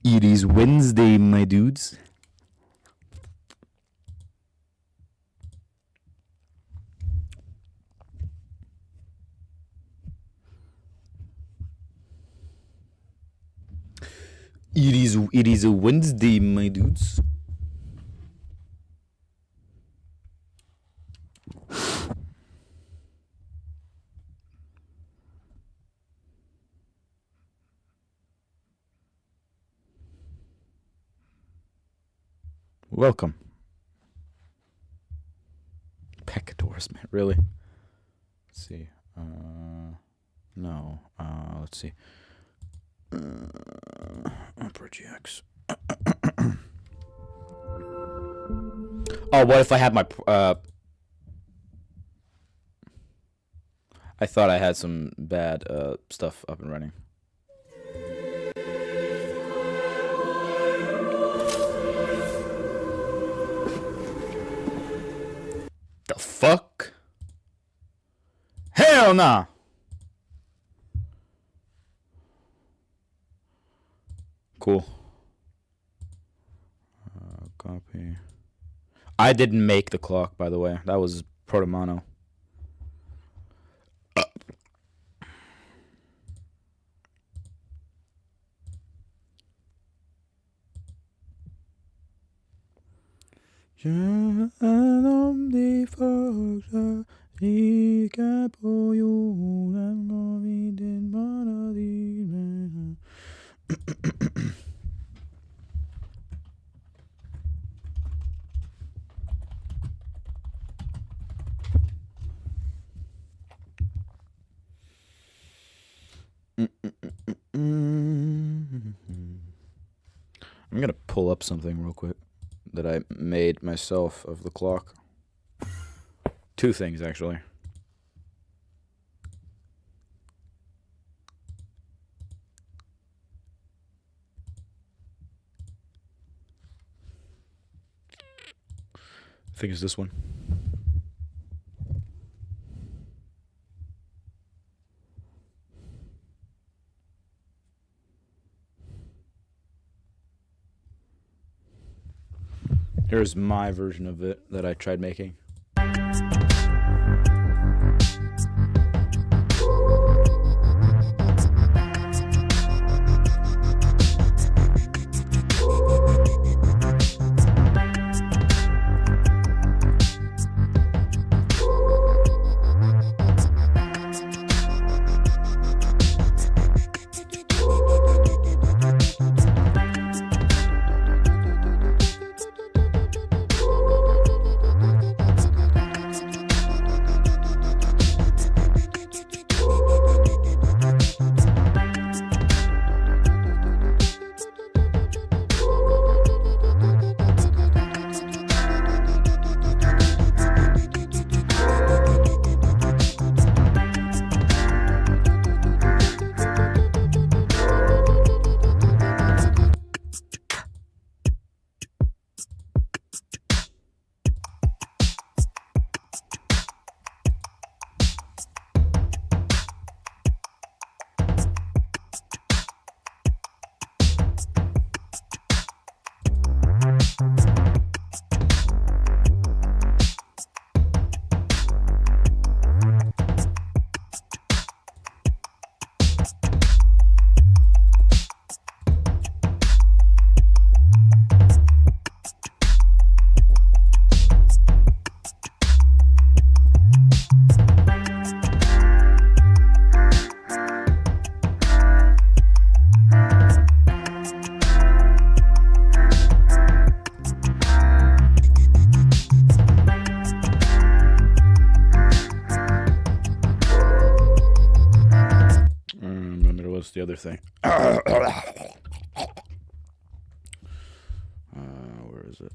It is Wednesday, my dudes. It is a Wednesday, my dudes. Welcome. Pecadors, man, really? Let's see. No. Let's see. Upper GX. Oh, what if I had my I thought I had some bad stuff up and running. The fuck? Hell nah. Cool. Copy. I didn't make the clock, by the way. That was Protomono. I'm gonna pull up something real quick that I made myself of the clock. Two things, actually. I think it's this one. Here's my version of it that I tried making. What's the other thing? Where is it?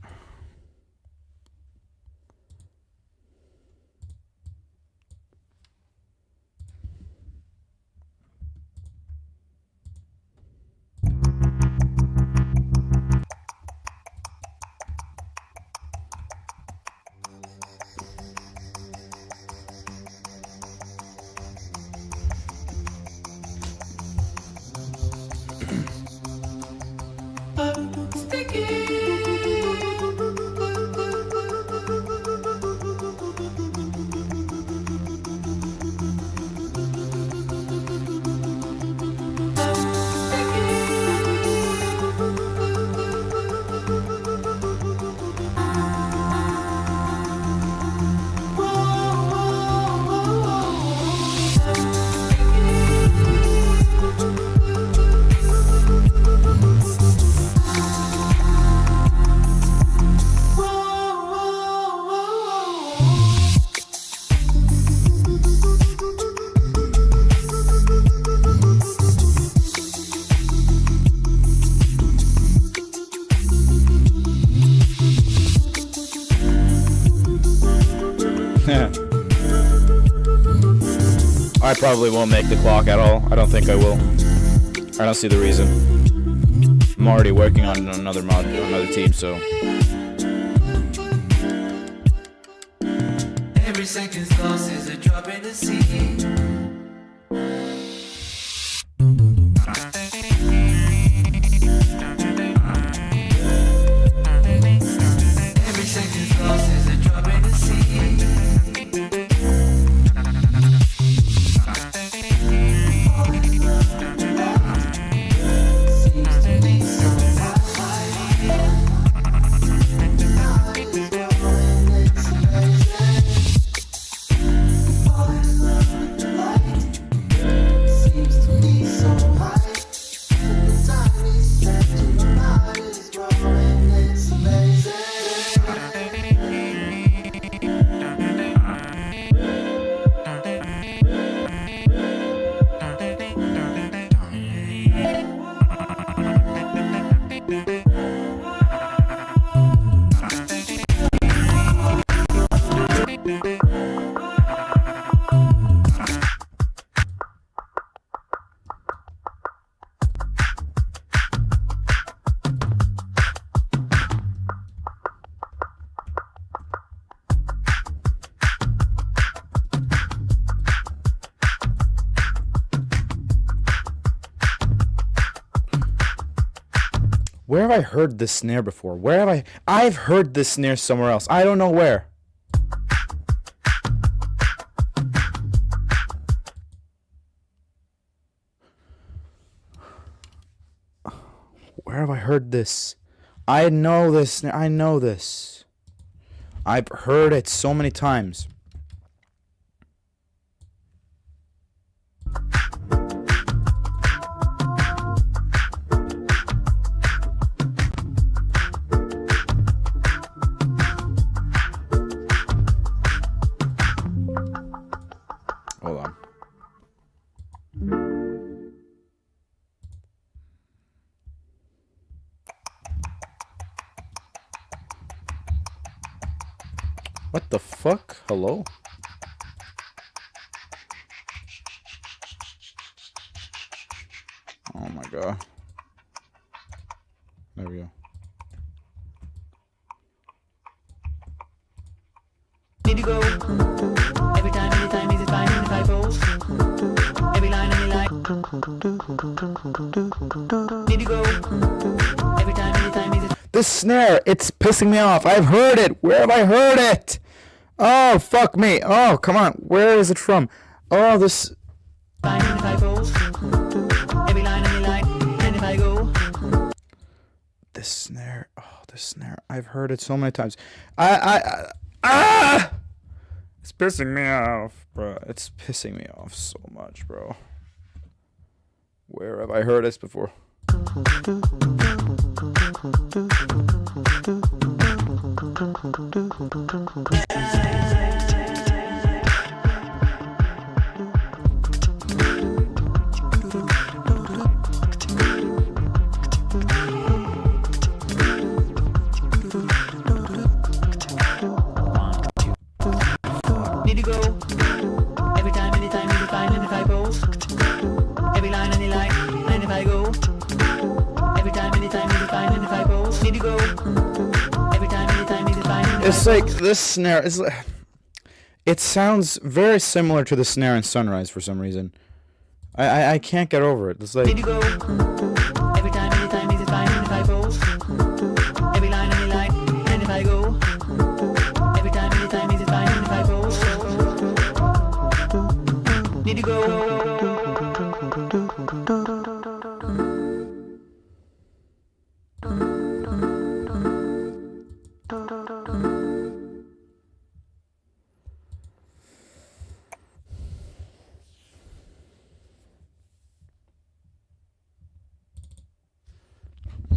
Probably won't make the clock at all. I don't think I will. I don't see the reason. I'm already working on another mod, another team, so. Every second's lost is a drop in the sea. Every second's lost is a drop in the sea. Where have I heard this snare before? Where have I've heard this snare somewhere else. I don't know where. Where have I heard this? I know this snare. I know this. I've heard it so many times. Hold on. What the fuck? Hello? Oh my god. There we go. Need to go. Every time, anytime, is it fine if I pose? Every line, any line. Need to go. Every time, anytime, is it This snare, it's pissing me off. I've heard it. Where have I heard it? Oh, fuck me. Oh, come on. Where is it from? Oh, this... fine if I pose? Every line, any line. And if I go. This snare. Oh, this snare. I've heard it so many times. Ah! It's pissing me off, bro. It's pissing me off so much, bro. Where have I heard this before? Need to go. Every time, anytime, is it fine and if I pose? Every line, any line. And if I go. Every time, anytime, is it fine and if I pose? Need to go. Every time, anytime, is it fine and if It's I like pose? this snare is like, it sounds very similar to the snare in Sunrise for some reason. I can't get over it. It's Need like to go. Every time, anytime, is it fine and if I pose? Every line, any line. And if I go. Every time, anytime, is it fine and if I pose? Need to go.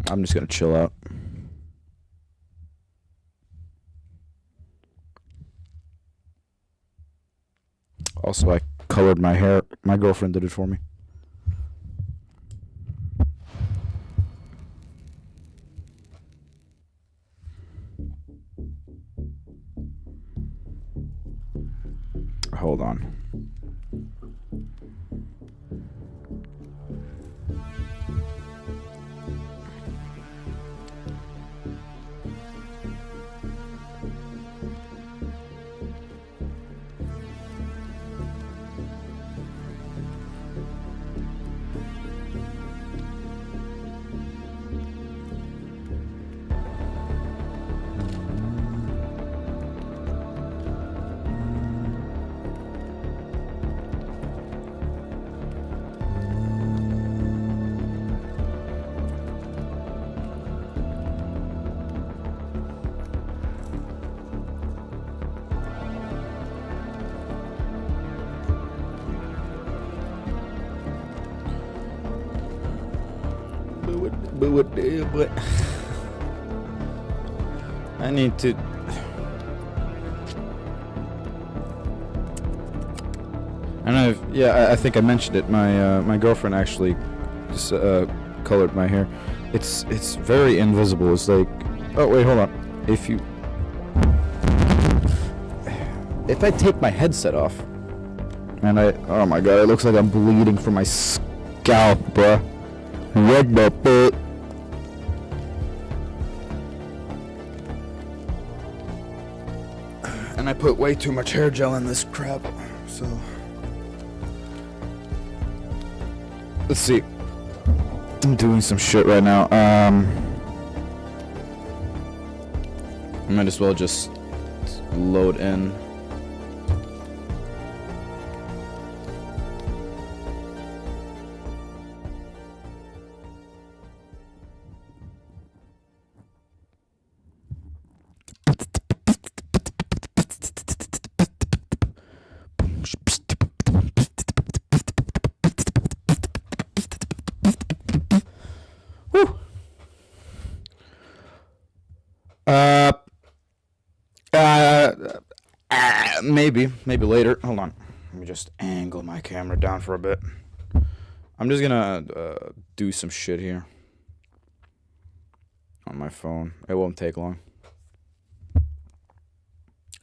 I'm just gonna chill out. Also, I colored my hair. My girlfriend did it for me. Hold on. but I need to. And I think I mentioned it. My girlfriend actually just colored my hair. It's very invisible. It's like, oh wait, hold on. If I take my headset off, and oh my god, it looks like I'm bleeding from my scalp, bruh. What the fuck? And I put way too much hair gel in this crap, so. Let's see. I'm doing some shit right now. I might as well just load in. Maybe later. Hold on. Let me just angle my camera down for a bit. I'm just gonna do some shit here on my phone. It won't take long.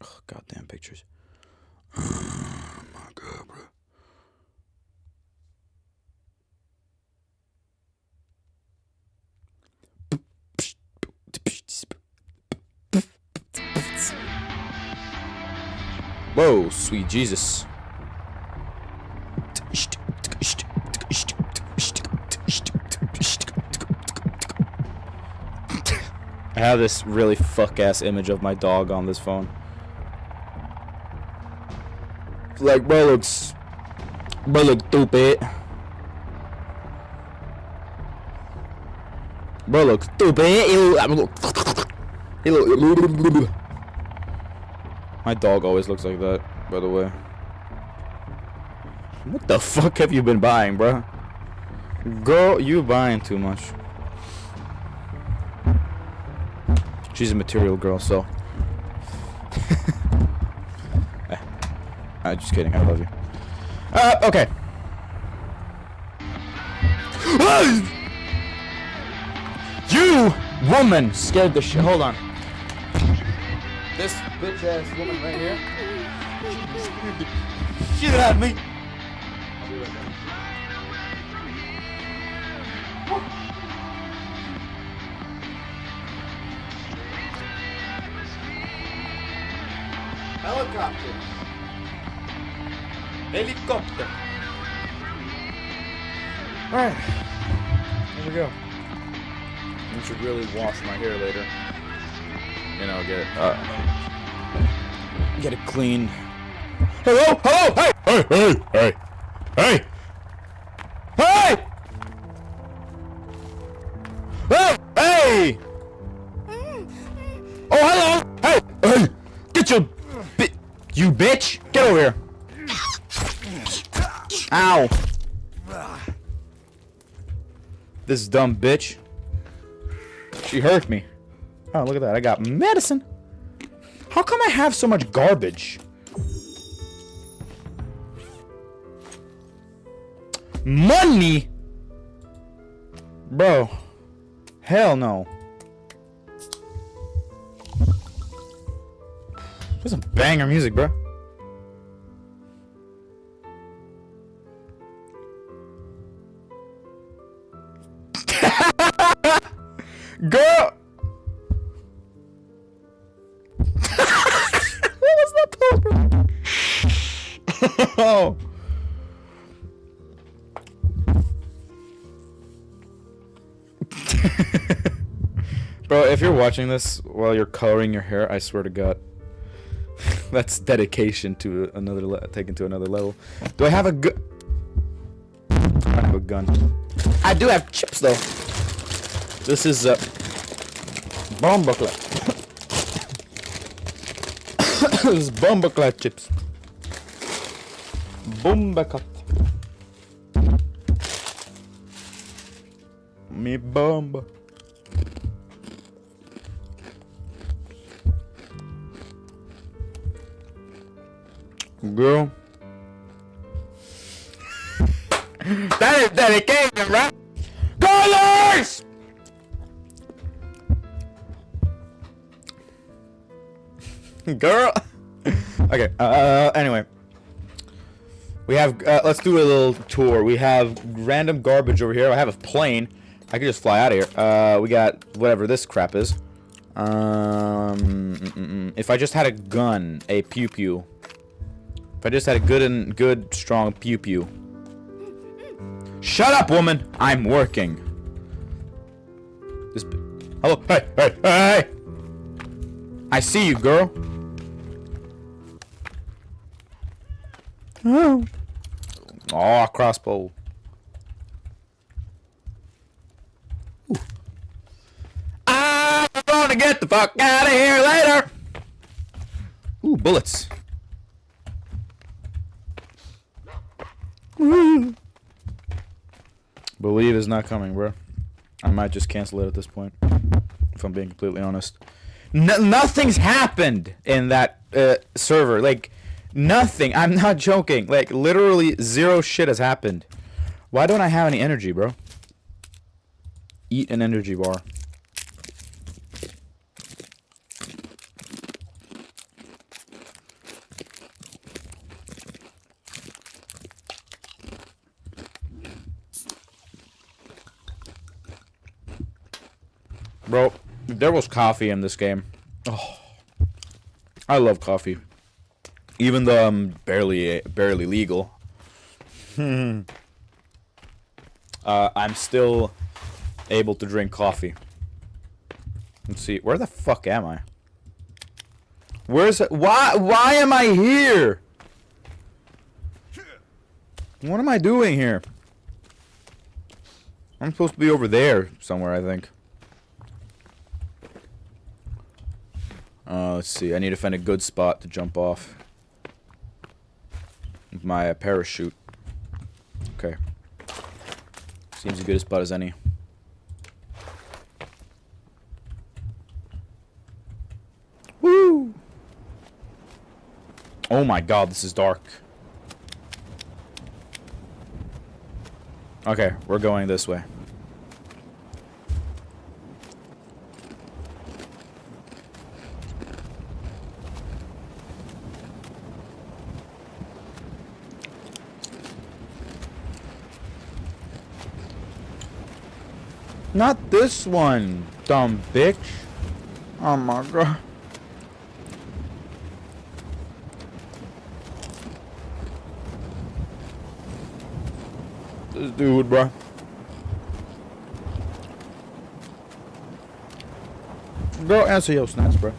Oh, goddamn pictures. Oh my god, bro. Whoa, sweet Jesus. I have this really fuck-ass image of my dog on this phone. Like, bro looks stupid. Bro looks stupid. He look. My dog always looks like that, by the way. What the fuck have you been buying, bruh? Girl, you buying too much. She's a material girl, so. I'm just kidding, I love you. Okay. You woman scared the shit. Hold on. This bitch ass woman right here. She scared the shit out of me. I'll be right back. Helicopter. Helicopter. Alright. Here we go. I should really wash my hair later. You know, get it clean. Hello, hey, hey. Oh, hey! Oh, hello! Hey! Get you bitch! Get over here! Ow! This dumb bitch. She hurt me. Oh, look at that. I got medicine. How come I have so much garbage? Money? Bro. Hell no. There's some banger music, bro. Girl! What was that post? Oh. Bro, if you're watching this while you're coloring your hair, I swear to God, that's dedication to another taken to another level. Do I have a gun? I have a gun. I do have chips though. This is bomba clap. This is bomba clap chips. Bomba cut. Me bomba. Girl. That is dedication, right? Colors! Girl. Okay, anyway. We have, let's do a little tour. We have random garbage over here. I have a plane. I could just fly out of here. We got whatever this crap is. If I just had a gun, a pew-pew. If I just had a good, strong pew-pew. Shut up, woman! I'm working. This. Hello. Hey, hey, hey! I see you, girl. Oh. Oh, crossbow. Ooh. I'm gonna get the fuck out of here later. Ooh, bullets. Woo. Believe is not coming, bro. I might just cancel it at this point, if I'm being completely honest. Nothing's happened in that server. Like, nothing. I'm not joking. Like, literally zero shit has happened. Why don't I have any energy, bro? Eat an energy bar. Bro, there was coffee in this game. Oh, I love coffee. Even though I'm barely legal. I'm still able to drink coffee. Let's see. Where the fuck am I? Where's it? Why am I here? What am I doing here? I'm supposed to be over there somewhere, I think. Let's see. I need to find a good spot to jump off. With my parachute. Okay. Seems as good a spot as any. Woo! Oh my god, this is dark. Okay, we're going this way. Not this one, dumb bitch. Oh my god. This dude, bro. Go answer your snaps, bro.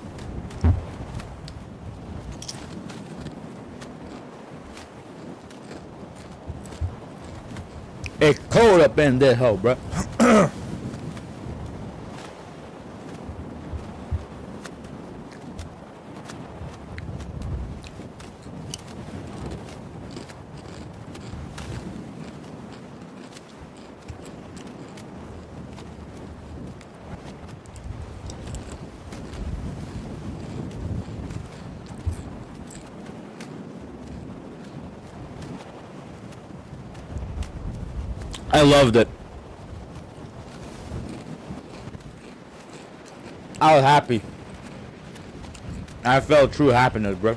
It's cold up in this hole, bro. I loved it. I was happy. I felt true happiness, bro.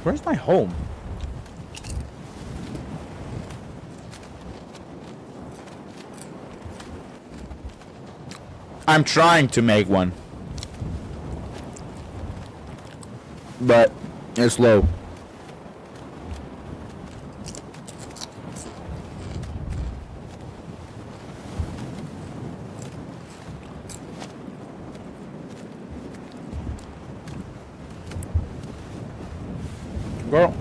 Where's my home? I'm trying to make one, but it's low. Girl.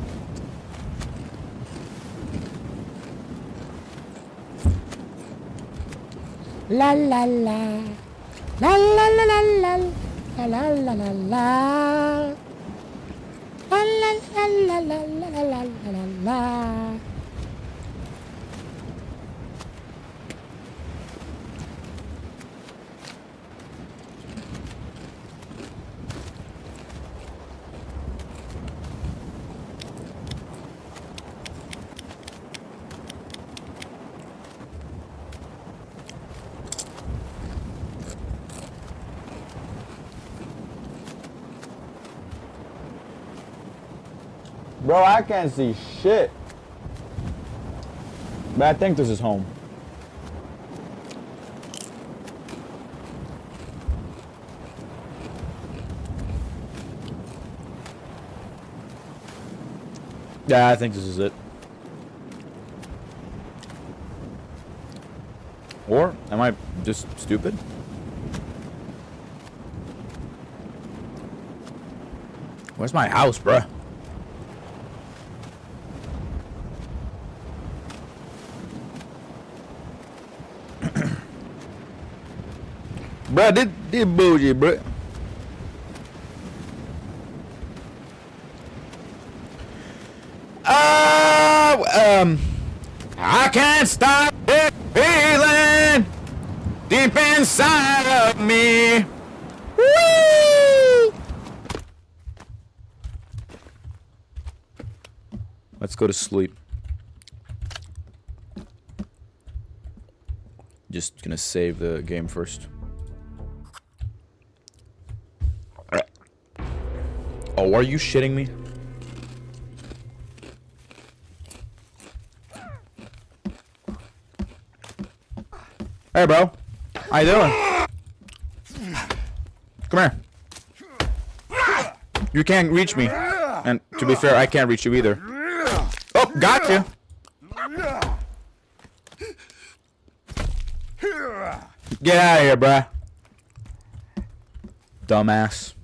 La la la. La la la la la. La la la la la. La la la la la la la la la. Bro, I can't see shit. But I think this is home. Yeah, I think this is it. Or am I just stupid? Where's my house, bruh? Bruh, this bullshit, bruh. I can't stop this feeling deep inside of me. Whee! Let's go to sleep. Just gonna save the game first. Alright. Oh, are you shitting me? Hey, bro. How you doing? Come here. You can't reach me. And to be fair, I can't reach you either. Oh, got you. Get out of here, bruh. Dumbass.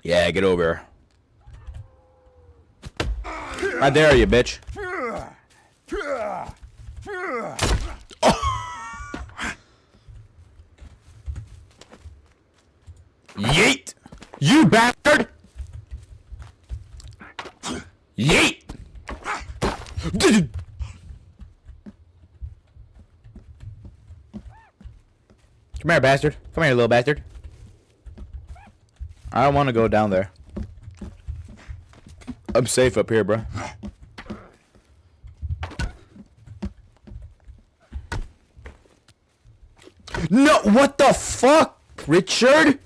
Yeah, get over here. I dare you, bitch. Yeet! You bastard! Yeet! Come here, bastard. Come here, little bastard. I don't want to go down there. I'm safe up here, bro. No, what the fuck, Richard?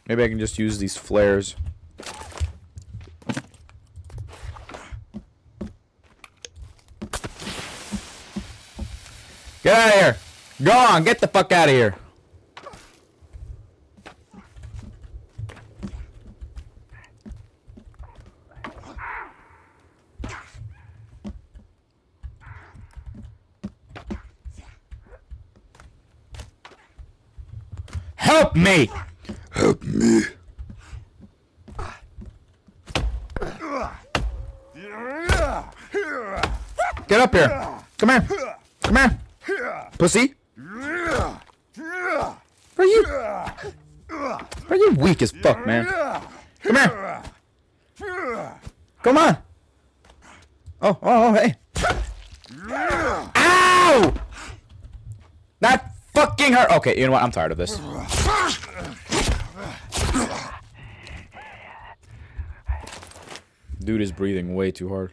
Maybe I can just use these flares. Get out of here! Go on, get the fuck out of here! Help me! Help me. Get up here. Come here. Come here. Pussy. Are you weak as fuck, man? Come here. Come on. Oh, hey. Ow! That fucking hurt. Okay, you know what? I'm tired of this. Dude is breathing way too hard.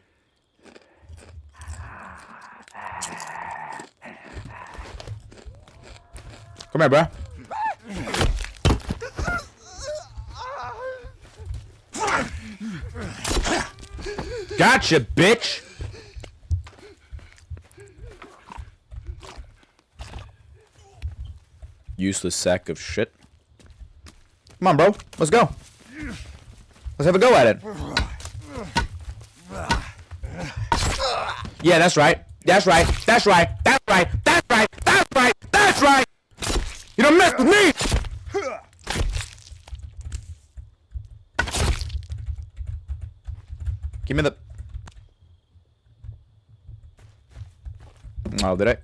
Come here, bro. Gotcha, bitch. Useless sack of shit. Come on, bro. Let's go. Let's have a go at it. Yeah, that's right. That's right. That's right. That's right. That's right. That's right. That's right. You don't mess with me. Give me the... Oh, did I?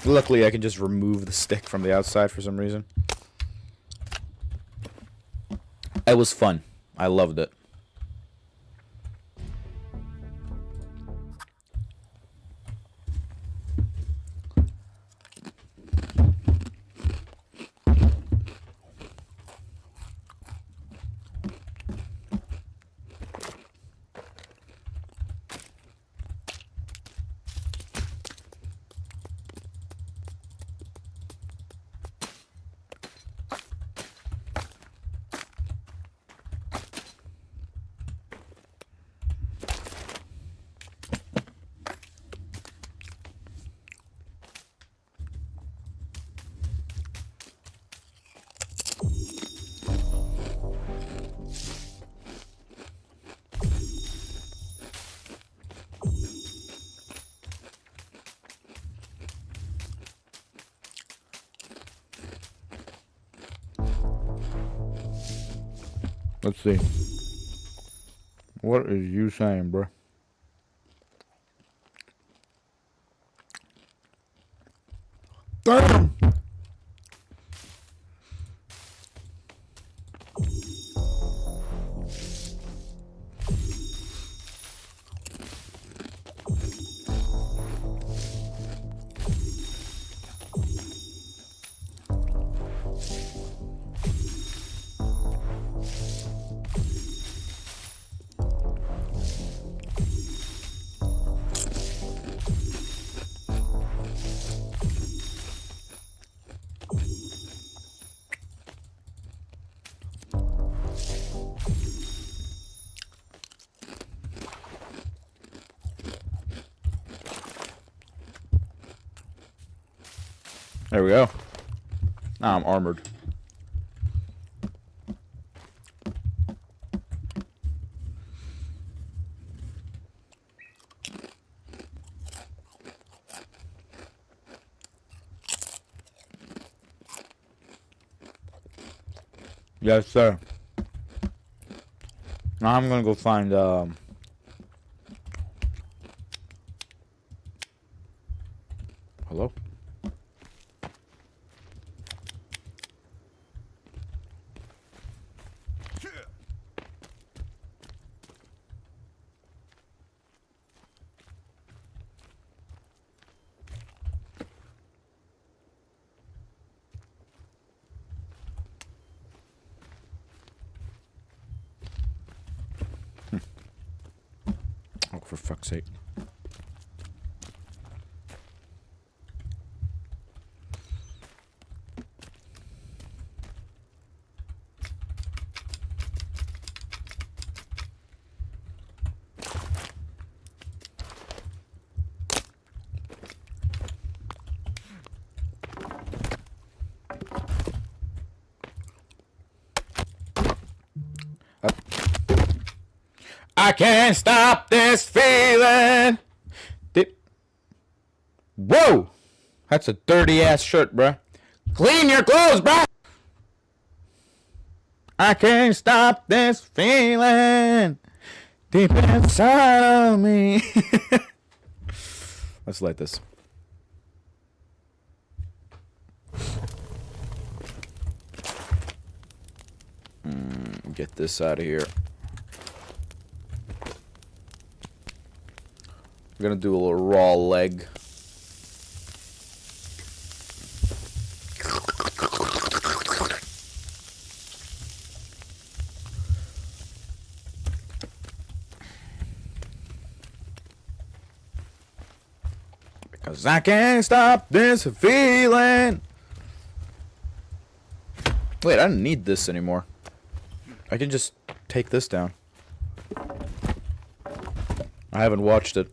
Luckily, I can just remove the stick from the outside for some reason. It was fun. I loved it. Let's see. What is you saying, bro? Damn! There we go. Now I'm armored. Yes, sir. Now I'm gonna go find hello? Oh, for fuck's sake. I can't stop this feeling. Whoa! That's a dirty ass shirt, bruh. Clean your clothes, bruh! I can't stop this feeling deep inside of me. Let's light this. Get this out of here. We're gonna do a little raw leg. Because I can't stop this feeling. Wait, I don't need this anymore. I can just take this down. I haven't watched it.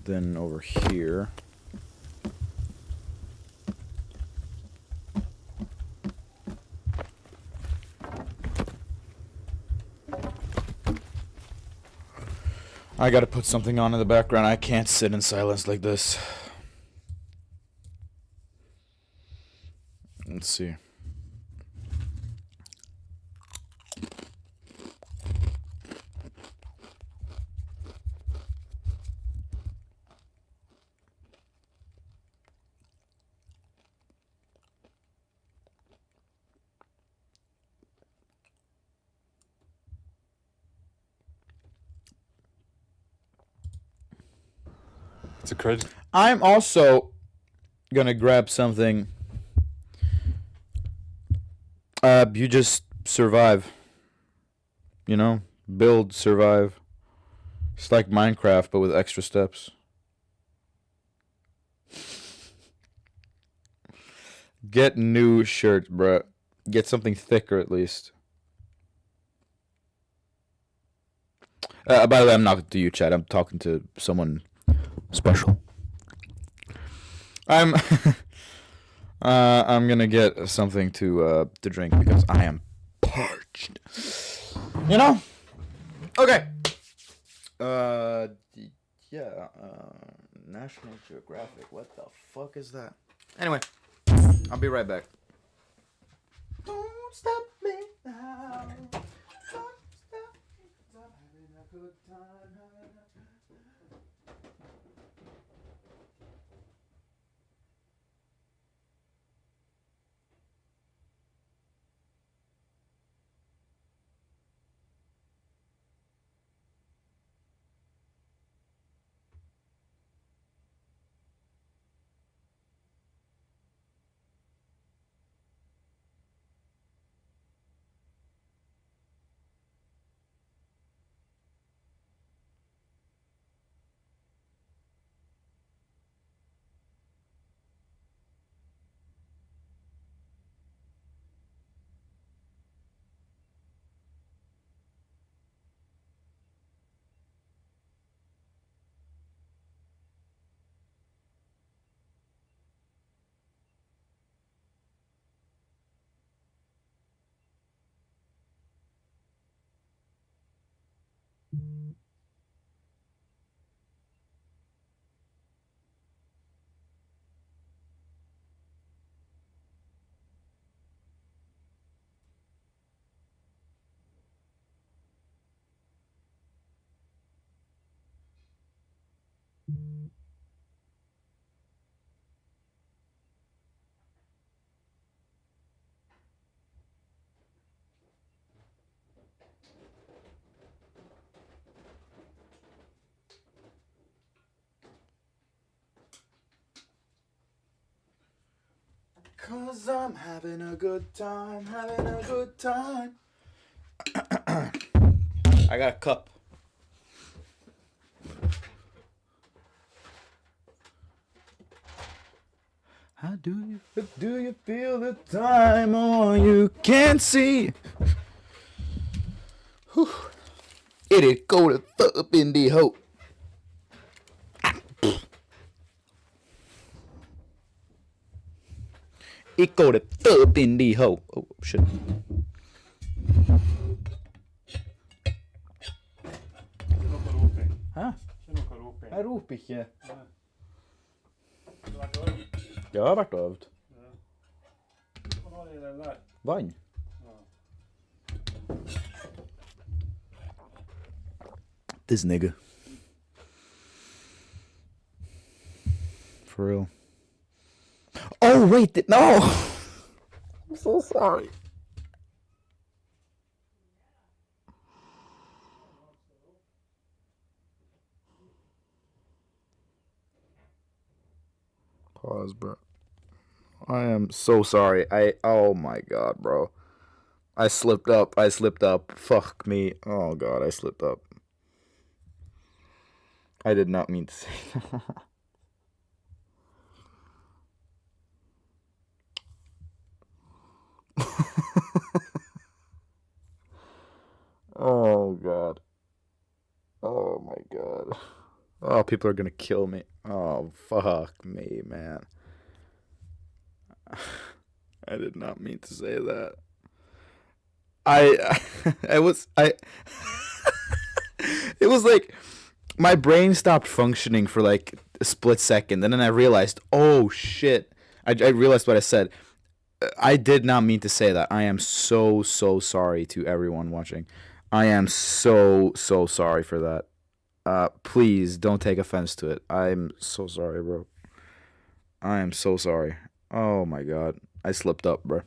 Then over here. I gotta put something on in the background. I can't sit in silence like this. Let's see. It's a credit. I'm also gonna grab something. You just survive. You know? Build, survive. It's like Minecraft, but with extra steps. Get new shirts, bruh. Get something thicker at least. By the way, I'm not to you, Chad. I'm talking to someone special. I'm I'm gonna get something to drink because I am parched. You know? Okay. Yeah. National Geographic. What the fuck is that? Anyway, I'll be right back. Don't stop me now. Don't stop me. I'm having a good time. Cause I'm having a good time, having a good time. I got a cup. How do you feel the time? Oh, you can't see. Whew. It go to up in the hope. It go to up in the hope. Oh shit. Hæ? Jeg roper ikke. Jeg har vært og øvd. Vann. This nigga. For real. Oh wait, no! I'm so sorry. Pause, bro. I am so sorry. Oh my god, bro. I slipped up. Fuck me. Oh god, I slipped up. I did not mean to say that. Oh god. Oh my god. Oh, people are gonna kill me. Oh, fuck me, man. I did not mean to say that. I was it was like my brain stopped functioning for like a split second, and then I realized, oh shit! I realized what I said. I did not mean to say that. I am so sorry to everyone watching. I am so sorry for that. Please don't take offense to it. I'm so sorry, bro. I am so sorry. Oh my god, I slipped up, bro.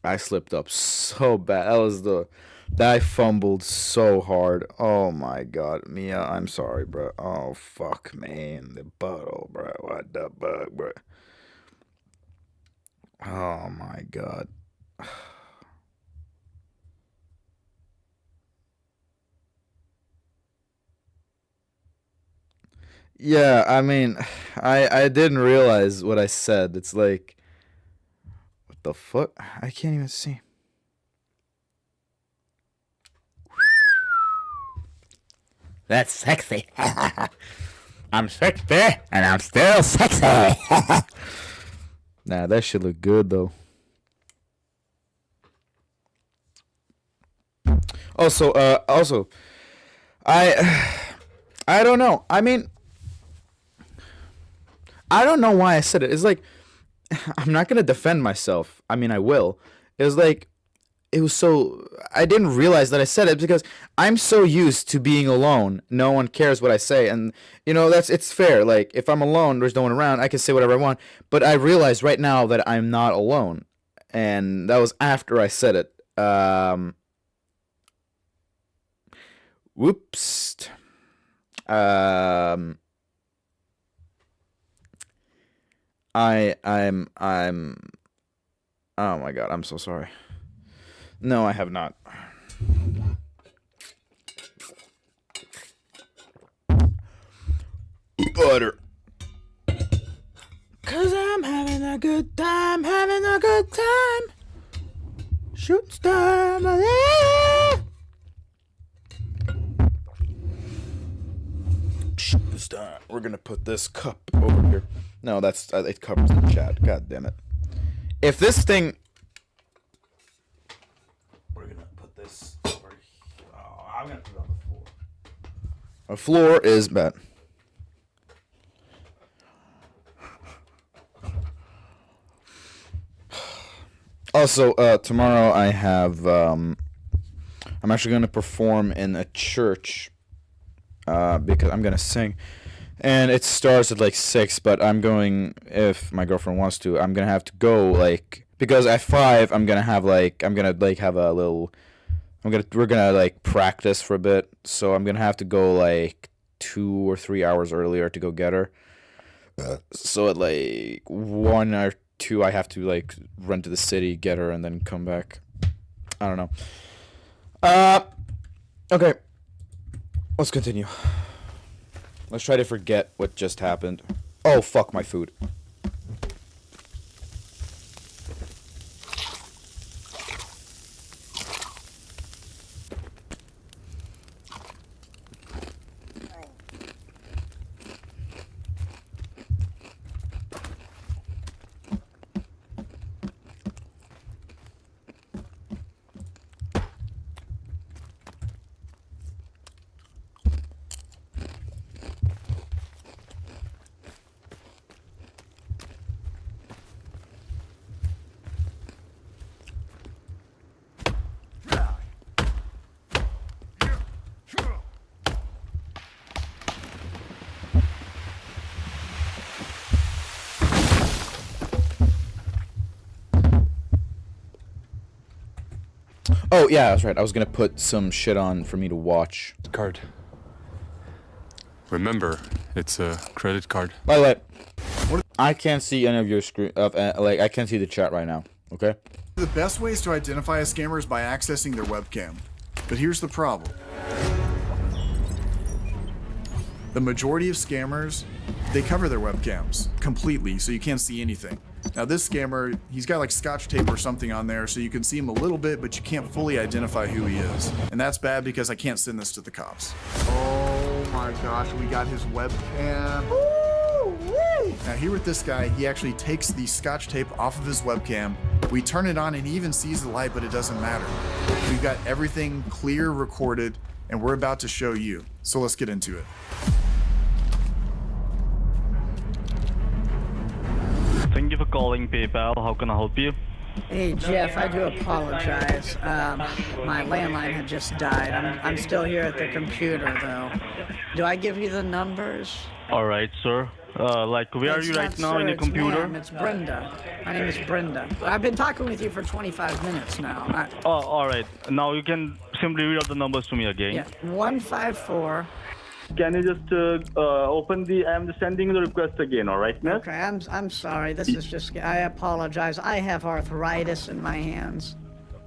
I slipped up so bad. That I fumbled so hard. Oh my god, Mia, I'm sorry, bro. Oh fuck, man, the butthole, bro. What the bug, bro? Oh my god. Yeah, I mean, I didn't realize what I said. It's like, what the fuck? I can't even see. That's sexy. I'm sexy, and I'm still sexy. Nah, that shit look good though. Also, I don't know. I mean, I don't know why I said it. It's like, I'm not gonna defend myself. I mean, I will. It was like, it was so, I didn't realize that I said it because I'm so used to being alone. No one cares what I say, and you know it's fair. Like if I'm alone, there's no one around. I can say whatever I want. But I realize right now that I'm not alone, and that was after I said it. Whoops. I'm. Oh my god, I'm so sorry. No, I have not. Butter. 'Cause I'm having a good time, Shoot star, Shoot star. We're gonna put this cup over here. No, that's it covers the chat. God damn it. If this thing. We're gonna put this over here. Oh, I'm gonna put it on the floor. Our floor is bad. Also, tomorrow I have, I'm actually going to perform in a church, because I'm going to sing, and it starts at like 6, but I'm going, if my girlfriend wants to, I'm going to have to go, like, because at 5, I'm going to have, like, I'm going to, like, have a little, we're going to, like, practice for a bit, so I'm going to have to go, like, 2 or 3 hours earlier to go get her, so at, like, 1 or 2, I have to like run to the city, get her, and then come back. I don't know. Okay. Let's continue. Let's try to forget what just happened. Oh, fuck my food. Oh, yeah, that's right. I was gonna put some shit on for me to watch. Card. Remember, it's a credit card. By the way, I can't see any of your screen. Like, I can't see the chat right now. Okay. The best ways to identify a scammer is by accessing their webcam. But here's the problem. The majority of scammers, they cover their webcams completely, so you can't see anything. Now this scammer, he's got like scotch tape or something on there, so you can see him a little bit, but you can't fully identify who he is. And that's bad because I can't send this to the cops. Oh my gosh, we got his webcam. Now here with this guy, he actually takes the scotch tape off of his webcam. We turn it on and he even sees the light, but it doesn't matter. We've got everything clear recorded. and we're about to show you. So let's get into it. Thank you for calling PayPal. How can I help you? Hey Jeff, I do apologize. My landline had just died. I'm still here at the computer though. Do I give you the numbers? All right, sir. Where are It's you not right now sir, in your it's computer? ma'am, it's Brenda. My name is Brenda. I've been talking with you for 25 minutes now. Oh, all right. Now you can simply read out the numbers to me again. Yeah, 154. Can you just open the? I'm just sending the request again. All right, miss? Okay, I'm sorry. This is just. I apologize. I have arthritis in my hands,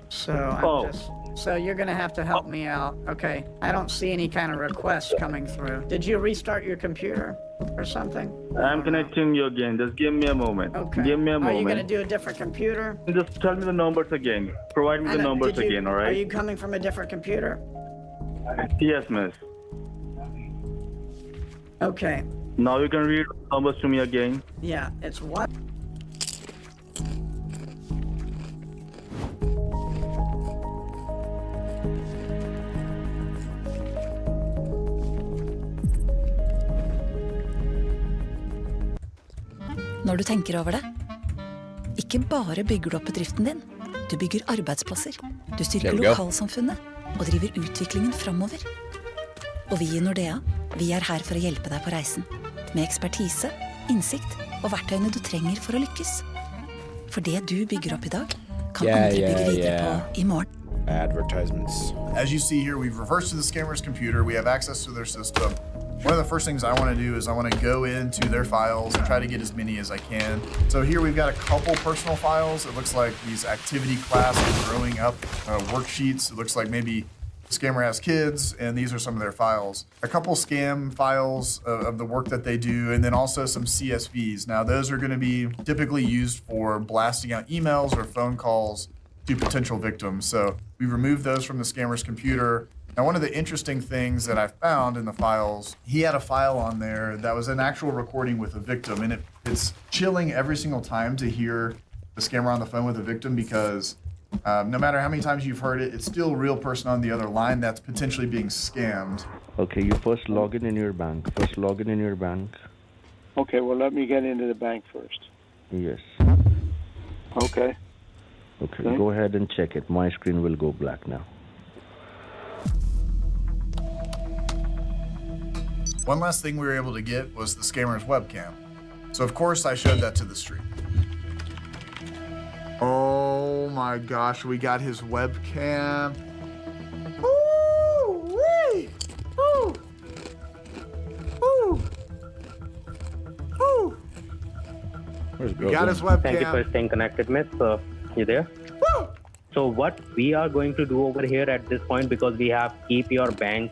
so So you're gonna have to help me out. Okay. I don't see any kind of request coming through. Did you restart your computer or something? I'm connecting you again. Just give me a moment. Okay. Give me a Are you gonna moment. do a different computer? Just tell me the numbers again. Provide me I the know- numbers did you- again. All Are right? you coming from a different computer? Yes, miss. Okay. Now you can read the numbers to me again. Yeah, it's what? Når du tenker over det, ikke bare bygger du opp bedriften din, du bygger arbeidsplasser, du styrker There we go. lokalsamfunnet og driver utviklingen framover. Og vi i Nordea, vi er her for å hjelpe deg på reisen, med ekspertise, innsikt og verktøyene du trenger for å lykkes. For det du bygger opp i dag, kan andre bygge videre på i morgen. Advertisements. As you see here, we've reversed to the scammer's computer. We have access to their system. One of the first things I want to do is I want to go into their files and try to get as many as I can. So here we've got a couple personal files. It looks like these activity class and growing up worksheets. It looks like maybe the scammer has kids, and these are some of their files. A couple scam files of the work that they do, and then also some CSVs. Now those are going to be typically used for blasting out emails or phone calls to potential victims. So we removed those from the scammer's computer. Now, one of the interesting things that I found in the files, he had a file on there that was an actual recording with a victim, and it's chilling every single time to hear the scammer on the phone with a victim because no matter how many times you've heard it, it's still a real person on the other line that's potentially being scammed. Okay, you first log in your bank. Okay, well, let me get into the bank first. Yes. Okay. Okay, Okay. go ahead and check it. My screen will go black now. One last thing we were able to get was the scammer's webcam. So, of course, I showed that to the street. Oh my gosh, we got his webcam. Woo-wee! Woo! Woo! Woo! Where's We got his Bill? webcam. Thank you for staying connected, miss. You there? Woo! So what we are going to do over here at this point, because we have keep your bank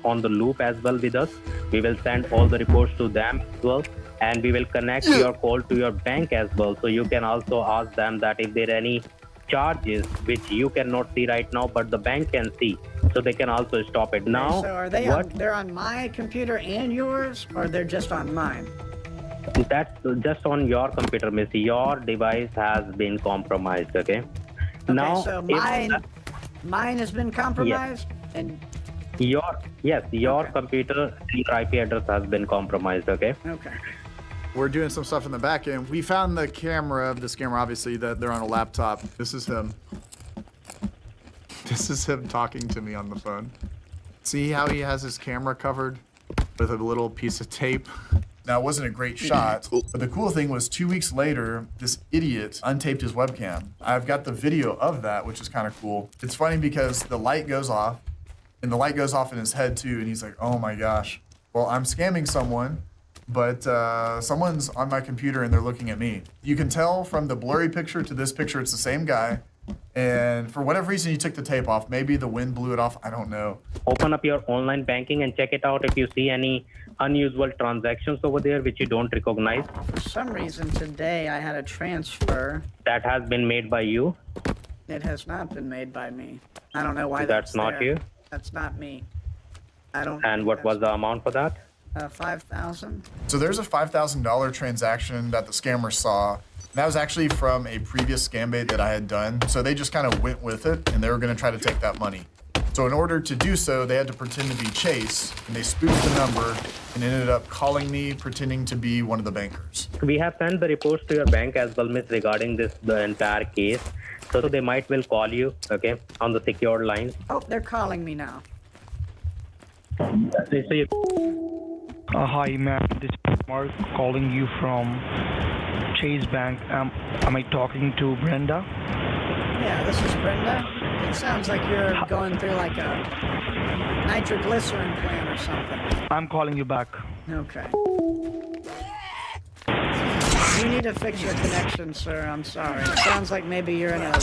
on the loop as well with us, we will send all the reports to them as well, and we will connect your call to your bank as well. So you can also ask them that if there are any charges which you cannot see right now, but the bank can see, so they can also stop it. Now, So are they what? they're on my computer and yours, or they're just on mine? That's just on your computer, miss. Your device has been compromised. Okay. Now, Okay, so if- mine has been compromised, and your Okay. computer, your IP address has been compromised. Okay. okay. We're doing some stuff in the back end. We found the camera of the scammer, obviously, that they're on a laptop. This is him. This is him talking to me on the phone. See how he has his camera covered with a little piece of tape? Now, it wasn't a great shot, but the cool thing was 2 weeks later, this idiot untaped his webcam. I've got the video of that, which is kind of cool. It's funny because the light goes off, and the light goes off in his head too, and he's like, oh my gosh. Well, I'm scamming someone, but someone's on my computer and they're looking at me. You can tell from the blurry picture to this picture, it's the same guy. And for whatever reason, he took the tape off. Maybe the wind blew it off. I don't know. Open up your online banking and check it out if you see any unusual transactions over there which you don't recognize For some reason today I had a transfer. that has been made by you. It has not been made by me. I don't know why That's not there. you? That's not me. I don't. And what was the amount for that? 5,000. So there's a $5,000 transaction that the scammer saw. That was actually from a previous scam bait that I had done. So they just kind of went with it and they were going to try to take that money. So in order to do so, they had to pretend to be Chase, and they spoofed the number and ended up calling me pretending to be one of the bankers. We have sent the reports to your bank as well, miss, regarding the entire case. So they might will call you, okay, on the secured line. Oh, they're calling me now. So you Hi, ma'am. This is Mark calling you from Chase Bank. Am I talking to Brenda? Yeah, this is Brenda. It sounds like you're going through like a nitroglycerin plant or something. I'm calling you back. Okay. You need to fix your connection, sir. I'm sorry. It sounds like maybe you're in a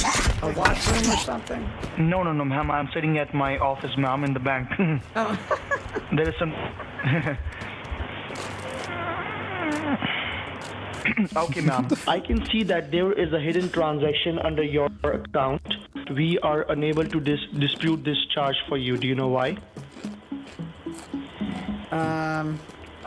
washroom or something. No, ma'am. I'm sitting at my office, ma'am, in the bank. Oh. There is some... Okay, ma'am. I can see that there is a hidden transaction under your account. We are unable to dispute this charge for you. Do you know why?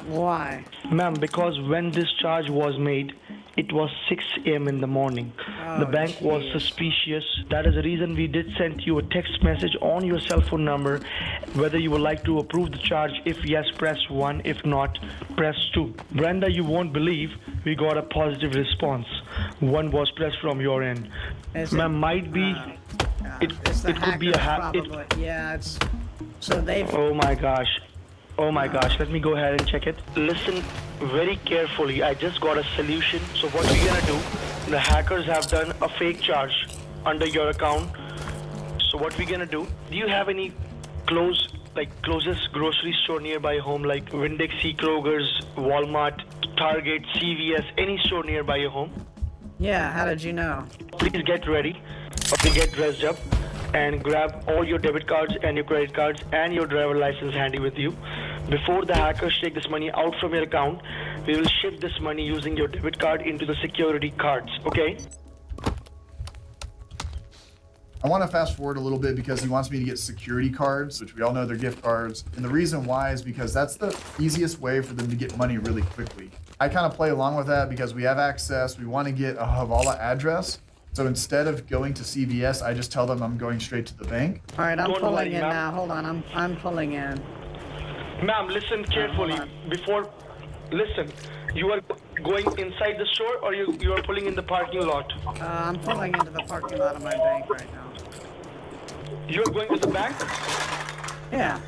Why? Ma'am, because when this charge was made, it was 6 a.m. in the morning. The bank was suspicious. That is the reason we did send you a text message on your cell phone number, whether you would like to approve the charge. If yes, press 1. If not, press 2. Brenda, you won't believe we got a positive response. 1 was pressed from your end. Ma'am, might be... it could be a hack. Yeah, it's... So they've... Oh my gosh. Oh my gosh, let me go ahead and check it. Listen very carefully. I just got a solution. So what we're gonna do, the hackers have done a fake charge under your account. So what we're gonna do you have any closest grocery store nearby home, like Winn-Dixie, Kroger's, Walmart, Target, CVS, any store nearby your home? Yeah, how did you know? Please get ready, or get dressed up, and grab all your debit cards and your credit cards and your driver license handy with you. Before the hackers take this money out from your account, we will shift this money using your debit card into the security cards, okay? I want to fast forward a little bit because he wants me to get security cards, which we all know they're gift cards. And the reason why is because that's the easiest way for them to get money really quickly. I kind of play along with that because we have access. We want to get a Havala address. So instead of going to CVS, I just tell them I'm going straight to the bank. All right, I'm pulling in now. Hold on, I'm pulling in. Ma'am, listen carefully. Listen, you are going inside the store or you are pulling in the parking lot? I'm pulling into the parking lot of my bank right now. You are going to the bank? Yeah.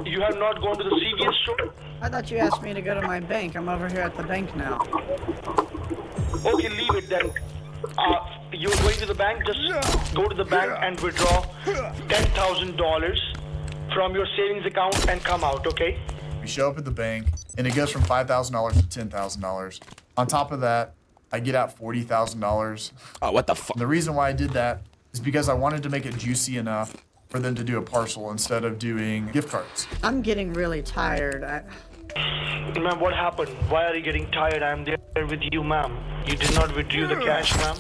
You have not gone to the CVS store? I thought you asked me to go to my bank. I'm over here at the bank now. Okay, leave it then. You're going to the bank, just go to the bank and withdraw $10,000 from your savings account and come out, okay? We show up at the bank, and it goes from $5,000 to $10,000. On top of that, I get out $40,000. Oh, what the fuck? The reason why I did that is because I wanted to make it juicy enough for them to do a parcel instead of doing gift cards. I'm getting really tired. Ma'am, what happened? Why are you getting tired? I'm there with you, ma'am. You did not withdraw the cash, ma'am?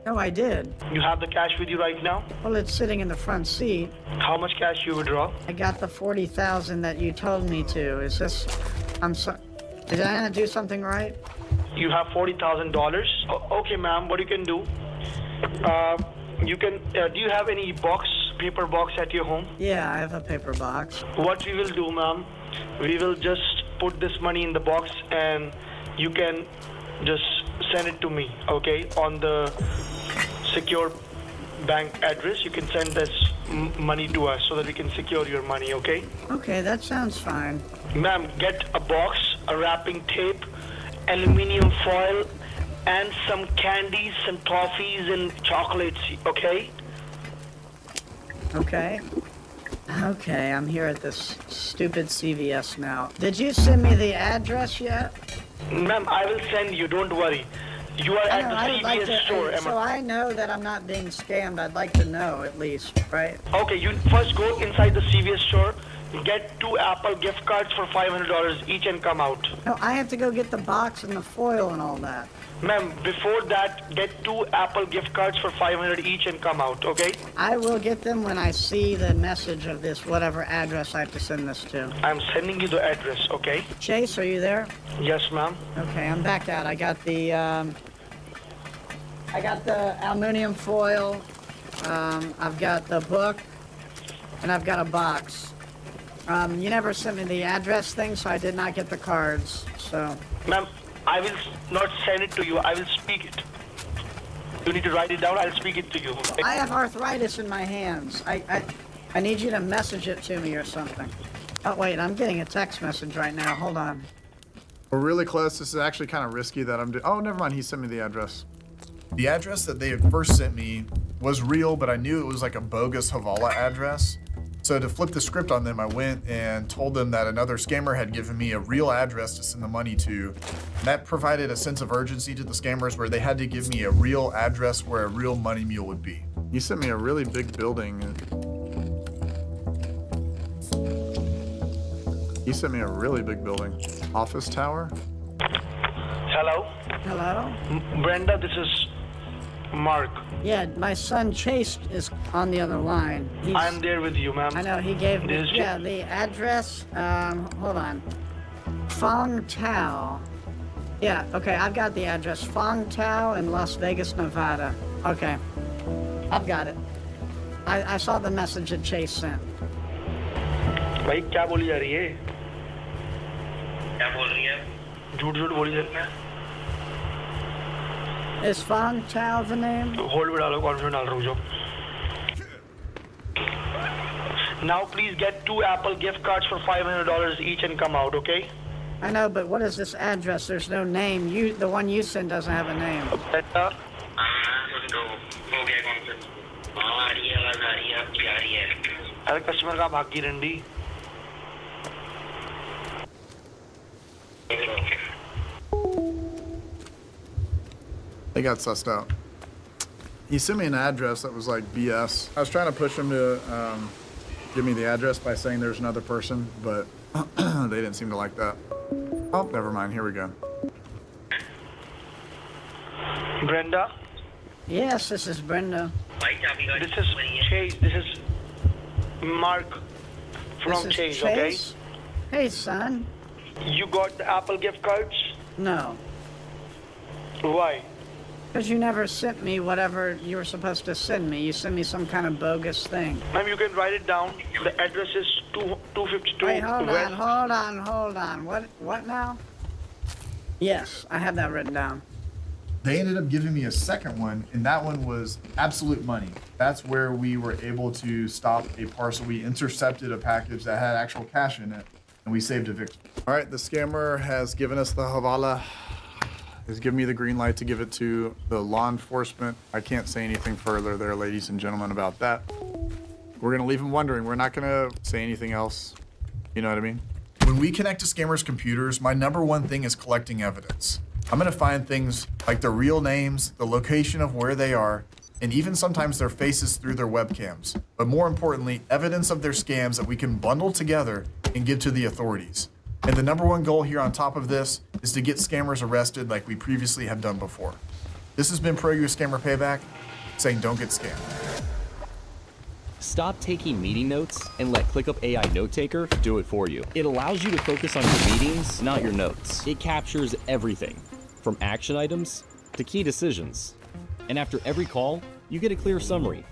No, I did. You have the cash with you right now? Well, it's sitting in the front seat. How much cash you withdraw? I got the 40,000 that you told me to. Is this... I'm sorry. Did I not do something right? You have $40,000? Okay, ma'am, what you can do? You can... do you have any paper box at your home? Yeah, I have a paper box. What we will do, ma'am, we will just put this money in the box and you can just send it to me, okay? On the secure bank address, you can send this money to us so that we can secure your money, okay? Okay, that sounds fine. Ma'am, get a box, a wrapping tape, aluminum foil, and some candies, some toffees, and chocolates, okay? Okay. Okay, I'm here at this stupid CVS now. Did you send me the address yet? Ma'am, I will send you, don't worry. You are at the CVS store. So I know that I'm not being scammed. I'd like to know, at least, right? Okay, you first go inside the CVS store, get 2 Apple gift cards for $500 each and come out. No, I have to go get the box and the foil and all that. Ma'am, before that, get 2 Apple gift cards for $500 each and come out, okay? I will get them when I see the message of this, whatever address I have to send this to. I'm sending you the address, okay? Chase, are you there? Yes, ma'am. Okay, I'm back out. I got the aluminum foil. I've got the book. and I've got a box. You never sent me the address thing, so I did not get the cards. So, Ma'am, I will not send it to you. I will speak it. You need to write it down. I'll speak it to you. I have arthritis in my hands. I need you to message it to me or something. Oh wait, I'm getting a text message right now. Hold on. We're really close. This is actually kind of risky that I'm doing. Oh, never mind. He sent me the address. The address that they had first sent me was real, but I knew it was like a bogus Havala address. So to flip the script on them, I went and told them that another scammer had given me a real address to send the money to. And that provided a sense of urgency to the scammers where they had to give me a real address where a real money mule would be. He sent me a really big building. He sent me a really big building. Office tower? Hello? Hello? Brenda, this is Mark. Yeah, my son Chase is on the other line. I'm there with you, ma'am. I know, he gave me, This- yeah, the address, hold on. Fong Tao. Yeah, okay, I've got the address. Fong Tao in Las Vegas, Nevada. Okay, I've got it. I saw the message that Chase sent. भाई क्या बोली जा रही है? क्या बोल रही है? झूठ झूठ बोली जा रही है? Is Fong Tao the name? Hold पे डालो, कॉन्फिडेंस डाल रहा हूँ जो. Now please get 2 Apple gift cards for $500 each and come out, okay? I know, but what is this address? There's no name. The one you sent doesn't have a name. Better. अरे customer का भागी रंडी. They got sussed out. He sent me an address that was like BS. I was trying to push him to give me the address by saying there's another person, but they didn't seem to like that. Oh, never mind. Here we go. Brenda. Yes, this is Brenda. This is Chase. This is Mark from This is Chase, Chase? Hey, son. okay? You got the Apple gift cards? No. Why? Because you never sent me whatever you were supposed to send me. You sent me some kind of bogus thing. Ma'am, you can write it down. The address is 252 Wait, hold West. on. What now? Yes, I have that written down. They ended up giving me a second one, and that one was absolute money. That's where we were able to stop a parcel. We intercepted a package that had actual cash in it, and we saved a victim. All right, the scammer has given us the Havala. He's given me the green light to give it to the law enforcement. I can't say anything further there, ladies and gentlemen, about that. We're gonna leave him wondering. We're not gonna say anything else. You know what I mean? When we connect to scammers' computers, my number one thing is collecting evidence. I'm gonna find things like their real names, the location of where they are, and even sometimes their faces through their webcams. But more importantly, evidence of their scams that we can bundle together and give to the authorities. And the number one goal here on top of this is to get scammers arrested like we previously have done before. This has been ProU Scammer Payback, saying don't get scammed. Stop taking meeting notes and let ClickUp AI Note Taker do it for you. It allows you to focus on your meetings, not your notes. It captures everything, from action items to key decisions. And after every call, you get a clear summary.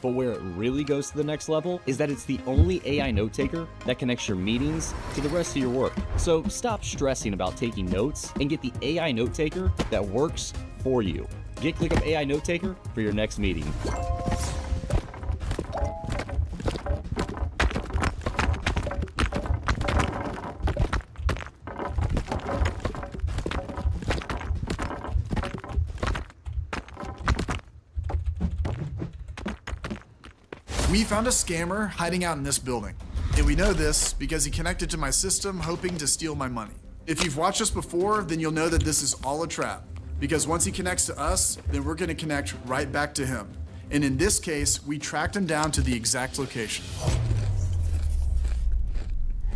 But where it really goes to the next level is that it's the only AI note taker that connects your meetings to the rest of your work. So stop stressing about taking notes and get the AI note taker that works for you. Get ClickUp AI Note Taker for your next meeting. We found a scammer hiding out in this building. And we know this because he connected to my system hoping to steal my money. If you've watched us before, then you'll know that this is all a trap. Because once he connects to us, then we're gonna connect right back to him. And in this case, we tracked him down to the exact location.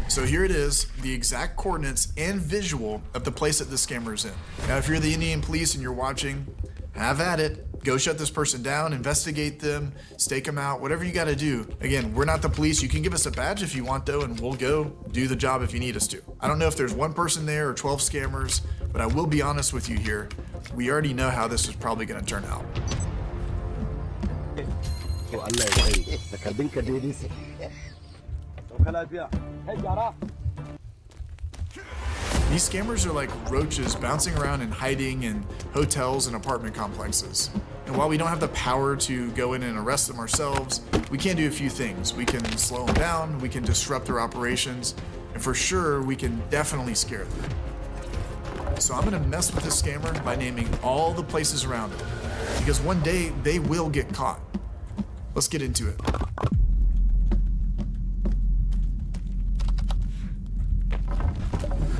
So here it is, the exact coordinates and visual of the place that this scammer is in. Now, if you're the Indian police and you're watching, have at it. Go shut this person down, investigate them, stake them out, whatever you gotta do. Again, we're not the police. You can give us a badge if you want though, and we'll go do the job if you need us to. I don't know if there's one person there or 12 scammers, but I will be honest with you here. We already know how this is probably gonna turn out. These scammers are like roaches bouncing around and hiding in hotels and apartment complexes. And while we don't have the power to go in and arrest them ourselves, we can do a few things. We can slow them down, we can disrupt their operations, and for sure, we can definitely scare them. So I'm gonna mess with this scammer by naming all the places around it, because one day they will get caught. Let's get into it.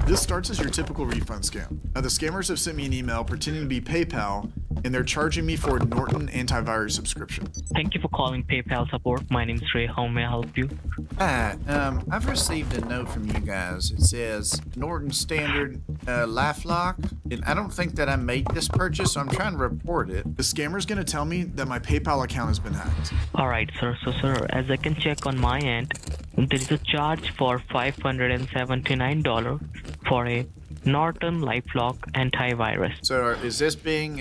This starts as your typical refund scam. Now the scammers have sent me an email pretending to be PayPal, and they're charging me for a Norton antivirus subscription. Thank you for calling PayPal support. My name is Ray. How may I help you? Hi, I've received a note from you guys. It says Norton Standard LifeLock, and I don't think that I made this purchase, so I'm trying to report it. The scammer's gonna tell me that my PayPal account has been hacked. Alright, sir. So, sir, as I can check on my end, there is a charge for $579 for a Norton LifeLock antivirus. So is this being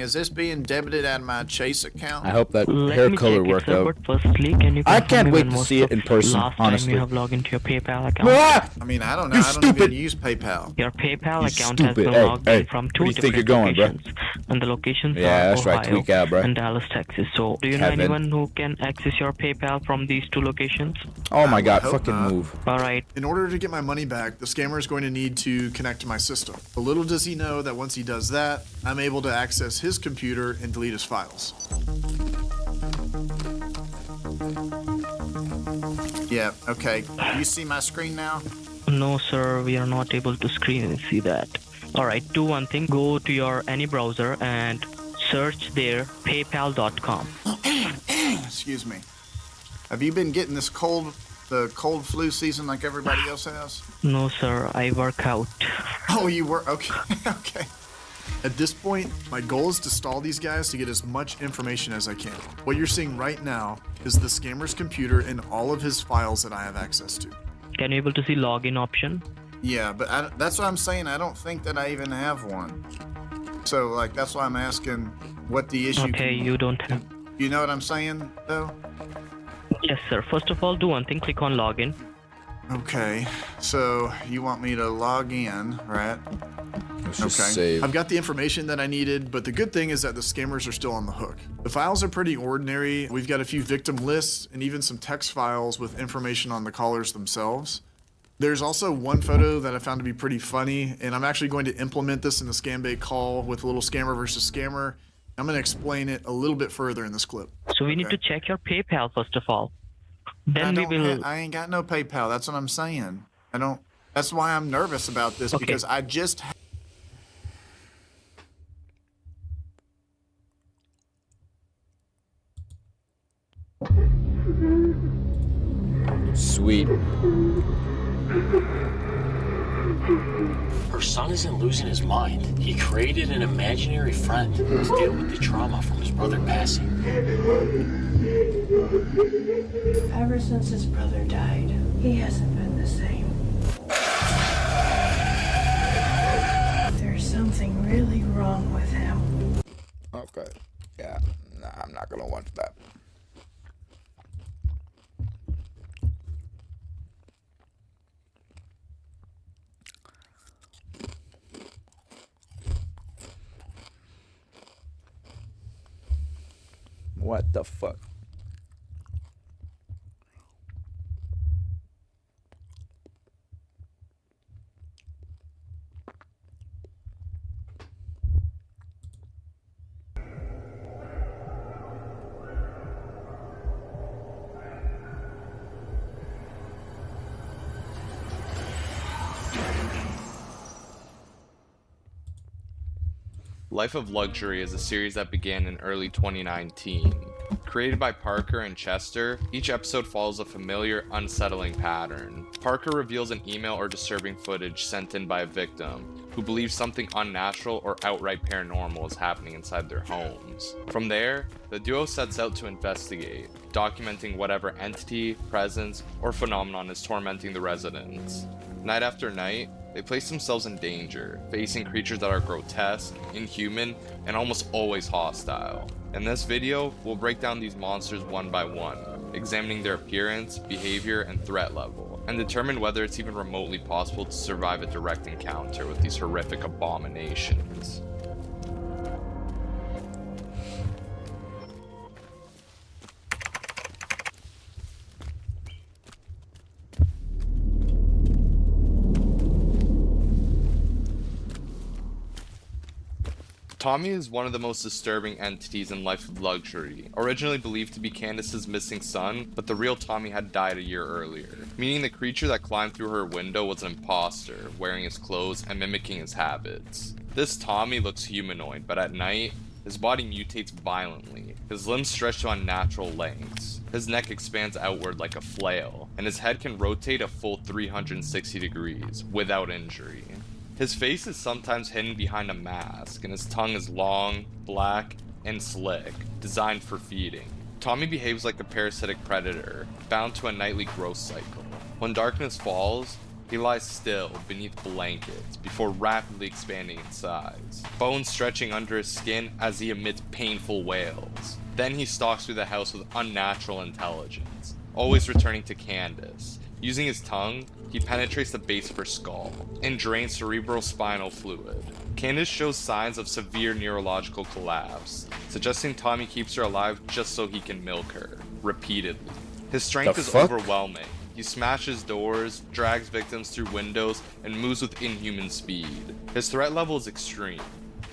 debited out of my Chase account? I hope that Let hair me color check it, worked sir, out. but firstly, can you I confirm can't me wait when to was see it the in person, last honestly. time you have logged into your PayPal account? Ah! I mean, I don't know. You I don't stupid. even use PayPal. Your PayPal You account has stupid. been Hey, logged hey, in from where two do you think different you're going, bro? locations, and the locations Yeah, are that's right. Ohio Tweak out, bro. and Dallas, Texas. So, do you know Kevin. anyone who can access your PayPal from these two locations? Oh my god, hope fucking not. move. Alright. In order to get my money back, the scammer is going to need to connect to my system. But little does he know that once he does that, I'm able to access his computer and delete his files. Yeah, okay. You see my screen now? No, sir, we are not able to screen and see that. Alright, do one thing. Go to your any browser and search there paypal.com. Excuse me. Have you been getting the cold flu season like everybody else has? No, sir, I work out. Oh, you were? Okay, okay. At this point, my goal is to stall these guys to get as much information as I can. What you're seeing right now is the scammer's computer and all of his files that I have access to. Can you able to see login option? Yeah, but that's what I'm saying. I don't think that I even have one. So, like, that's why I'm asking what the issue. Okay, you don't have. You know what I'm saying, though? Yes, sir. First of all, do one thing. Click on login. Okay, so you want me to log in, right? Let's just Okay. save. I've got the information that I needed, but the good thing is that the scammers are still on the hook. The files are pretty ordinary. We've got a few victim lists and even some text files with information on the callers themselves. There's also one photo that I found to be pretty funny, and I'm actually going to implement this in the Scambait call with a little scammer versus scammer. I'm going to explain it a little bit further in this clip. So we need to check your PayPal first of all. Then we will. I ain't got no PayPal. That's what I'm saying. I don't. That's why I'm nervous about this Okay. because I just. Sweet. Her son isn't losing his mind. He created an imaginary friend to deal with the trauma from his brother passing. Ever since his brother died, he hasn't been the same. There's something really wrong with him. Okay. Yeah. Nah, I'm not gonna watch that. What the fuck? Life of Luxury is a series that began in early 2019. Created by Parker and Chester, each episode follows a familiar, unsettling pattern. Parker reveals an email or disturbing footage sent in by a victim who believes something unnatural or outright paranormal is happening inside their homes. From there, the duo sets out to investigate, documenting whatever entity, presence, or phenomenon is tormenting the residents. Night after night, they place themselves in danger, facing creatures that are grotesque, inhuman, and almost always hostile. In this video, we'll break down these monsters one by one, examining their appearance, behavior, and threat level, and determine whether it's even remotely possible to survive a direct encounter with these horrific abominations. Tommy is one of the most disturbing entities in Life of Luxury, originally believed to be Candace's missing son, but the real Tommy had died a year earlier, meaning the creature that climbed through her window was an imposter, wearing his clothes and mimicking his habits. This Tommy looks humanoid, but at night, his body mutates violently, his limbs stretch to unnatural lengths, his neck expands outward like a flail, and his head can rotate a full 360 degrees, without injury. His face is sometimes hidden behind a mask, and his tongue is long, black, and slick, designed for feeding. Tommy behaves like a parasitic predator, bound to a nightly growth cycle. When darkness falls, he lies still beneath blankets before rapidly expanding in size, bones stretching under his skin as he emits painful wails. Then he stalks through the house with unnatural intelligence, always returning to Candace. Using his tongue, he penetrates the base of her skull and drains cerebrospinal fluid. Candace shows signs of severe neurological collapse, suggesting Tommy keeps her alive just so he can milk her, repeatedly. His strength is overwhelming. He smashes doors, drags victims through windows, and moves with inhuman speed. His threat level is extreme.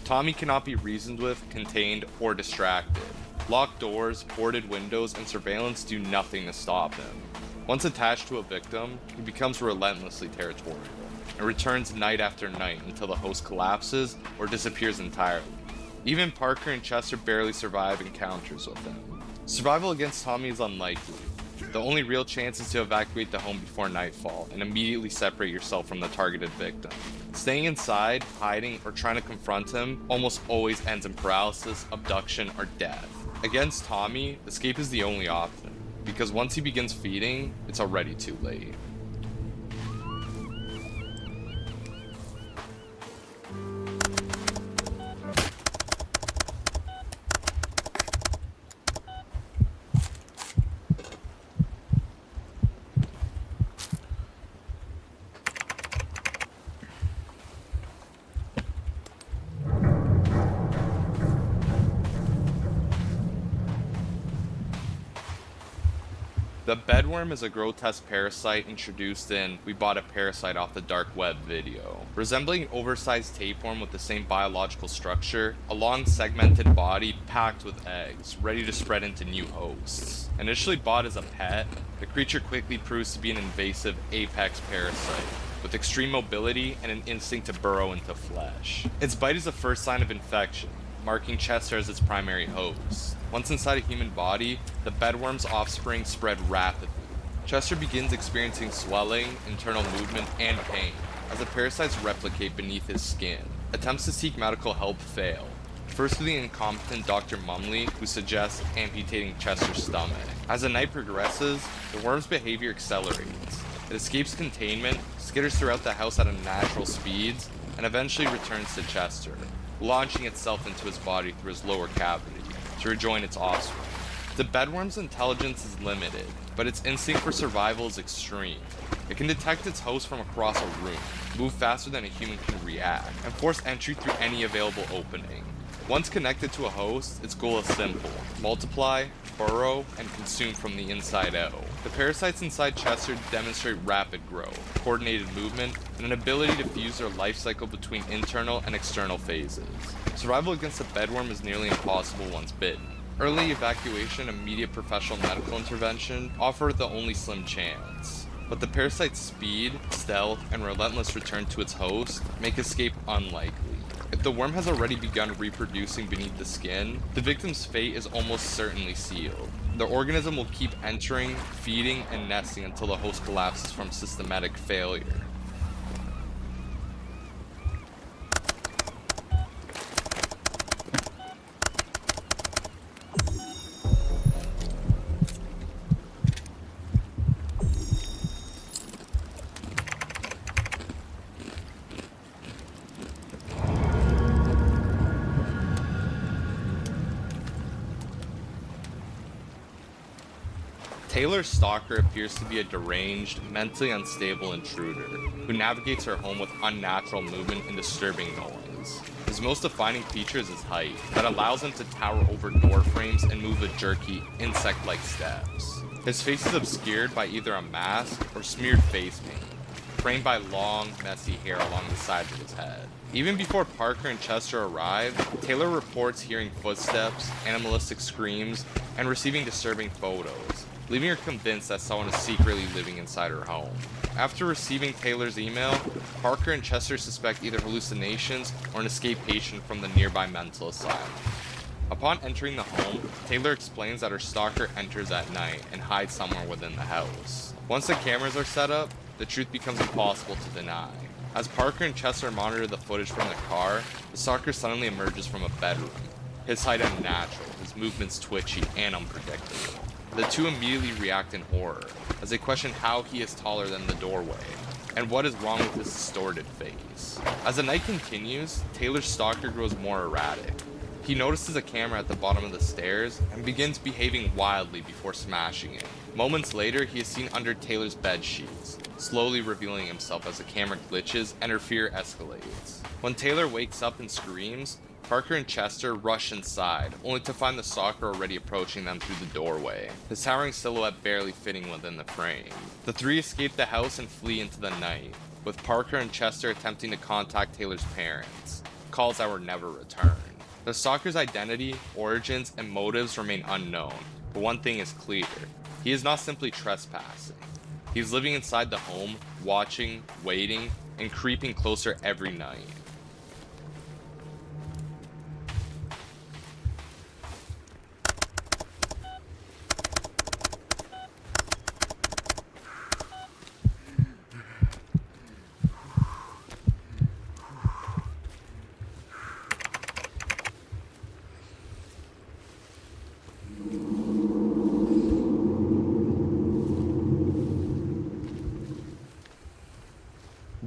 Tommy cannot be reasoned with, contained, or distracted. Locked doors, boarded windows, and surveillance do nothing to stop him. Once attached to a victim, he becomes relentlessly territorial, and returns night after night until the host collapses or disappears entirely. Even Parker and Chester barely survive encounters with him. Survival against Tommy is unlikely. The only real chance is to evacuate the home before nightfall and immediately separate yourself from the targeted victim. Staying inside, hiding, or trying to confront him almost always ends in paralysis, abduction, or death. Against Tommy, escape is the only option, because once he begins feeding, it's already too late. The bedworm is a grotesque parasite introduced in We Bought a Parasite Off the Dark Web video. Resembling an oversized tapeworm with the same biological structure, a long segmented body packed with eggs, ready to spread into new hosts. Initially bought as a pet, the creature quickly proves to be an invasive apex parasite, with extreme mobility and an instinct to burrow into flesh. Its bite is the first sign of infection, marking Chester as its primary host. Once inside a human body, the bedworm's offspring spread rapidly. Chester begins experiencing swelling, internal movement, and pain as the parasites replicate beneath his skin. Attempts to seek medical help fail. First to the incompetent Dr. Mumley, who suggests amputating Chester's stomach. As the night progresses, the worm's behavior accelerates. It escapes containment, skitters throughout the house at unnatural speeds, and eventually returns to Chester, launching itself into his body through his lower cavity to rejoin its offspring. The bedworm's intelligence is limited, but its instinct for survival is extreme. It can detect its host from across a room, move faster than a human can react, and force entry through any available opening. Once connected to a host, its goal is simple: multiply, burrow, and consume from the inside out. The parasites inside Chester demonstrate rapid growth, coordinated movement, and an ability to fuse their life cycle between internal and external phases. Survival against the bedworm is nearly impossible once bitten. Early evacuation and immediate professional medical intervention offer the only slim chance. But the parasite's speed, stealth, and relentless return to its host make escape unlikely. If the worm has already begun reproducing beneath the skin, the victim's fate is almost certainly sealed. The organism will keep entering, feeding, and nesting until the host collapses from systematic failure. Taylor's stalker appears to be a deranged, mentally unstable intruder who navigates her home with unnatural movement and disturbing noise. His most defining feature is his height, that allows him to tower over door frames and move with jerky, insect-like steps. His face is obscured by either a mask or smeared face paint, framed by long, messy hair along the sides of his head. Even before Parker and Chester arrive, Taylor reports hearing footsteps, animalistic screams, and receiving disturbing photos, leaving her convinced that someone is secretly living inside her home. After receiving Taylor's email, Parker and Chester suspect either hallucinations or an escapation from the nearby mental asylum. Upon entering the home, Taylor explains that her stalker enters at night and hides somewhere within the house. Once the cameras are set up, the truth becomes impossible to deny. As Parker and Chester monitor the footage from the car, the stalker suddenly emerges from a bedroom. His height unnatural, his movements twitchy and unpredictable. The two immediately react in horror, as they question how he is taller than the doorway, and what is wrong with his distorted face. As the night continues, Taylor's stalker grows more erratic. He notices a camera at the bottom of the stairs and begins behaving wildly before smashing it. Moments later, he is seen under Taylor's bed sheets, slowly revealing himself as the camera glitches and her fear escalates. When Taylor wakes up and screams, Parker and Chester rush inside, only to find the stalker already approaching them through the doorway, his towering silhouette barely fitting within the frame. The three escape the house and flee into the night, with Parker and Chester attempting to contact Taylor's parents, calls that were never returned. The stalker's identity, origins, and motives remain unknown, but one thing is clear: he is not simply trespassing. He is living inside the home, watching, waiting, and creeping closer every night.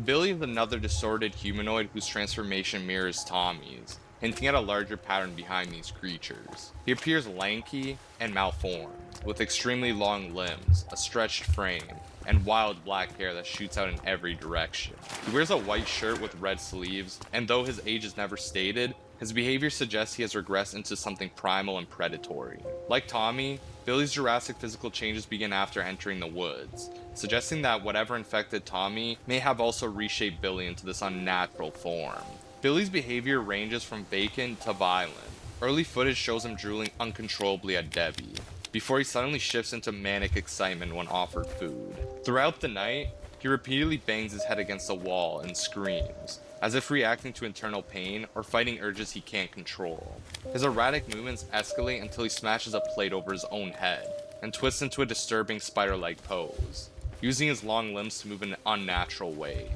Billy is another distorted humanoid whose transformation mirrors Tommy's, hinting at a larger pattern behind these creatures. He appears lanky and malformed, with extremely long limbs, a stretched frame, and wild black hair that shoots out in every direction. He wears a white shirt with red sleeves, and though his age is never stated, his behavior suggests he has regressed into something primal and predatory. Like Tommy, Billy's Jurassic physical changes begin after entering the woods, suggesting that whatever infected Tommy may have also reshaped Billy into this unnatural form. Billy's behavior ranges from vacant to violent. Early footage shows him drooling uncontrollably at Debbie, before he suddenly shifts into manic excitement when offered food. Throughout the night, he repeatedly bangs his head against the wall and screams, as if reacting to internal pain or fighting urges he can't control. His erratic movements escalate until he smashes a plate over his own head and twists into a disturbing spider-like pose, using his long limbs to move in unnatural ways.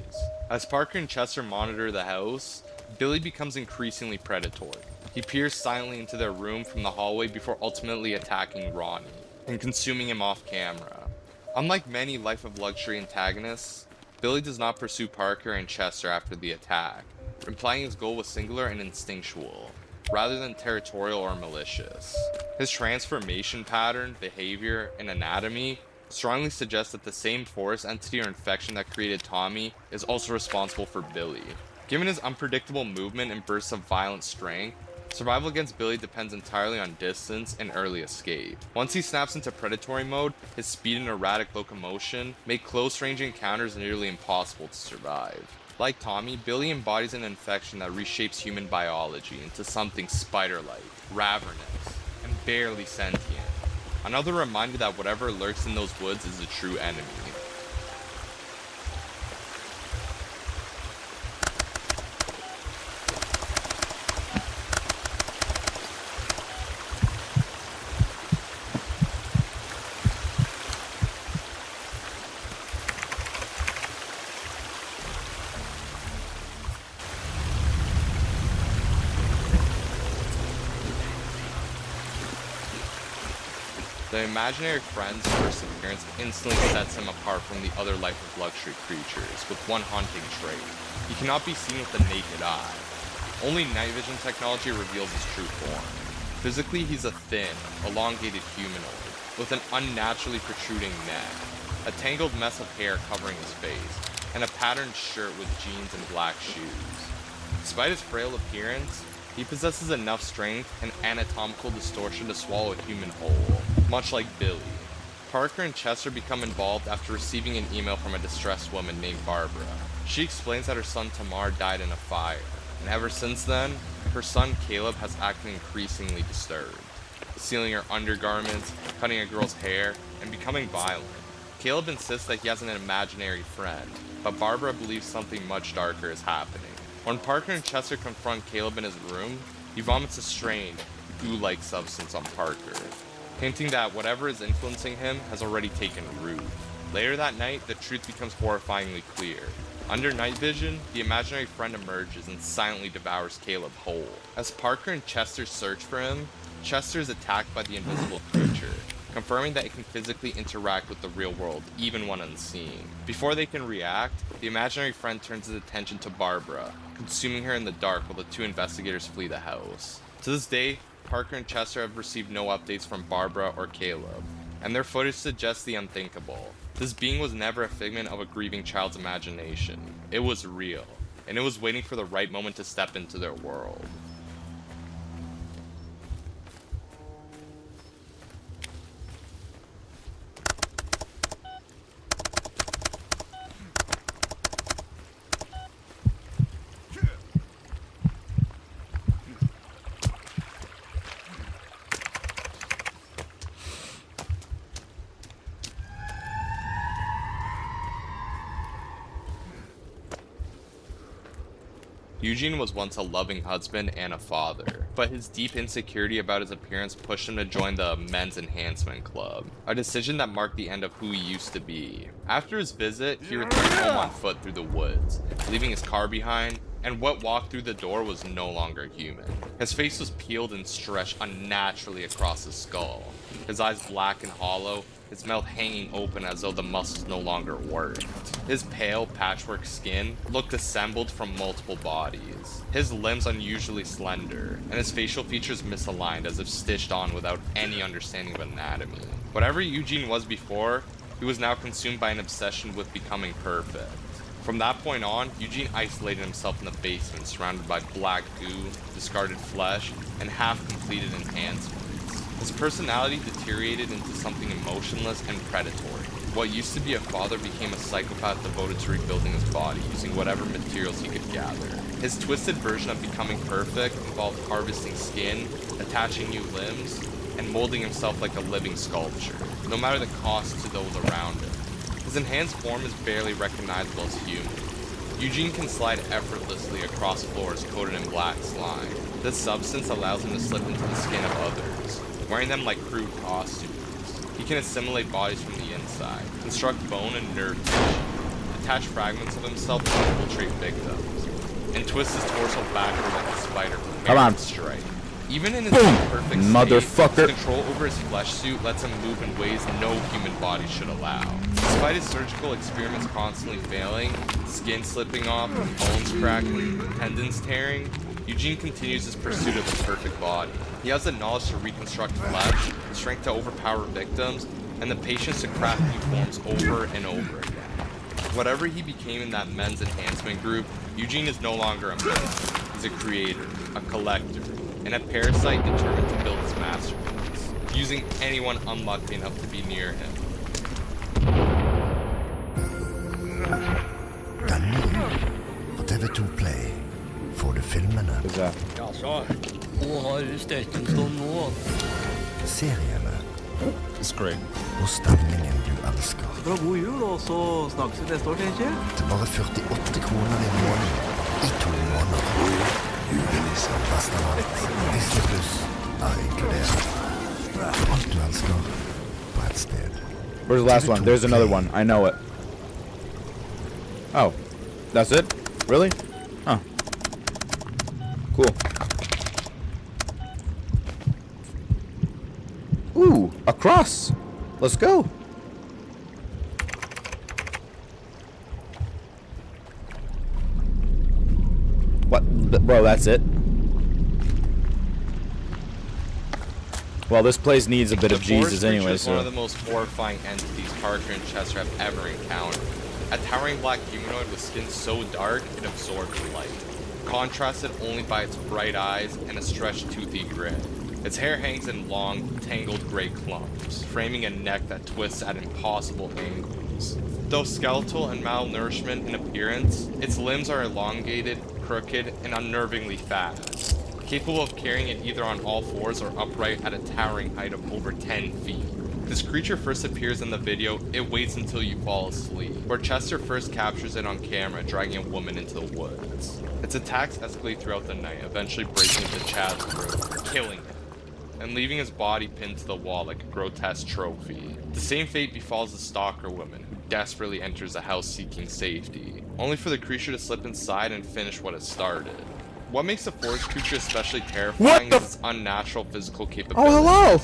As Parker and Chester monitor the house, Billy becomes increasingly predatory. He peers silently into their room from the hallway before ultimately attacking Ronnie and consuming him off camera. Unlike many Life of Luxury antagonists, Billy does not pursue Parker and Chester after the attack, implying his goal was singular and instinctual, rather than territorial or malicious. His transformation pattern, behavior, and anatomy strongly suggest that the same force, entity, or infection that created Tommy is also responsible for Billy. Given his unpredictable movement and bursts of violent strength, survival against Billy depends entirely on distance and early escape. Once he snaps into predatory mode, his speed and erratic locomotion make close-range encounters nearly impossible to survive. Like Tommy, Billy embodies an infection that reshapes human biology into something spider-like, ravenous, and barely sentient. Another reminder that whatever lurks in those woods is a true enemy. The imaginary friend's first appearance instantly sets him apart from the other Life of Luxury creatures, with one haunting trait: he cannot be seen with the naked eye. Only night vision technology reveals his true form. Physically, he's a thin, elongated humanoid, with an unnaturally protruding neck, a tangled mess of hair covering his face, and a patterned shirt with jeans and black shoes. Despite his frail appearance, he possesses enough strength and anatomical distortion to swallow a human whole, much like Billy. Parker and Chester become involved after receiving an email from a distressed woman named Barbara. She explains that her son Tamar died in a fire, and ever since then, her son Caleb has acted increasingly disturbed, stealing her undergarments, cutting a girl's hair, and becoming violent. Caleb insists that he has an imaginary friend, but Barbara believes something much darker is happening. When Parker and Chester confront Caleb in his room, he vomits a strange, goo-like substance on Parker, hinting that whatever is influencing him has already taken root. Later that night, the truth becomes horrifyingly clear. Under night vision, the imaginary friend emerges and silently devours Caleb whole. As Parker and Chester search for him, Chester is attacked by the invisible creature, confirming that it can physically interact with the real world, even when unseen. Before they can react, the imaginary friend turns his attention to Barbara, consuming her in the dark while the two investigators flee the house. To this day, Parker and Chester have received no updates from Barbara or Caleb, and their footage suggests the unthinkable. This being was never a figment of a grieving child's imagination. It was real, and it was waiting for the right moment to step into their world. Eugene was once a loving husband and a father, but his deep insecurity about his appearance pushed him to join the Men's Enhancement Club, a decision that marked the end of who he used to be. After his visit, he returned home on foot through the woods, leaving his car behind, and what walked through the door was no longer human. His face was peeled and stretched unnaturally across his skull, his eyes black and hollow, his mouth hanging open as though the muscles no longer worked. His pale, patchwork skin looked assembled from multiple bodies, his limbs unusually slender, and his facial features misaligned as if stitched on without any understanding of anatomy. Whatever Eugene was before, he was now consumed by an obsession with becoming perfect. From that point on, Eugene isolated himself in the basement, surrounded by black goo, discarded flesh, and half-completed enhancements. His personality deteriorated into something emotionless and predatory. What used to be a father became a psychopath devoted to rebuilding his body, using whatever materials he could gather. His twisted version of becoming perfect involved harvesting skin, attaching new limbs, and molding himself like a living sculpture, no matter the cost to those around him. His enhanced form is barely recognizable as human. Eugene can slide effortlessly across floors coated in black slime. This substance allows him to slip into the skin of others, wearing them like crude costumes. He can assimilate bodies from the inside, construct bone and nerve tissue, attach fragments of himself to infiltrate victims, and twist his torso backward like a spider prepared to strike. Even in his imperfect state, his control over his flesh suit lets him move in ways no human body should allow. Despite his surgical experiments constantly failing, skin slipping off, bones cracking, tendons tearing, Eugene continues his pursuit of the perfect body. He has the knowledge to reconstruct flesh, the strength to overpower victims, and the patience to craft new forms over and over again. Whatever he became in that men's enhancement group, Eugene is no longer a myth. He's a creator, a collector, and a parasite determined to build his masterpiece, using anyone unlucky enough to be near him. På TV2 Play får du filmene. Jaså, hvor har du støtten stå nå? Seriene. It's great. Og stemningen du elsker. Bra god jul, og så snakkes vi neste år, tenker jeg. Til bare 48 kroner i måneden. I 2 måneder. Julenissen. Best av alt. Disney Plus er inkludert. Alt du elsker på et sted. Where's the last one? There's another one. I know it. Oh. That's it? Really? Huh. Cool. Ooh, a cross. Let's go. What? Bro, that's it? Well, this place needs a bit of The Jesus forest anyway, creature is one so. of the most horrifying entities Parker and Chester have ever encountered. A towering black humanoid with skin so dark it absorbs light, contrasted only by its bright eyes and a stretched toothy grin. Its hair hangs in long, tangled gray clumps, framing a neck that twists at impossible angles. Though skeletal and malnourishment in appearance, its limbs are elongated, crooked, and unnervingly fast, capable of carrying it either on all fours or upright at a towering height of over 10 feet. This creature first appears in the video It Waits Until You Fall Asleep, where Chester first captures it on camera dragging a woman into the woods. Its attacks escalate throughout the night, eventually breaking into Chad's throat, killing him, and leaving his body pinned to the wall like a grotesque trophy. The same fate befalls the stalker woman, who desperately enters the house seeking safety, only for the creature to slip inside and finish what it started. What makes the forest creature especially terrifying is its unnatural physical capabilities. Oh, hello!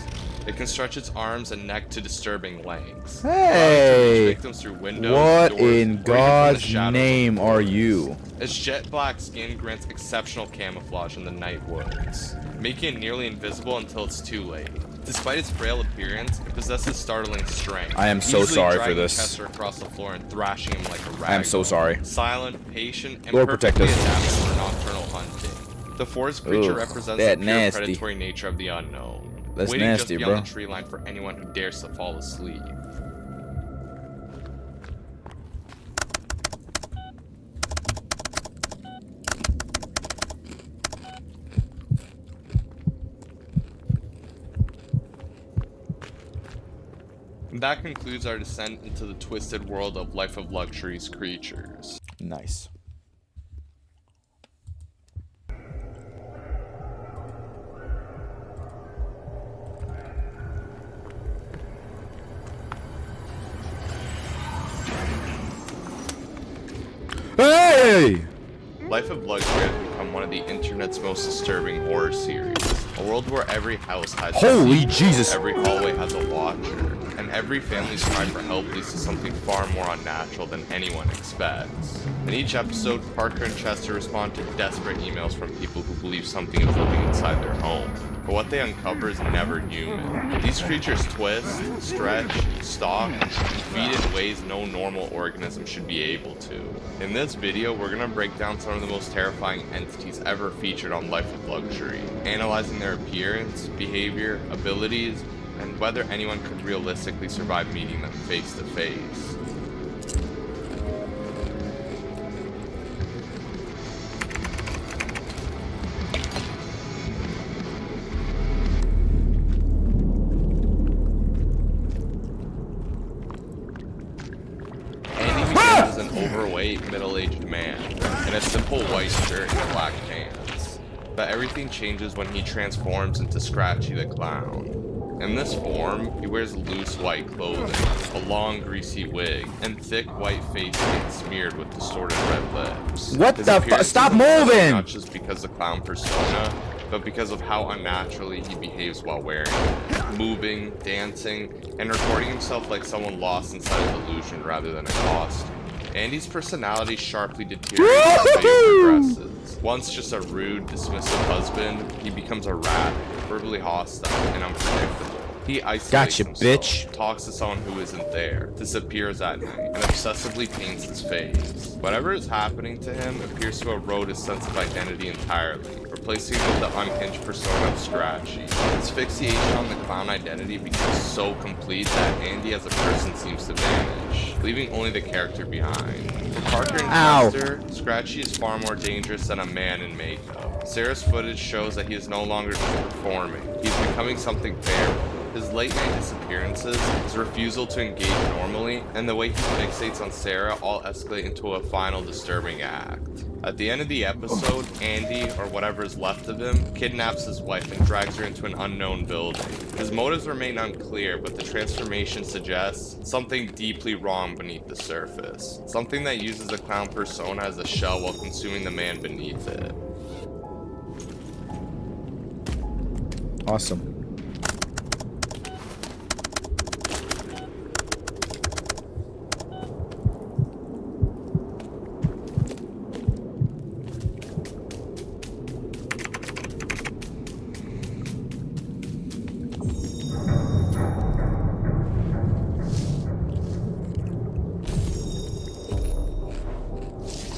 It can stretch its arms and neck to disturbing lengths. Hey! Victims through windows, What doors, or in even from the God's shadows. name are you? Its jet black skin grants exceptional camouflage in the night woods, making it nearly invisible until it's too late. Despite its frail appearance, it possesses startling strength. I am so easily sorry for dragging this. Chester across the floor and thrashing him like a rag. I am so sorry. Silent, patient, and Lord protect perfectly us. adapted for nocturnal hunting. The forest creature Ugh, represents that the pure nasty. predatory nature of the unknown, That's waiting nasty, just beyond bro. the tree line for anyone who dares to fall asleep. And that concludes our descent into the twisted world of Life of Luxury's creatures. Nice. Hey! Life of Luxury has become one of the internet's most disturbing horror series. A world where every house has Holy a secret, Jesus. every hallway has a watcher, and every family's cry for help leads to something far more unnatural than anyone expects. In each episode, Parker and Chester respond to desperate emails from people who believe something is living inside their home. But what they uncover is never human. These creatures twist, stretch, stalk, and feed in ways no normal organism should be able to. In this video, we're gonna break down some of the most terrifying entities ever featured on Life of Luxury, analyzing their appearance, behavior, abilities, and whether anyone could realistically survive meeting them face to face. Andy begins as an overweight, middle-aged man in a simple white shirt and black pants. But everything changes when he transforms into Scratchy the Clown. In this form, he wears loose white clothing, a long greasy wig, and thick white face paint smeared with distorted red lips. What His the fu- appearance stop is unsettling moving! Not just because of the clown persona, but because of how unnaturally he behaves while wearing it, moving, dancing, and recording himself like someone lost inside a delusion rather than a costume. Andy's personality sharply deteriorates as the video progresses. Once just a rude, dismissive husband, he becomes a rat, verbally hostile and unpredictable. He isolates Gotcha, himself, bitch. talks to someone who isn't there, disappears at night, and obsessively paints his face. Whatever is happening to him appears to erode his sense of identity entirely, replacing it with the unhinged persona of Scratchy. His fixation on the clown identity becomes so complete that Andy as a person seems to vanish, leaving only the character behind. For Parker and Ow. Chester, Scratchy is far more dangerous than a man in makeup. Sarah's footage shows that he is no longer just performing, he's becoming something terrible. His late-night disappearances, his refusal to engage normally, and the way he fixates on Sarah all escalate into a final disturbing act. At the end of the episode, Andy, or whatever is left of him, kidnaps his wife and drags her into an unknown building. His motives remain unclear, but the transformation suggests something deeply wrong beneath the surface. Something that uses the clown persona as a shell while consuming the man beneath it. Awesome.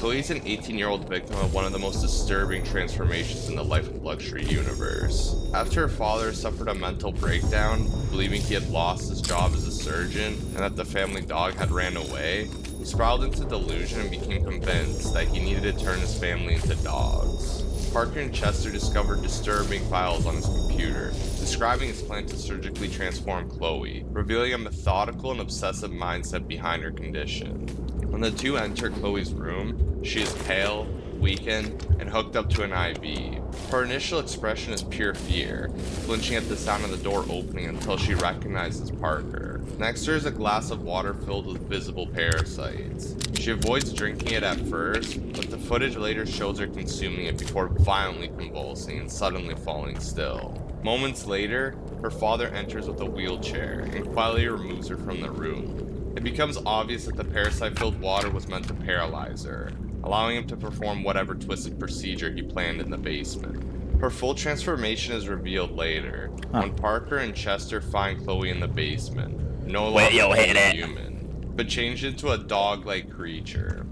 Chloe's an 18-year-old victim of one of the most disturbing transformations in the Life of Luxury universe. After her father suffered a mental breakdown, believing he had lost his job as a surgeon and that the family dog had ran away, he spiraled into delusion and became convinced that he needed to turn his family into dogs. Parker and Chester discovered disturbing files on his computer, describing his plan to surgically transform Chloe, revealing a methodical and obsessive mindset behind her condition. When the two enter Chloe's room, she is pale, weakened, and hooked up to an IV. Her initial expression is pure fear, flinching at the sound of the door opening until she recognizes Parker. Next to her is a glass of water filled with visible parasites. She avoids drinking it at first, but the footage later shows her consuming it before violently convulsing and suddenly falling still. Moments later, her father enters with a wheelchair and quietly removes her from the room. It becomes obvious that the parasite-filled water was meant to paralyze her, allowing him to perform whatever twisted procedure he planned in the basement. Her full transformation is revealed later, when Parker and Chester find Chloe in the basement, no longer human, but changed into a dog-like creature.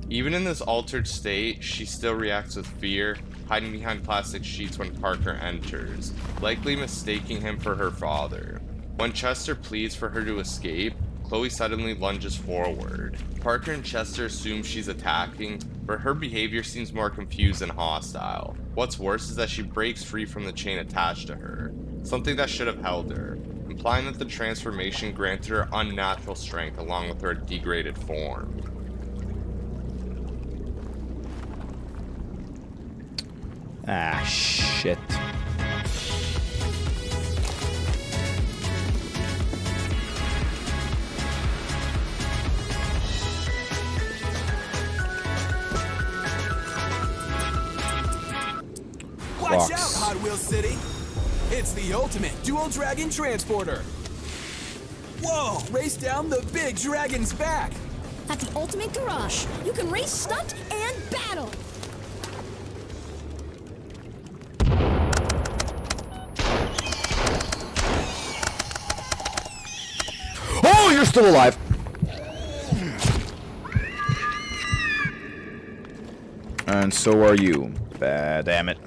Even in this altered state, she still reacts with fear, hiding behind plastic sheets when Parker enters, likely mistaking him for her father. When Chester pleads for her to escape, Chloe suddenly lunges forward. Parker and Chester assume she's attacking, but her behavior seems more confused and hostile. What's worse is that she breaks free from the chain attached to her, something that should have held her, implying that the transformation granted her unnatural strength along with her degraded form. Ah, shit. Watch out, Hot Wheels City! It's the ultimate dual dragon transporter! Whoa! Race down the big dragon's back! At the Ultimate Garage, you can race, stunt, and battle! Oh, you're still alive! And so are you. Damn it.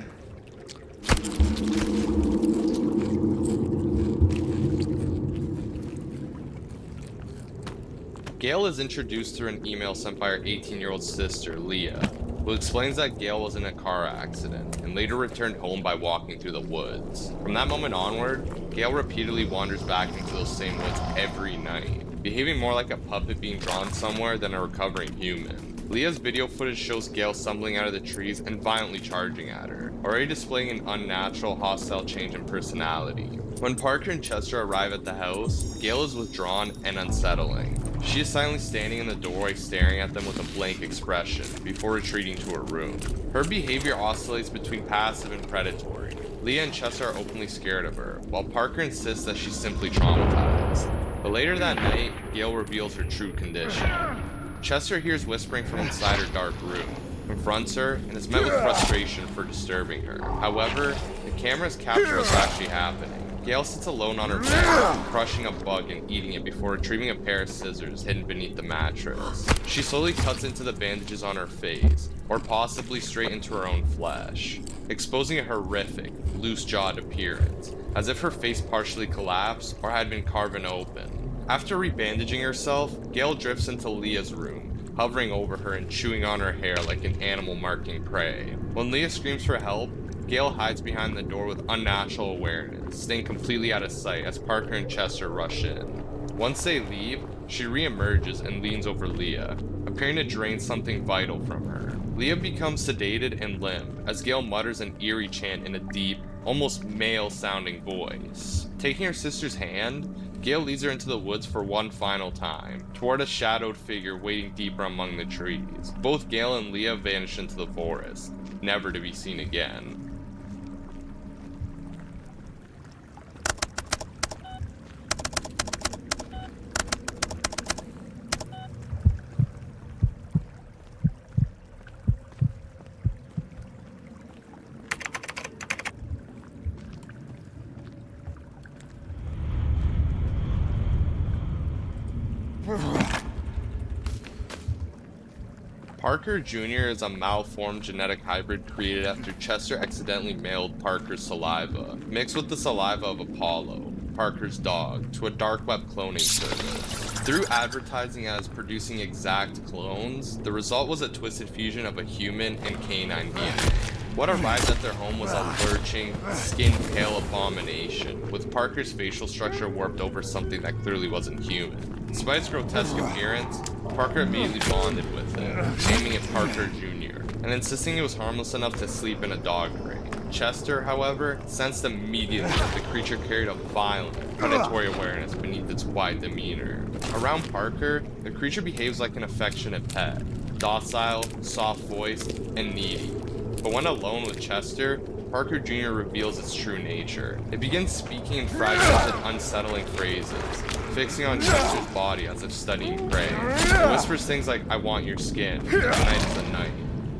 Gail is introduced through an email sent by her 18-year-old sister, Leah, who explains that Gail was in a car accident and later returned home by walking through the woods. From that moment onward, Gail repeatedly wanders back into those same woods every night, behaving more like a puppet being drawn somewhere than a recovering human. Leah's video footage shows Gail stumbling out of the trees and violently charging at her, already displaying an unnatural, hostile change in personality. When Parker and Chester arrive at the house, Gail is withdrawn and unsettling. She is silently standing in the doorway staring at them with a blank expression before retreating to her room. Her behavior oscillates between passive and predatory. Leah and Chester are openly scared of her, while Parker insists that she's simply traumatized. But later that night, Gail reveals her true condition. Chester hears whispering from inside her dark room, confronts her, and is met with frustration for disturbing her. However, the cameras capture what's actually happening. Gail sits alone on her bed, crushing a bug and eating it before retrieving a pair of scissors hidden beneath the mattress. She slowly cuts into the bandages on her face, or possibly straight into her own flesh, exposing a horrific, loose-jawed appearance, as if her face partially collapsed or had been carven open. After rebandaging herself, Gail drifts into Leah's room, hovering over her and chewing on her hair like an animal marking prey. When Leah screams for help, Gail hides behind the door with unnatural awareness, staying completely out of sight as Parker and Chester rush in. Once they leave, she re-emerges and leans over Leah, appearing to drain something vital from her. Leah becomes sedated and limp as Gail mutters an eerie chant in a deep, almost male-sounding voice. Taking her sister's hand, Gail leads her into the woods for one final time, toward a shadowed figure waiting deeper among the trees. Both Gail and Leah vanish into the forest, never to be seen again. Parker Jr. is a malformed genetic hybrid created after Chester accidentally mailed Parker's saliva, mixed with the saliva of Apollo, Parker's dog, to a dark web cloning service. Through advertising as producing exact clones, the result was a twisted fusion of a human and canine DNA. What arrived at their home was a lurching, skin-pale abomination, with Parker's facial structure warped over something that clearly wasn't human. Despite its grotesque appearance, Parker immediately bonded with it, naming it Parker Jr., and insisting it was harmless enough to sleep in a dog crate. Chester, however, sensed immediately that the creature carried a violent, predatory awareness beneath its quiet demeanor. Around Parker, the creature behaves like an affectionate pet, docile, soft voiced, and needy. But when alone with Chester, Parker Jr. reveals its true nature. It begins speaking in fragmented, unsettling phrases, fixing on Chester's body as if studying prey. It whispers things like, "I want your skin, tonight is the night,"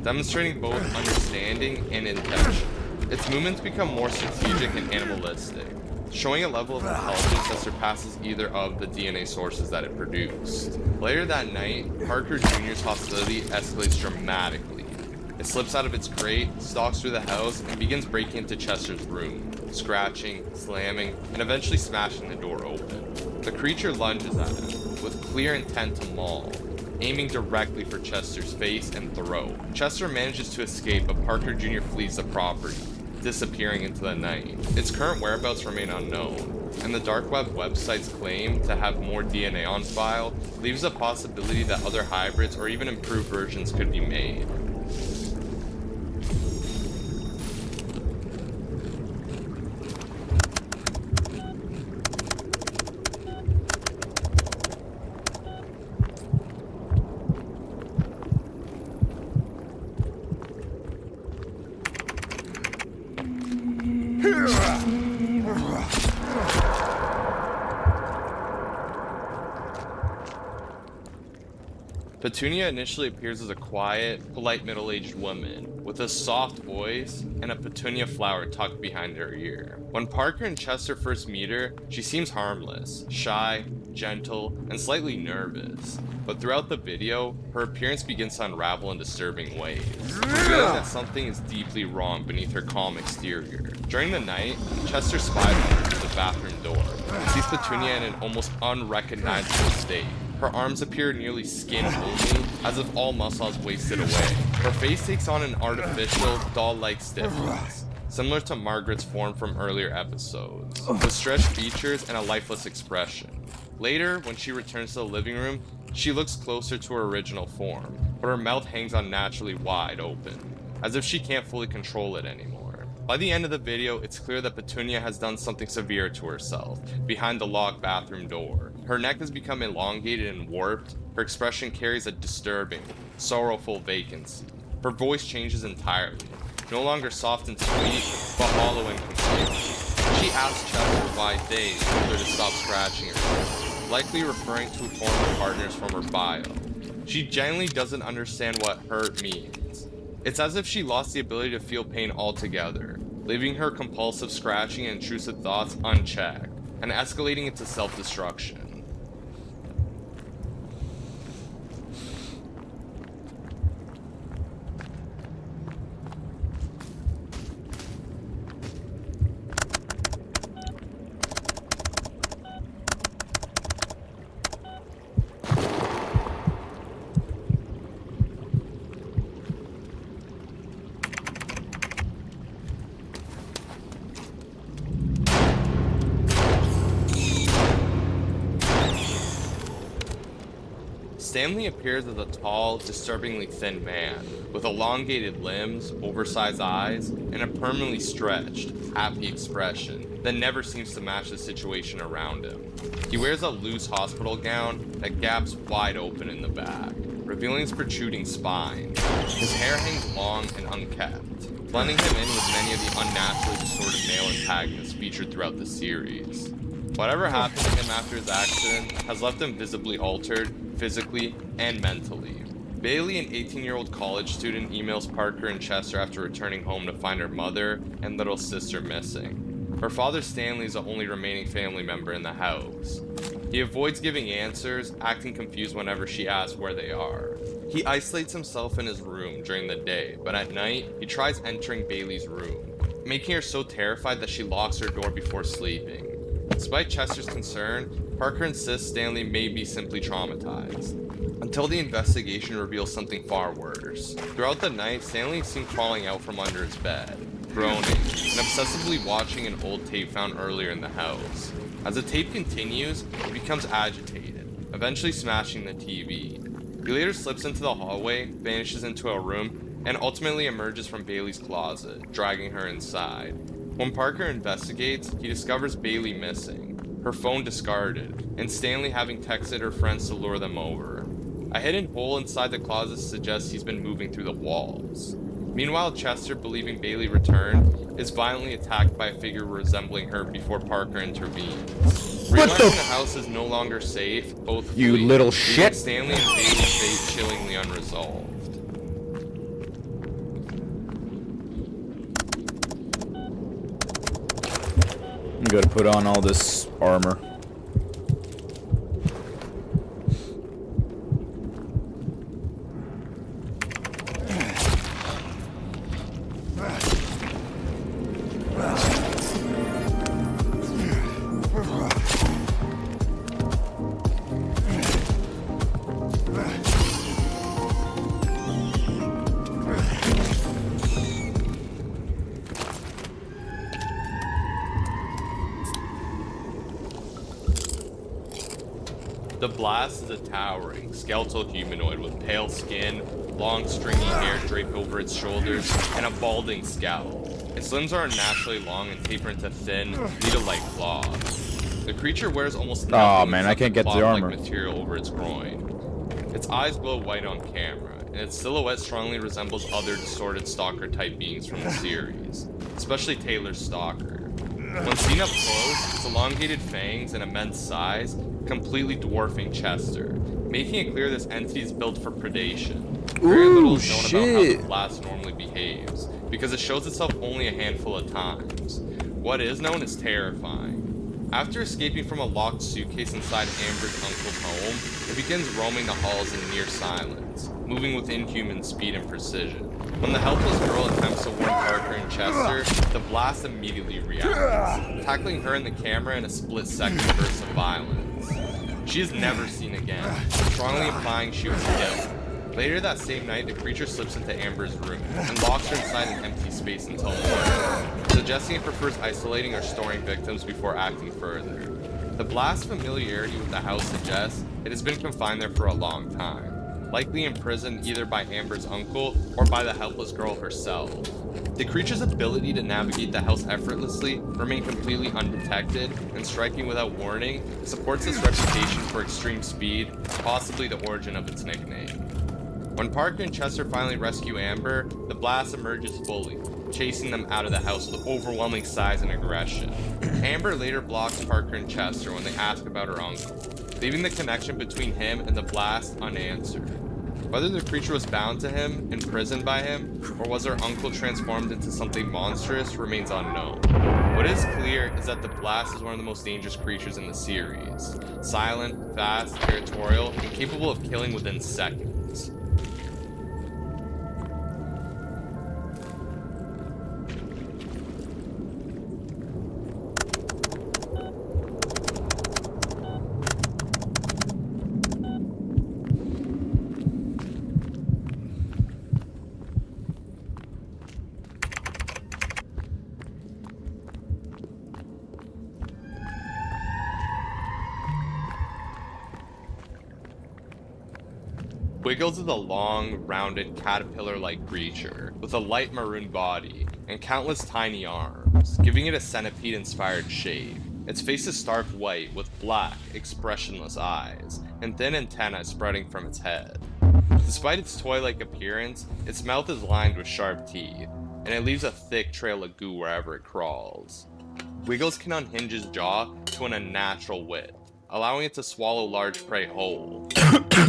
demonstrating both understanding and intention. Its movements become more strategic and animalistic, showing a level of intelligence that surpasses either of the DNA sources that it produced. Later that night, Parker Jr.'s hostility escalates dramatically. It slips out of its crate, stalks through the house, and begins breaking into Chester's room, scratching, slamming, and eventually smashing the door open. The creature lunges at him, with clear intent to maul, aiming directly for Chester's face and throat. Chester manages to escape, but Parker Jr. flees the property, disappearing into the night. Its current whereabouts remain unknown, and the dark web website's claim to have more DNA on file leaves a possibility that other hybrids or even improved versions could be made. Petunia initially appears as a quiet, polite middle-aged woman with a soft voice and a petunia flower tucked behind her ear. When Parker and Chester first meet her, she seems harmless, shy, gentle, and slightly nervous. But throughout the video, her appearance begins to unravel in disturbing ways, revealing that something is deeply wrong beneath her calm exterior. During the night, Chester spies on her through the bathroom door and sees Petunia in an almost unrecognizable state. Her arms appear nearly skin-only, as if all muscle has wasted away. Her face takes on an artificial, doll-like stiffness, similar to Margaret's form from earlier episodes, with stretched features and a lifeless expression. Later, when she returns to the living room, she looks closer to her original form, but her mouth hangs unnaturally wide open, as if she can't fully control it anymore. By the end of the video, it's clear that Petunia has done something severe to herself behind the locked bathroom door. Her neck has become elongated and warped. Her expression carries a disturbing, sorrowful vacancy. Her voice changes entirely, no longer soft and sweet, but hollow and complete. She asks Chester why they told her to stop scratching herself, likely referring to former partners from her bio. She genuinely doesn't understand what hurt means. It's as if she lost the ability to feel pain altogether, leaving her compulsive scratching and intrusive thoughts unchecked, and escalating into self-destruction. Stanley appears as a tall, disturbingly thin man, with elongated limbs, oversized eyes, and a permanently stretched, happy expression that never seems to match the situation around him. He wears a loose hospital gown that gaps wide open in the back, revealing his protruding spine. His hair hangs long and unkempt, blending him in with many of the unnaturally distorted male antagonists featured throughout the series. Whatever happened to him after his accident has left him visibly altered, physically and mentally. Bailey, an 18-year-old college student, emails Parker and Chester after returning home to find her mother and little sister missing. Her father, Stanley, is the only remaining family member in the house. He avoids giving answers, acting confused whenever she asks where they are. He isolates himself in his room during the day, but at night, he tries entering Bailey's room, making her so terrified that she locks her door before sleeping. Despite Chester's concern, Parker insists Stanley may be simply traumatized, until the investigation reveals something far worse. Throughout the night, Stanley is seen crawling out from under his bed, groaning, and obsessively watching an old tape found earlier in the house. As the tape continues, he becomes agitated, eventually smashing the TV. He later slips into the hallway, vanishes into a room, and ultimately emerges from Bailey's closet, dragging her inside. When Parker investigates, he discovers Bailey missing, her phone discarded, and Stanley having texted her friends to lure them over. A hidden hole inside the closet suggests he's been moving through the walls. Meanwhile, Chester, believing Bailey returned, is violently attacked by a figure resembling her before Parker intervenes. Realizing the house is no longer safe, both You flee, little leaving shit. Stanley and Bailey's fate chillingly unresolved. I'm gonna put on all this armor. The Blast is a towering, skeletal humanoid with pale skin, long stringy hair draped over its shoulders, and a balding scalp. Its limbs are unnaturally long and taper into thin, needle-like claws. The creature wears almost nothing Aw, man, I except can't get the cloth-like armor. material over its groin. Its eyes glow white on camera, and its silhouette strongly resembles other distorted Stalker-type beings from the series, especially Taylor's Stalker. When seen up close, its elongated fangs and immense size completely dwarfing Chester, making it clear this entity is built for predation. Very little is known about how the Blast normally behaves, because it shows itself only a handful of times. What is known is terrifying. After escaping from a locked suitcase inside Amber's uncle's home, it begins roaming the halls in near silence, moving with inhuman speed and precision. When the helpless girl attempts to warn Parker and Chester, the Blast immediately reacts, tackling her and the camera in a split-second burst of violence. She is never seen again, strongly implying she was killed. Later that same night, the creature slips into Amber's room and locks her inside an empty space until morning, suggesting it prefers isolating or storing victims before acting further. The Blast's familiarity with the house suggests it has been confined there for a long time, likely imprisoned either by Amber's uncle or by the helpless girl herself. The creature's ability to navigate the house effortlessly, remain completely undetected, and striking without warning supports its reputation for extreme speed, possibly the origin of its nickname. When Parker and Chester finally rescue Amber, the Blast emerges fully, chasing them out of the house with overwhelming size and aggression. Amber later blocks Parker and Chester when they ask about her uncle, leaving the connection between him and the Blast unanswered. Whether the creature was bound to him, imprisoned by him, or was her uncle transformed into something monstrous remains unknown. What is clear is that the Blast is one of the most dangerous creatures in the series. Silent, fast, territorial, and capable of killing within seconds. Wiggles is a long, rounded, caterpillar-like creature with a light maroon body and countless tiny arms, giving it a centipede-inspired shape. Its face is stark white with black, expressionless eyes and thin antennae spreading from its head. Despite its toy-like appearance, its mouth is lined with sharp teeth, and it leaves a thick trail of goo wherever it crawls. Wiggles can unhinge his jaw to an unnatural width, allowing it to swallow large prey whole.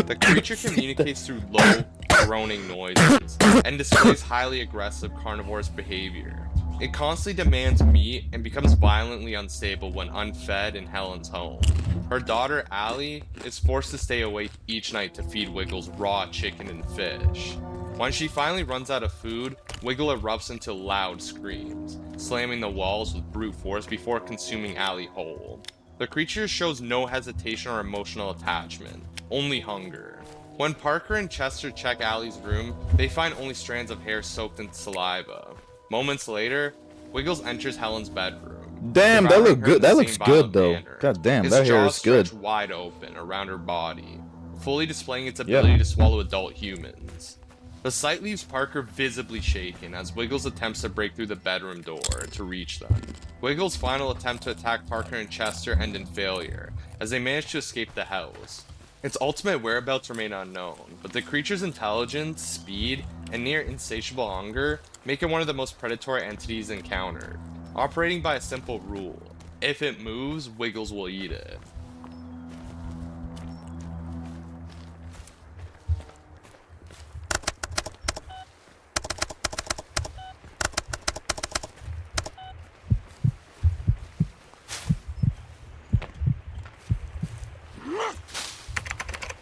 The creature communicates through low, groaning noises, and displays highly aggressive carnivorous behavior. It constantly demands meat and becomes violently unstable when unfed in Helen's home. Her daughter, Allie, is forced to stay awake each night to feed Wiggles raw chicken and fish. When she finally runs out of food, Wiggle erupts into loud screams, slamming the walls with brute force before consuming Allie whole. The creature shows no hesitation or emotional attachment, only hunger. When Parker and Chester check Allie's room, they find only strands of hair soaked in saliva. Moments later, Wiggles enters Helen's bedroom. Damn, that look devouring her good. in the That same looks good violent though. manner. God damn, Its that hair jaws is good. stretch wide open around her body, fully displaying its ability to swallow adult humans. The sight leaves Parker visibly shaken as Wiggles attempts to break through the bedroom door to reach them. Wiggles' final attempt to attack Parker and Chester end in failure, as they manage to escape the house. Its ultimate whereabouts remain unknown, but the creature's intelligence, speed, and near insatiable hunger make it one of the most predatory entities encountered, operating by a simple rule: if it moves, Wiggles will eat it.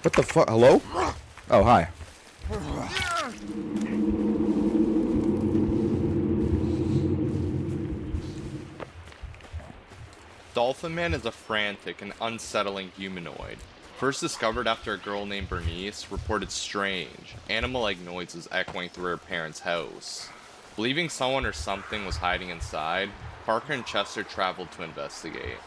What the fuck? Hello? Oh, hi. Dolphin Man is a frantic and unsettling humanoid. First discovered after a girl named Bernice reported strange, animal-like noises echoing through her parents' house. Believing someone or something was hiding inside, Parker and Chester traveled to investigate.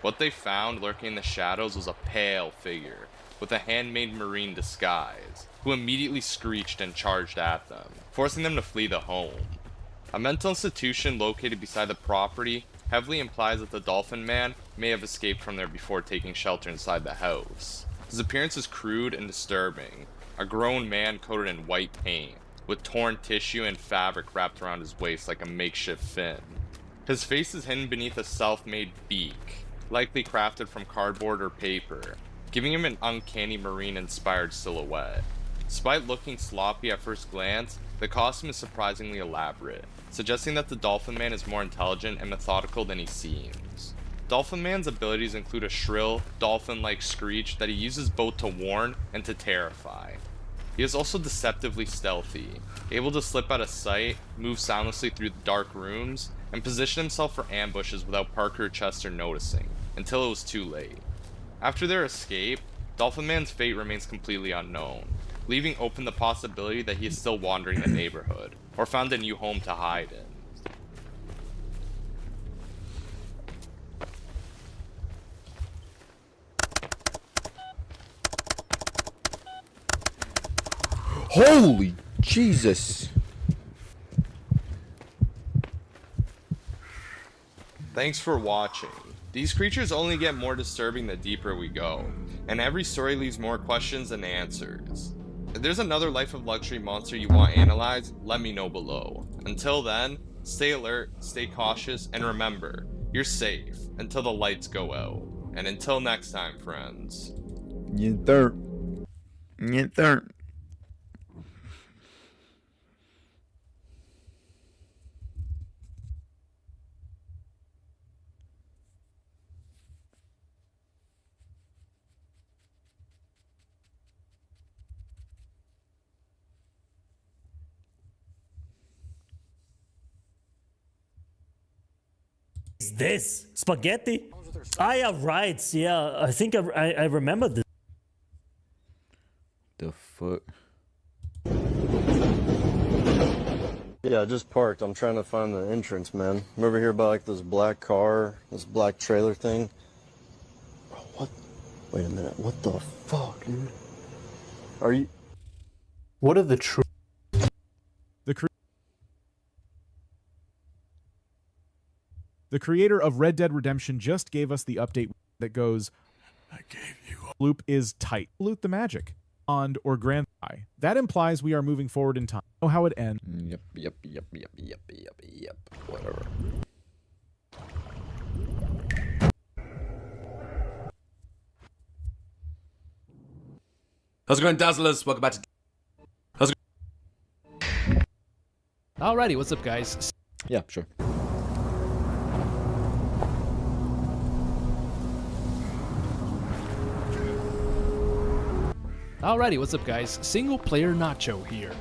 What they found lurking in the shadows was a pale figure, with a handmade marine disguise, who immediately screeched and charged at them, forcing them to flee the home. A mental institution located beside the property heavily implies that the Dolphin Man may have escaped from there before taking shelter inside the house. His appearance is crude and disturbing, a grown man coated in white paint, with torn tissue and fabric wrapped around his waist like a makeshift fin. His face is hidden beneath a self-made beak, likely crafted from cardboard or paper, giving him an uncanny marine-inspired silhouette. Despite looking sloppy at first glance, the costume is surprisingly elaborate, suggesting that the Dolphin Man is more intelligent and methodical than he seems. Dolphin Man's abilities include a shrill, dolphin-like screech that he uses both to warn and to terrify. He is also deceptively stealthy, able to slip out of sight, move soundlessly through the dark rooms, and position himself for ambushes without Parker or Chester noticing, until it was too late. After their escape, Dolphin Man's fate remains completely unknown, leaving open the possibility that he is still wandering the neighborhood, or found a new home to hide in. Holy Jesus. Thanks for watching. These creatures only get more disturbing the deeper we go, and every story leaves more questions than answers. If there's another Life of Luxury monster you want analyzed, let me know below. Until then, stay alert, stay cautious, and remember, you're safe until the lights go out. And until next time, friends. You dirt. You dirt. This spaghetti? Ah, yeah, right. Yeah, I think I remember this. The fuck? Yeah, I just parked. I'm trying to find the entrance, man. I'm over here by like this black car, this black trailer thing. Bro, what? Wait a minute. What the fuck, dude? Are you? What are the true? The creator of Red Dead Redemption just gave us the update that goes, I gave you a loop is tight. Loot the magic. Or grand high. That implies we are moving forward in time. Know how it ends. Yep. Whatever. How's it going, Dazzlers? Welcome back to... How's it Alrighty, what's up, guys? Yeah, sure. Alrighty, what's up guys? Single player Nacho here.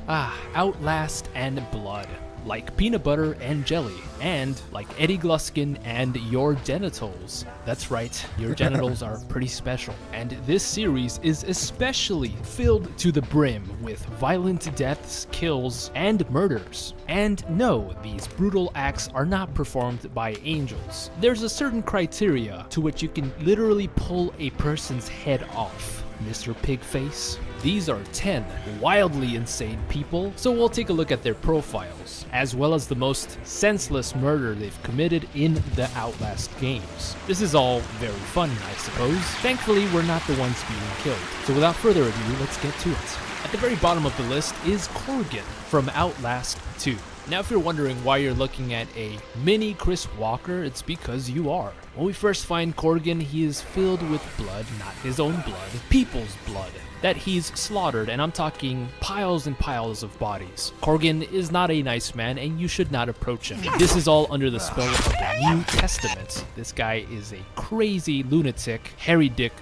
Outlast and Blood. Like peanut butter and jelly, and like Eddie Gluskin and your genitals. That's right, your genitals are pretty special. And this series is especially filled to the brim with violent deaths, kills, and murders. And no, these brutal acts are not performed by angels. There's a certain criteria to which you can literally pull a person's head off. Mr. Pigface. These are 10 wildly insane people, so we'll take a look at their profiles, as well as the most senseless murder they've committed in the Outlast games. This is all very fun, I suppose. Thankfully, we're not the ones being killed. So without further ado, let's get to it. At the very bottom of the list is Corgan from Outlast 2. Now if you're wondering why you're looking at a mini Chris Walker, it's because you are. When we first find Corgan, he is filled with blood, not his own blood, people's blood, that he's slaughtered, and I'm talking piles and piles of bodies. Corgan is not a nice man, and you should not approach him. This is all under the spell of the New Testament. This guy is a crazy lunatic, heretic.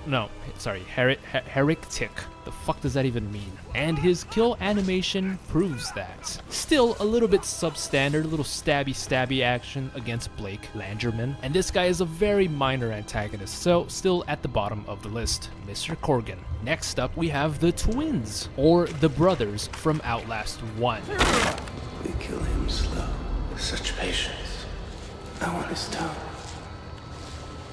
The fuck does that even mean? And his kill animation proves that. Still a little bit substandard, a little stabby action against Blake Langerman. And this guy is a very minor antagonist, so still at the bottom of the list, Mr. Corgan. Next up we have the twins, or the brothers from Outlast 1. We kill him slow. Such patience. I want his tongue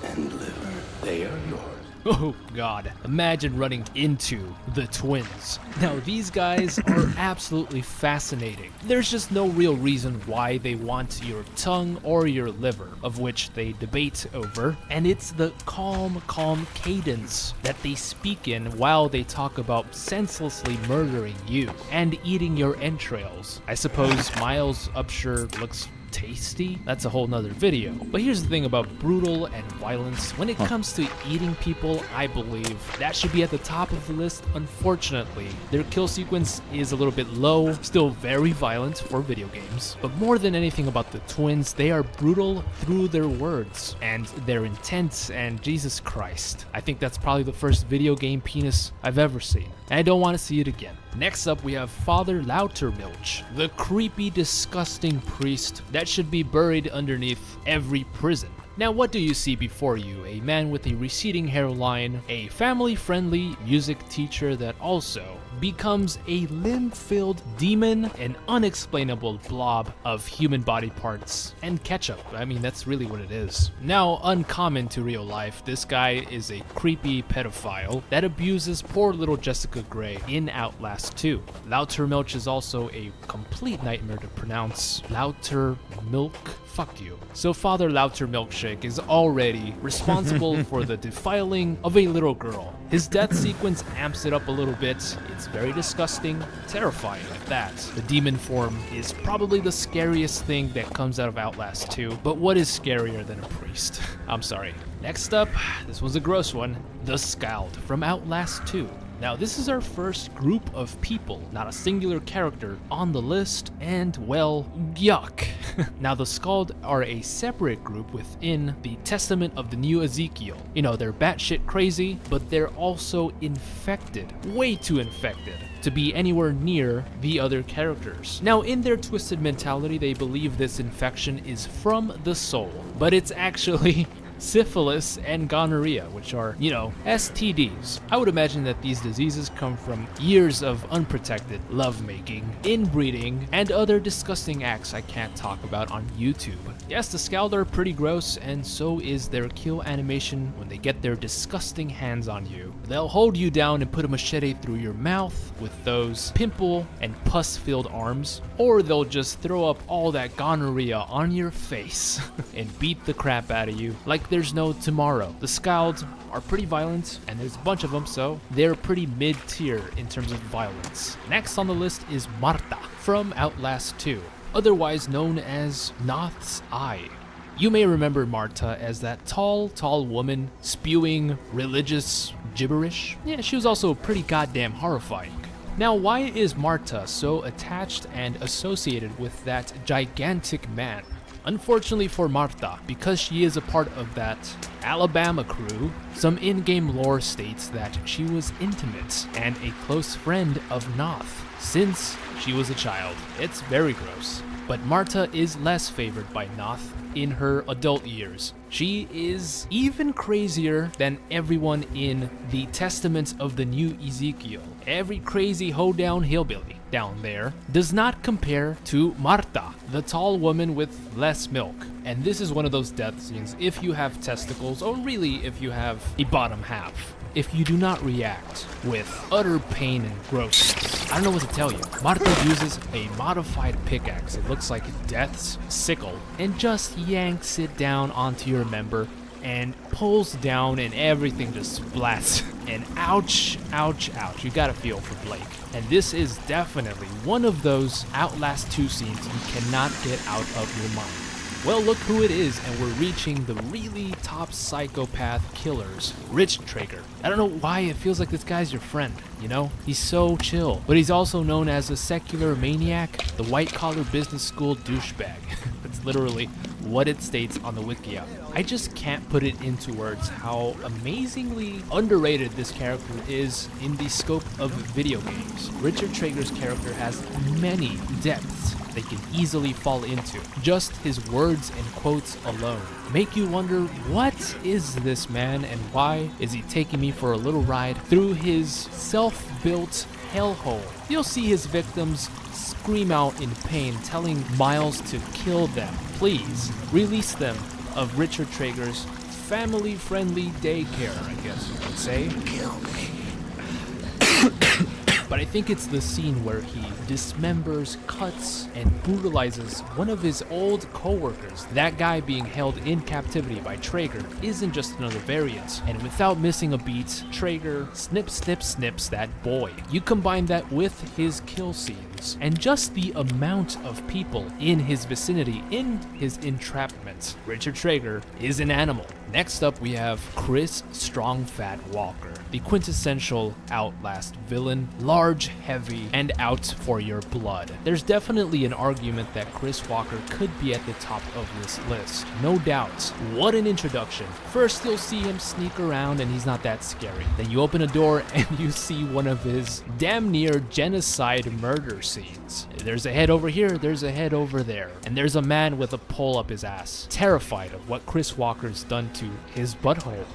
and liver. They are yours. Oh god, imagine running into the twins. Now these guys are absolutely fascinating. There's just no real reason why they want your tongue or your liver, of which they debate over, and it's the calm cadence that they speak in while they talk about senselessly murdering you and eating your entrails. I suppose Miles Upshur looks tasty? That's a whole nother video. But here's the thing about brutal and violence. When it comes to eating people, I believe that should be at the top of the list. Unfortunately, their kill sequence is a little bit low, still very violent for video games. But more than anything about the twins, they are brutal through their words and their intent, and Jesus Christ. I think that's probably the first video game penis I've ever seen. And I don't want to see it again. Next up, we have Father Lautermilch, the creepy, disgusting priest that should be buried underneath every prison. Now, what do you see before you? A man with a receding hairline, a family-friendly music teacher that also becomes a limb-filled demon, an unexplainable blob of human body parts, and ketchup. I mean, that's really what it is. Now, uncommon to real life, this guy is a creepy pedophile that abuses poor little Jessica Gray in Outlast 2. Lautermilch is also a complete nightmare to pronounce. Lautermilk? Fuck you. So Father Lautermilkshake is already responsible for the defiling of a little girl. His death sequence amps it up a little bit. It's very disgusting, terrifying at that. The demon form is probably the scariest thing that comes out of Outlast 2, but what is scarier than a priest? I'm sorry. Next up, this was a gross one, the Scald from Outlast 2. Now this is our first group of people, not a singular character on the list, and well, yuck. Now the Scald are a separate group within the Testament of the New Ezekiel. You know, they're batshit crazy, but they're also infected, way too infected to be anywhere near the other characters. Now in their twisted mentality, they believe this infection is from the soul, but it's actually syphilis and gonorrhea, which are, you know, STDs. I would imagine that these diseases come from years of unprotected lovemaking, inbreeding, and other disgusting acts I can't talk about on YouTube. Yes, the Scald are pretty gross, and so is their kill animation when they get their disgusting hands on you. They'll hold you down and put a machete through your mouth with those pimple and pus-filled arms, or they'll just throw up all that gonorrhea on your face and beat the crap out of you like there's no tomorrow. The Scald are pretty violent, and there's a bunch of them, so they're pretty mid-tier in terms of violence. Next on the list is Marta from Outlast 2, otherwise known as Noth's Eye. You may remember Marta as that tall woman spewing religious gibberish. Yeah, she was also pretty goddamn horrifying. Now, why is Marta so attached and associated with that gigantic man? Unfortunately for Marta, because she is a part of that Alabama crew, some in-game lore states that she was intimate and a close friend of Noth since she was a child. It's very gross. But Marta is less favored by Noth in her adult years. She is even crazier than everyone in the Testaments of the New Ezekiel. Every crazy hoedown hillbilly down there does not compare to Marta, the tall woman with less milk. And this is one of those death scenes if you have testicles, or really if you have a bottom half. If you do not react with utter pain and grossness, I don't know what to tell you. Marta uses a modified pickaxe, it looks like Death's sickle, and just yanks it down onto your member and pulls down and everything just splats. And ouch, ouch, ouch. You gotta feel for Blake. And this is definitely one of those Outlast 2 scenes you cannot get out of your mind. Well, look who it is, and we're reaching the really top psychopath killers, Rich Traeger. I don't know why it feels like this guy's your friend, you know? He's so chill. But he's also known as a secular maniac, the white-collar business school douchebag. That's literally what it states on the Wikia. I just can't put it into words how amazingly underrated this character is in the scope of video games. Richard Traeger's character has many depths they can easily fall into. Just his words and quotes alone make you wonder, what is this man and why is he taking me for a little ride through his self-built hellhole? You'll see his victims scream out in pain, telling Miles to kill them. Please, release them of Richard Traeger's family-friendly daycare, I guess you could say. Kill me. But I think it's the scene where he dismembers, cuts, and brutalizes one of his old co-workers. That guy being held in captivity by Traeger isn't just another variant, and without missing a beat, Traeger snips that boy. You combine that with his kill scenes, and just the amount of people in his vicinity, in his entrapment. Richard Traeger is an animal. Next up, we have Chris Strong Fat Walker, the quintessential Outlast villain, large, heavy, and out for your blood. There's definitely an argument that Chris Walker could be at the top of this list, no doubt. What an introduction. First, you'll see him sneak around and he's not that scary. Then you open a door and you see one of his damn near genocide murder scenes. There's a head over here, there's a head over there, and there's a man with a pole up his ass, terrified of what Chris Walker's done to his butthole.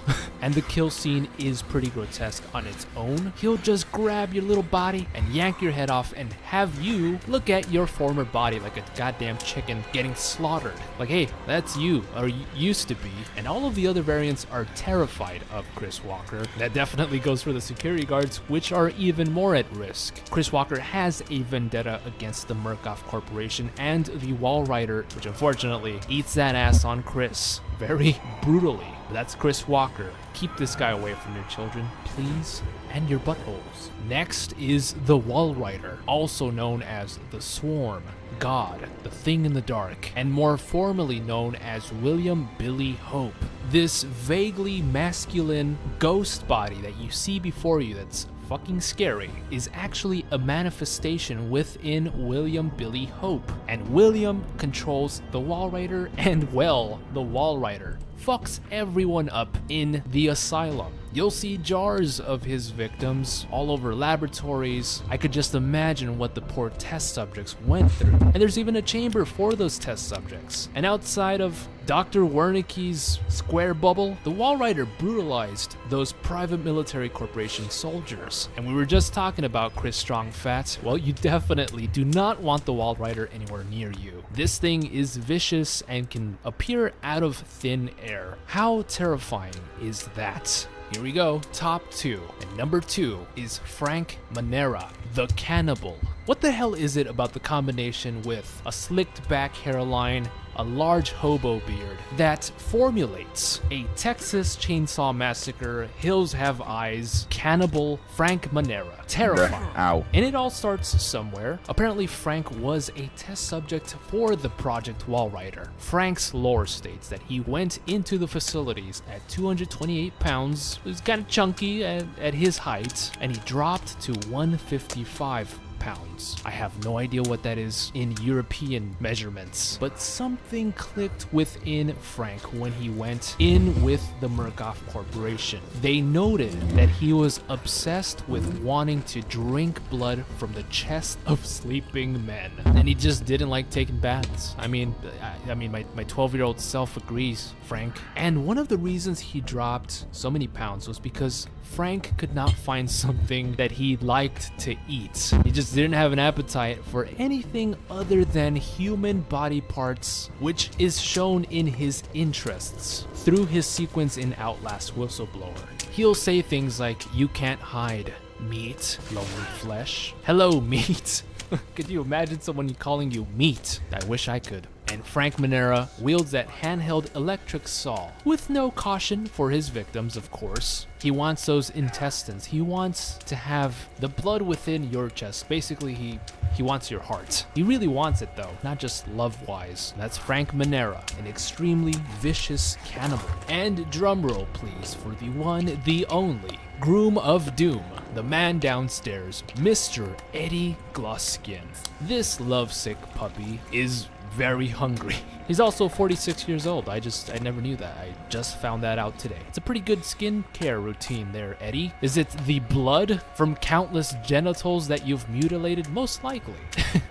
And the kill scene is pretty grotesque on its own. He'll just grab your little body and yank your head off and have you look at your former body like a goddamn chicken getting slaughtered. Like, hey, that's you, or you used to be. And all of the other variants are terrified of Chris Walker. That definitely goes for the security guards, which are even more at risk. Chris Walker has a vendetta against the Murkoff Corporation and the Walrider, which unfortunately eats that ass on Chris very brutally. That's Chris Walker. Keep this guy away from your children, please, and your buttholes. Next is the Walrider, also known as the Swarm, God, the Thing in the Dark, and more formally known as William Billy Hope. This vaguely masculine ghost body that you see before you that's fucking scary is actually a manifestation within William Billy Hope. And William controls the Walrider, and well, the Walrider fucks everyone up in the asylum. You'll see jars of his victims all over laboratories. I could just imagine what the poor test subjects went through. And there's even a chamber for those test subjects. And outside of Dr. Wernicke's square bubble, the Walrider brutalized those private military corporation soldiers. And we were just talking about Chris Strong Fat. Well, you definitely do not want the Walrider anywhere near you. This thing is vicious and can appear out of thin air. How terrifying is that? Here we go, top 2. And number 2 is Frank Manera, the Cannibal. What the hell is it about the combination with a slicked back hairline, a large hobo beard, that formulates a Texas Chainsaw Massacre, Hills Have Eyes, cannibal Frank Manera? Terrifying. Ow. And it all starts somewhere. Apparently Frank was a test subject for the Project Walrider. Frank's lore states that he went into the facilities at 228 pounds, it was kind of chunky at his height, and he dropped to 155 pounds. I have no idea what that is in European measurements, but something clicked within Frank when he went in with the Murkoff Corporation. They noted that he was obsessed with wanting to drink blood from the chest of sleeping men, and he just didn't like taking baths. I mean, my 12-year-old self agrees, Frank. And one of the reasons he dropped so many pounds was because Frank could not find something that he liked to eat. He just didn't have an appetite for anything other than human body parts, which is shown in his interests through his sequence in Outlast Whistleblower. He'll say things like, "You can't hide meat, lonely flesh. Hello, meat." Could you imagine someone calling you meat? I wish I could. And Frank Manera wields that handheld electric saw, with no caution for his victims, of course. He wants those intestines. He wants to have the blood within your chest. Basically, he wants your heart. He really wants it though, not just love-wise. That's Frank Manera, an extremely vicious cannibal. And drumroll please for the one, the only, Groom of Doom, the man downstairs, Mr. Eddie Gluskin. This lovesick puppy is very hungry. He's also 46 years old. I never knew that. I just found that out today. It's a pretty good skincare routine there, Eddie. Is it the blood from countless genitals that you've mutilated? Most likely.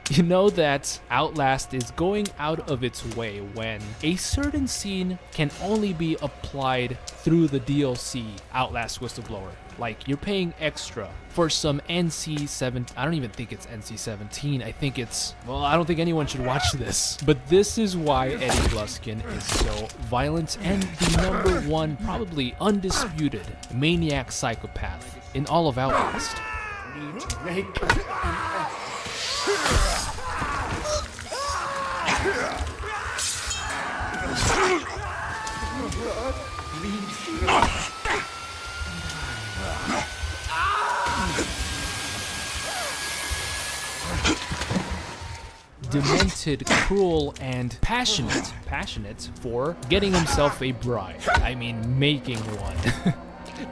You know that Outlast is going out of its way when a certain scene can only be applied through the DLC Outlast Whistleblower. Like, you're paying extra for some NC-17. I don't even think it's NC-17. I think it's, well, I don't think anyone should watch this. But this is why Eddie Gluskin is so violent and the number one, probably undisputed, maniac psychopath in all of Outlast. Need to make Demented, cruel, and passionate for getting himself a bride. I mean, making one.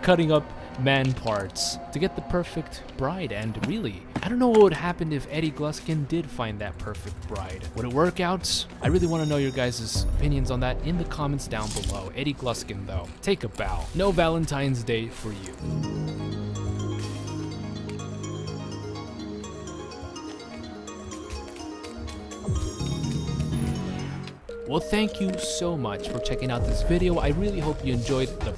Cutting up man parts to get the perfect bride. And really, I don't know what would happen if Eddie Gluskin did find that perfect bride. Would it work out? I really want to know your guys' opinions on that in the comments down below. Eddie Gluskin though, take a bow. No Valentine's Day for you. Well, thank you so much for checking out this video. I really hope you enjoyed the...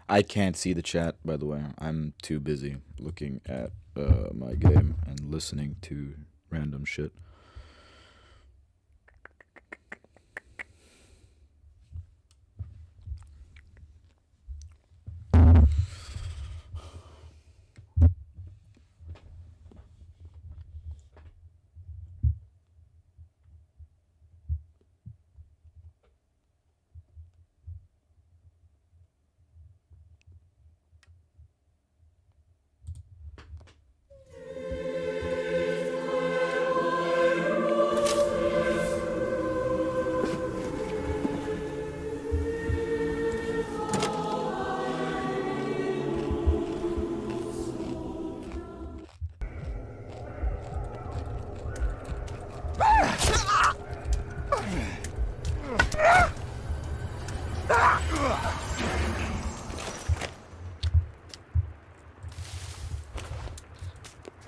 I can't see the chat, by the way. I'm too busy looking at my game and listening to random shit.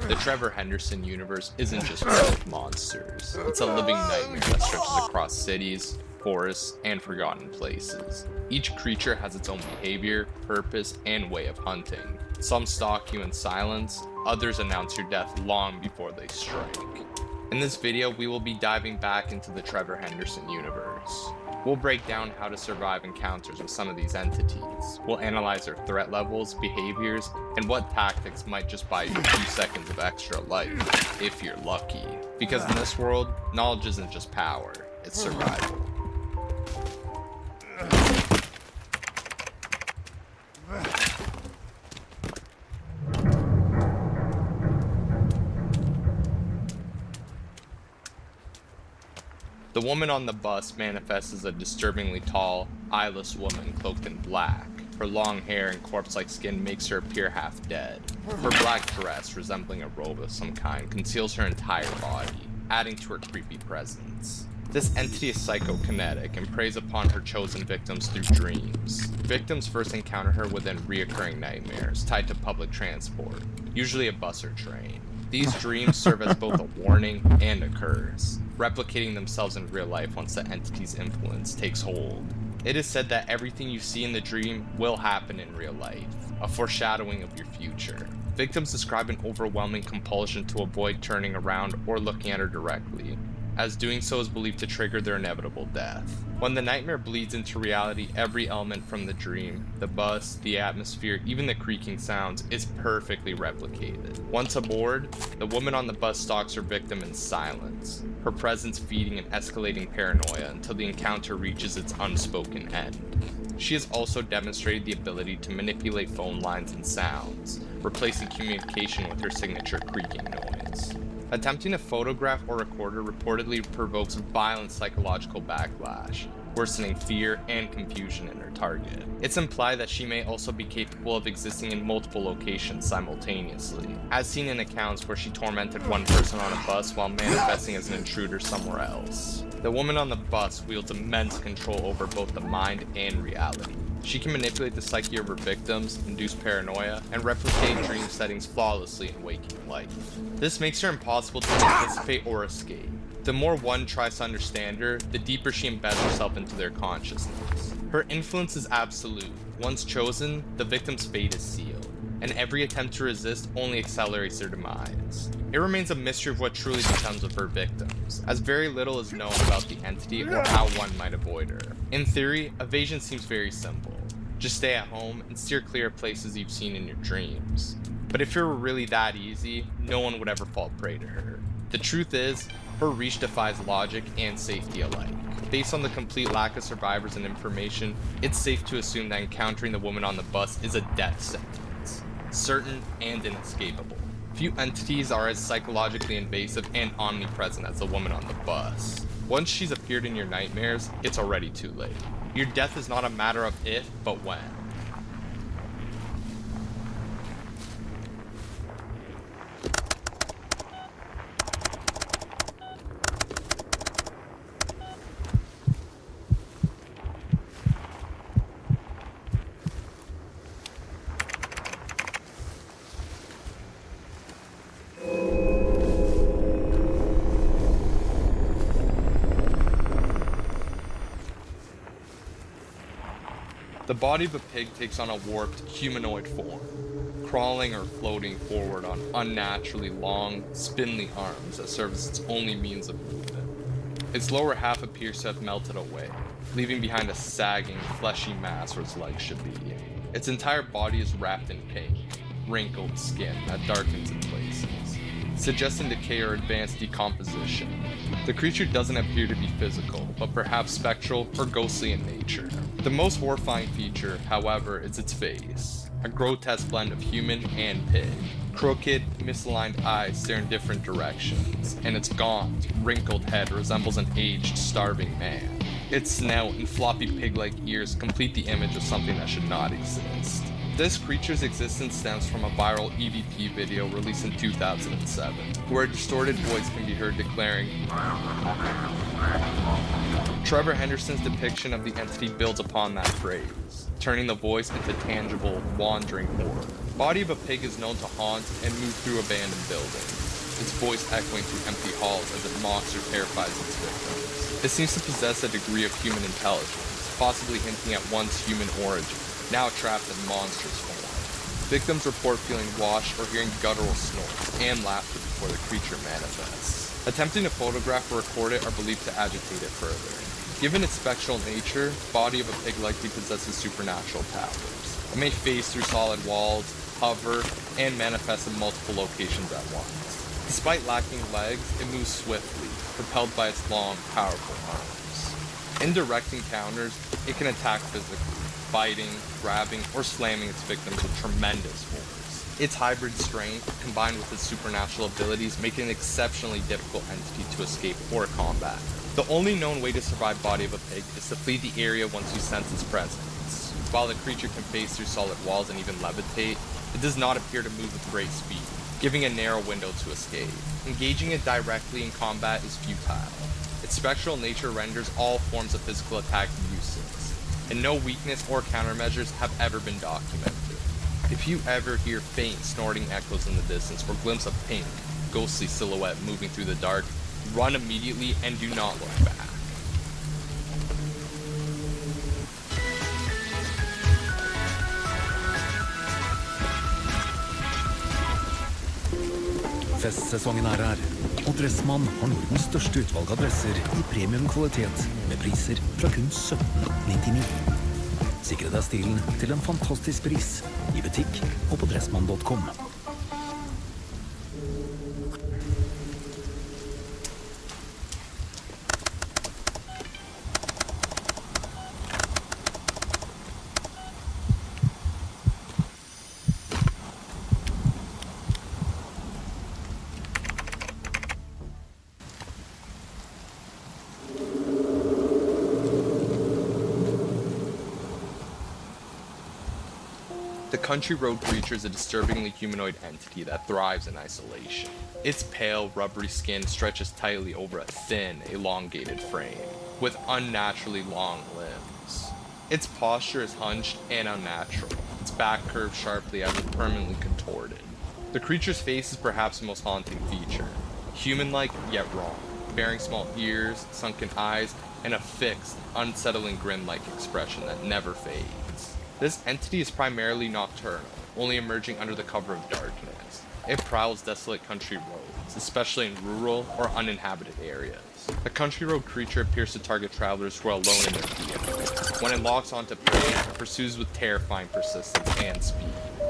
The Trevor Henderson universe isn't just full of monsters. It's a living nightmare that stretches across cities, forests, and forgotten places. Each creature has its own behavior, purpose, and way of hunting. Some stalk you in silence, others announce your death long before they strike. In this video, we will be diving back into the Trevor Henderson universe. We'll break down how to survive encounters with some of these entities. We'll analyze their threat levels, behaviors, and what tactics might just buy you a few seconds of extra life, if you're lucky. Because in this world, knowledge isn't just power, it's survival. The woman on the bus manifests as a disturbingly tall, eyeless woman cloaked in black. Her long hair and corpse-like skin makes her appear half dead. Her black dress, resembling a robe of some kind, conceals her entire body, adding to her creepy presence. This entity is psychokinetic and preys upon her chosen victims through dreams. Victims first encounter her within reoccurring nightmares tied to public transport, usually a bus or train. These dreams serve as both a warning and a curse, replicating themselves in real life once the entity's influence takes hold. It is said that everything you see in the dream will happen in real life, a foreshadowing of your future. Victims describe an overwhelming compulsion to avoid turning around or looking at her directly, as doing so is believed to trigger their inevitable death. When the nightmare bleeds into reality, every element from the dream, the bus, the atmosphere, even the creaking sounds, is perfectly replicated. Once aboard, the woman on the bus stalks her victim in silence, her presence feeding and escalating paranoia until the encounter reaches its unspoken end. She has also demonstrated the ability to manipulate phone lines and sounds, replacing communication with her signature creaking noise. Attempting to photograph or record her reportedly provokes violent psychological backlash, worsening fear and confusion in her target. It's implied that she may also be capable of existing in multiple locations simultaneously, as seen in accounts where she tormented one person on a bus while manifesting as an intruder somewhere else. The woman on the bus wields immense control over both the mind and reality. She can manipulate the psyche of her victims, induce paranoia, and replicate dream settings flawlessly in waking life. This makes her impossible to anticipate or escape. The more one tries to understand her, the deeper she embeds herself into their consciousness. Her influence is absolute. Once chosen, the victim's fate is sealed, and every attempt to resist only accelerates their demise. It remains a mystery of what truly becomes of her victims, as very little is known about the entity or how one might avoid her. In theory, evasion seems very simple. Just stay at home and steer clear of places you've seen in your dreams. But if it were really that easy, no one would ever fall prey to her. The truth is, her reach defies logic and safety alike. Based on the complete lack of survivors and information, it's safe to assume that encountering the woman on the bus is a death sentence, certain and inescapable. Few entities are as psychologically invasive and omnipresent as the woman on the bus. Once she's appeared in your nightmares, it's already too late. Your death is not a matter of if, but when. The body of a pig takes on a warped, humanoid form, crawling or floating forward on unnaturally long, spindly arms that serve as its only means of movement. Its lower half appears to have melted away, leaving behind a sagging, fleshy mass where its legs should be. Its entire body is wrapped in pink, wrinkled skin that darkens in places, suggesting decay or advanced decomposition. The creature doesn't appear to be physical, but perhaps spectral or ghostly in nature. The most horrifying feature, however, is its face, a grotesque blend of human and pig. Crooked, misaligned eyes stare in different directions, and its gaunt, wrinkled head resembles an aged, starving man. Its snout and floppy pig-like ears complete the image of something that should not exist. This creature's existence stems from a viral EVP video released in 2007, where a distorted voice can be heard declaring, Trevor Henderson's depiction of the entity builds upon that phrase, turning the voice into tangible, wandering horror. Body of a pig is known to haunt and move through abandoned buildings, its voice echoing through empty halls as it mocks or terrifies its victims. It seems to possess a degree of human intelligence, possibly hinting at once human origin, now trapped in monstrous form. Victims report feeling washed or hearing guttural snorts and laughter before the creature manifests. Attempting to photograph or record it are believed to agitate it further. Given its spectral nature, body of a pig likely possesses supernatural powers. It may phase through solid walls, hover, and manifest in multiple locations at once. Despite lacking legs, it moves swiftly, propelled by its long, powerful arms. In direct encounters, it can attack physically, biting, grabbing, or slamming its victims with tremendous force. Its hybrid strength, combined with its supernatural abilities, make it an exceptionally difficult entity to escape or combat. The only known way to survive Body of a Pig is to flee the area once you sense its presence. While the creature can phase through solid walls and even levitate, it does not appear to move with great speed, giving a narrow window to escape. Engaging it directly in combat is futile. Its spectral nature renders all forms of physical attack useless, and no weakness or countermeasures have ever been documented. If you ever hear faint snorting echoes in the distance or glimpse a pink, ghostly silhouette moving through the dark, run immediately and do not look back. Festsesongen er her, og Dressmann har Nordens største utvalg av dresser i premiumkvalitet med priser fra kun 17,99. Sikre deg stilen til en fantastisk pris i butikk og på dressmann.com. The Country Road creature is a disturbingly humanoid entity that thrives in isolation. Its pale, rubbery skin stretches tightly over a thin, elongated frame, with unnaturally long limbs. Its posture is hunched and unnatural, its back curved sharply as if permanently contorted. The creature's face is perhaps the most haunting feature, human-like yet wrong, bearing small ears, sunken eyes, and a fixed, unsettling grin-like expression that never fades. This entity is primarily nocturnal, only emerging under the cover of darkness. It prowls desolate country roads, especially in rural or uninhabited areas. The Country Road creature appears to target travelers who are alone in their vehicle. When it locks onto prey, it pursues with terrifying persistence and speed.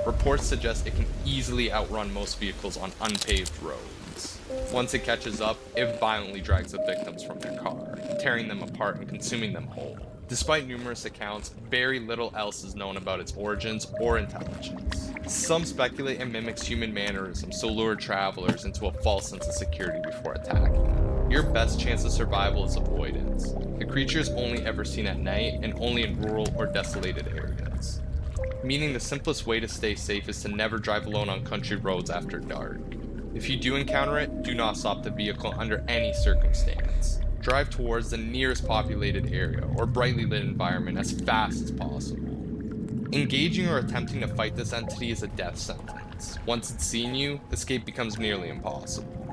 Reports suggest it can easily outrun most vehicles on unpaved roads. Once it catches up, it violently drags the victims from their car, tearing them apart and consuming them whole. Despite numerous accounts, very little else is known about its origins or intelligence. Some speculate it mimics human mannerisms to lure travelers into a false sense of security before attacking. Your best chance of survival is avoidance. The creature is only ever seen at night and only in rural or desolated areas, meaning the simplest way to stay safe is to never drive alone on country roads after dark. If you do encounter it, do not stop the vehicle under any circumstance. Drive towards the nearest populated area or brightly lit environment as fast as possible. Engaging or attempting to fight this entity is a death sentence. Once it's seen you, escape becomes nearly impossible.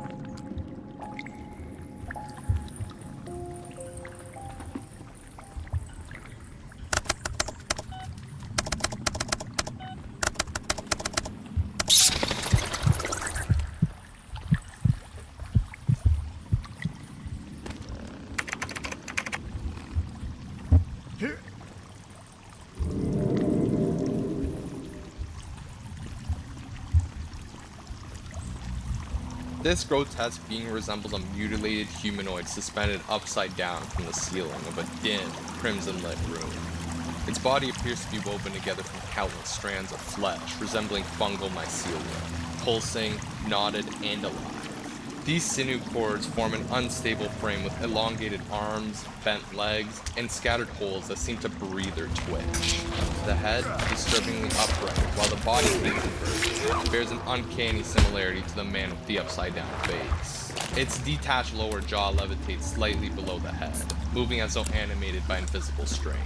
This grotesque being resembles a mutilated humanoid suspended upside down from the ceiling of a dim, crimson-lit room. Its body appears to be woven together from countless strands of flesh resembling fungal mycelia, pulsing, knotted, and alive. These sinew cords form an unstable frame with elongated arms, bent legs, and scattered holes that seem to breathe or twitch. The head, disturbingly upright, while the body inverted, bears an uncanny similarity to the man with the upside-down face. Its detached lower jaw levitates slightly below the head, moving as though animated by invisible strings.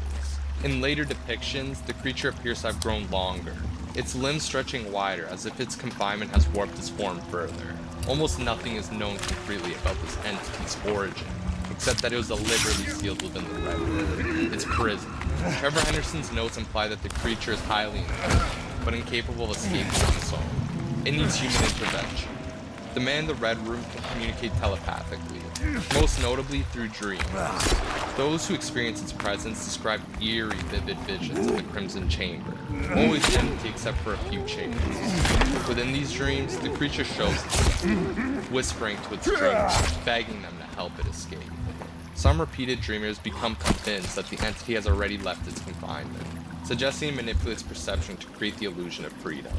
In later depictions, the creature appears to have grown longer, its limbs stretching wider as if its confinement has warped its form further. Almost nothing is known concretely about this entity's origin, except that it was deliberately sealed within the Red Room, its prison. Trevor Henderson's notes imply that the creature is highly intelligent, but incapable of escaping on its own. It needs human intervention. The man in the Red Room can communicate telepathically, most notably through dreams. Those who experience its presence describe eerie, vivid visions of the Crimson Chamber, always empty except for a few chambers. Within these dreams, the creature shows itself, whispering to its dreamers, begging them to help it escape. Some repeated dreamers become convinced that the entity has already left its confinement, suggesting it manipulates perception to create the illusion of freedom.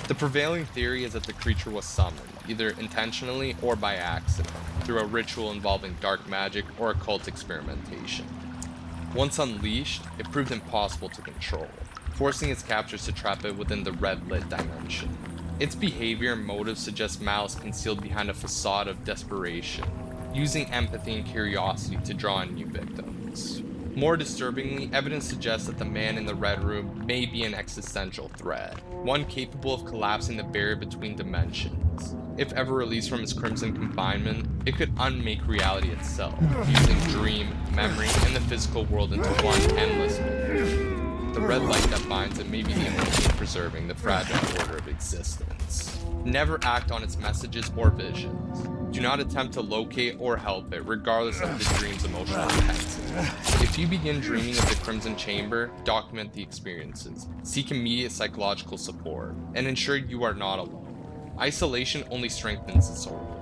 The prevailing theory is that the creature was summoned, either intentionally or by accident, through a ritual involving dark magic or occult experimentation. Once unleashed, it proved impossible to control, forcing its captors to trap it within the red-lit dimension. Its behavior and motives suggest malice concealed behind a facade of desperation, using empathy and curiosity to draw in new victims. More disturbingly, evidence suggests that the man in the red room may be an existential threat, one capable of collapsing the barrier between dimensions. If ever released from its crimson confinement, it could unmake reality itself, using dream, memory, and the physical world into one endless loop. The red light that binds it may be the only thing preserving the fragile order of existence. Never act on its messages or visions. Do not attempt to locate or help it, regardless of the dream's emotional intensity. If you begin dreaming of the Crimson Chamber, document the experiences, seek immediate psychological support, and ensure you are not alone. Isolation only strengthens its hold.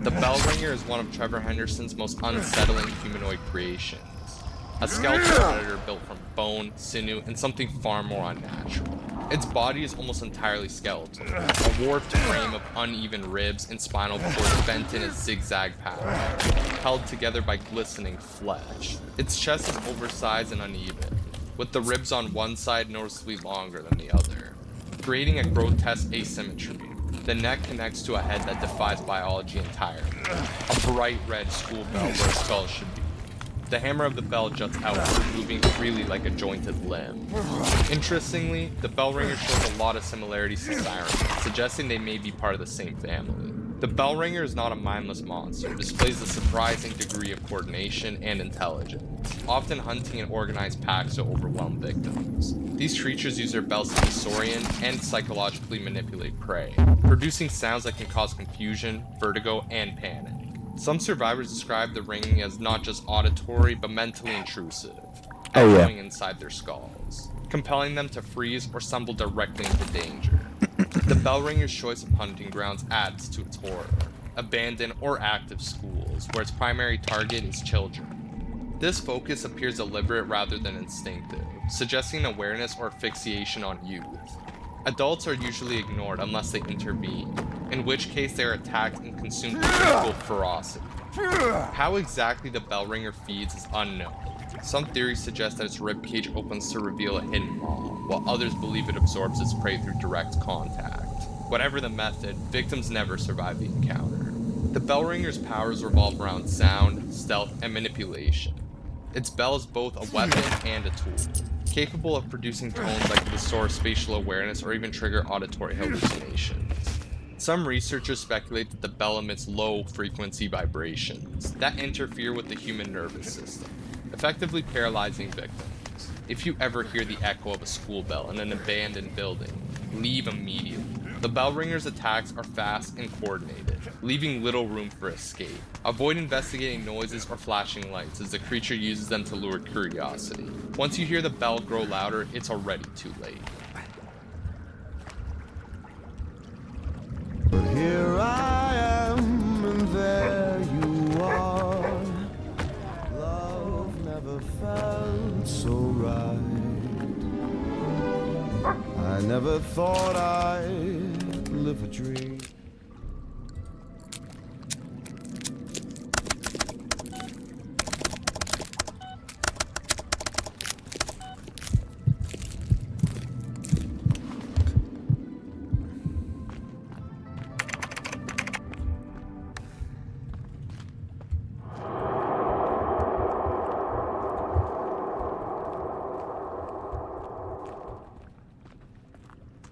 The Bellringer is one of Trevor Henderson's most unsettling humanoid creations. A skeletal predator built from bone, sinew, and something far more unnatural. Its body is almost entirely skeletal, a warped frame of uneven ribs and spinal cord bent in a zigzag pattern, held together by glistening flesh. Its chest is oversized and uneven, with the ribs on one side noticeably longer than the other, creating a grotesque asymmetry. The neck connects to a head that defies biology entirely, a bright red school bell where a skull should be. The hammer of the bell juts outward, moving freely like a jointed limb. Interestingly, the Bellringer shows a lot of similarities to Cybermen, suggesting they may be part of the same family. The Bellringer is not a mindless monster, displays a surprising degree of coordination and intelligence, often hunting in organized packs to overwhelm victims. These creatures use their bells to disorient and psychologically manipulate prey, producing sounds that can cause confusion, vertigo, and panic. Some survivors describe the ringing as not just auditory, but mentally intrusive, echoing inside their skulls, compelling them to freeze or stumble directly into danger. The Bellringer's choice of hunting grounds adds to its horror. Abandoned or active schools, where its primary target is children. This focus appears deliberate rather than instinctive, suggesting awareness or fixation on youth. Adults are usually ignored unless they intervene, in which case they are attacked and consumed with equal ferocity. How exactly the Bellringer feeds is unknown. Some theories suggest that its ribcage opens to reveal a hidden maw, while others believe it absorbs its prey through direct contact. Whatever the method, victims never survive the encounter. The Bellringer's powers revolve around sound, stealth, and manipulation. Its bell is both a weapon and a tool, capable of producing tones that can distort spatial awareness or even trigger auditory hallucinations. Some researchers speculate that the bell emits low-frequency vibrations that interfere with the human nervous system, effectively paralyzing victims. If you ever hear the echo of a school bell in an abandoned building, leave immediately. The Bellringer's attacks are fast and coordinated, leaving little room for escape. Avoid investigating noises or flashing lights, as the creature uses them to lure curiosity. Once you hear the bell grow louder, it's already too late. But here I am, and there you are. Love never felt so right. I never thought I'd live a dream.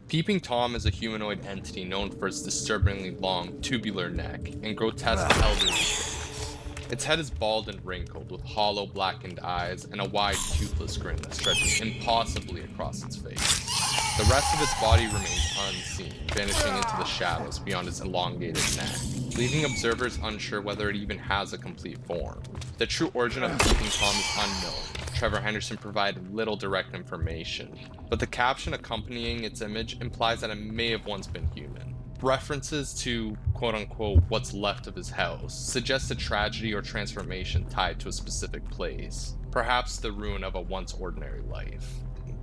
Peeping Tom is a humanoid entity known for its disturbingly long, tubular neck and grotesque elderly face. Its head is bald and wrinkled, with hollow, blackened eyes and a wide, toothless grin that stretches impossibly across its face. The rest of its body remains unseen, vanishing into the shadows beyond its elongated neck, leaving observers unsure whether it even has a complete form. The true origin of Peeping Tom is unknown. Trevor Henderson provided little direct information, but the caption accompanying its image implies that it may have once been human. References to quote-unquote what's left of his house suggest a tragedy or transformation tied to a specific place, perhaps the ruin of a once ordinary life.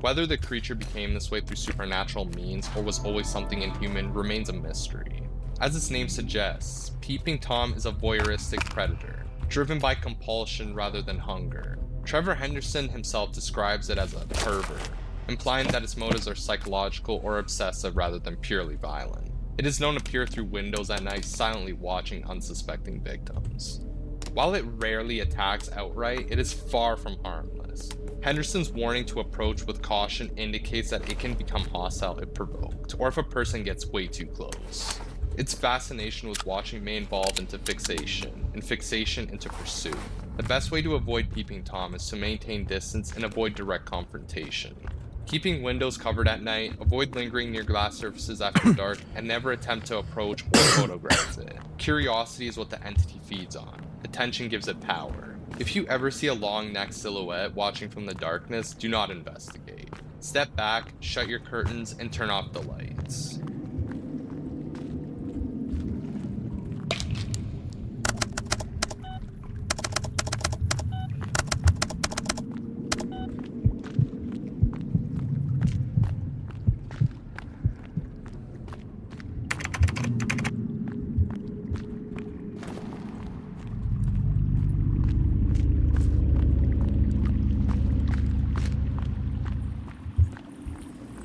Whether the creature became this way through supernatural means or was always something inhuman remains a mystery. As its name suggests, Peeping Tom is a voyeuristic predator, driven by compulsion rather than hunger. Trevor Henderson himself describes it as a pervert, implying that its motives are psychological or obsessive rather than purely violent. It is known to peer through windows at night, silently watching unsuspecting victims. While it rarely attacks outright, it is far from harmless. Henderson's warning to approach with caution indicates that it can become hostile if provoked, or if a person gets way too close. Its fascination with watching may evolve into fixation, and fixation into pursuit. The best way to avoid Peeping Tom is to maintain distance and avoid direct confrontation. Keeping windows covered at night, avoid lingering near glass surfaces after dark, and never attempt to approach or photograph it. Curiosity is what the entity feeds on. Attention gives it power. If you ever see a long-necked silhouette watching from the darkness, do not investigate. Step back, shut your curtains, and turn off the lights.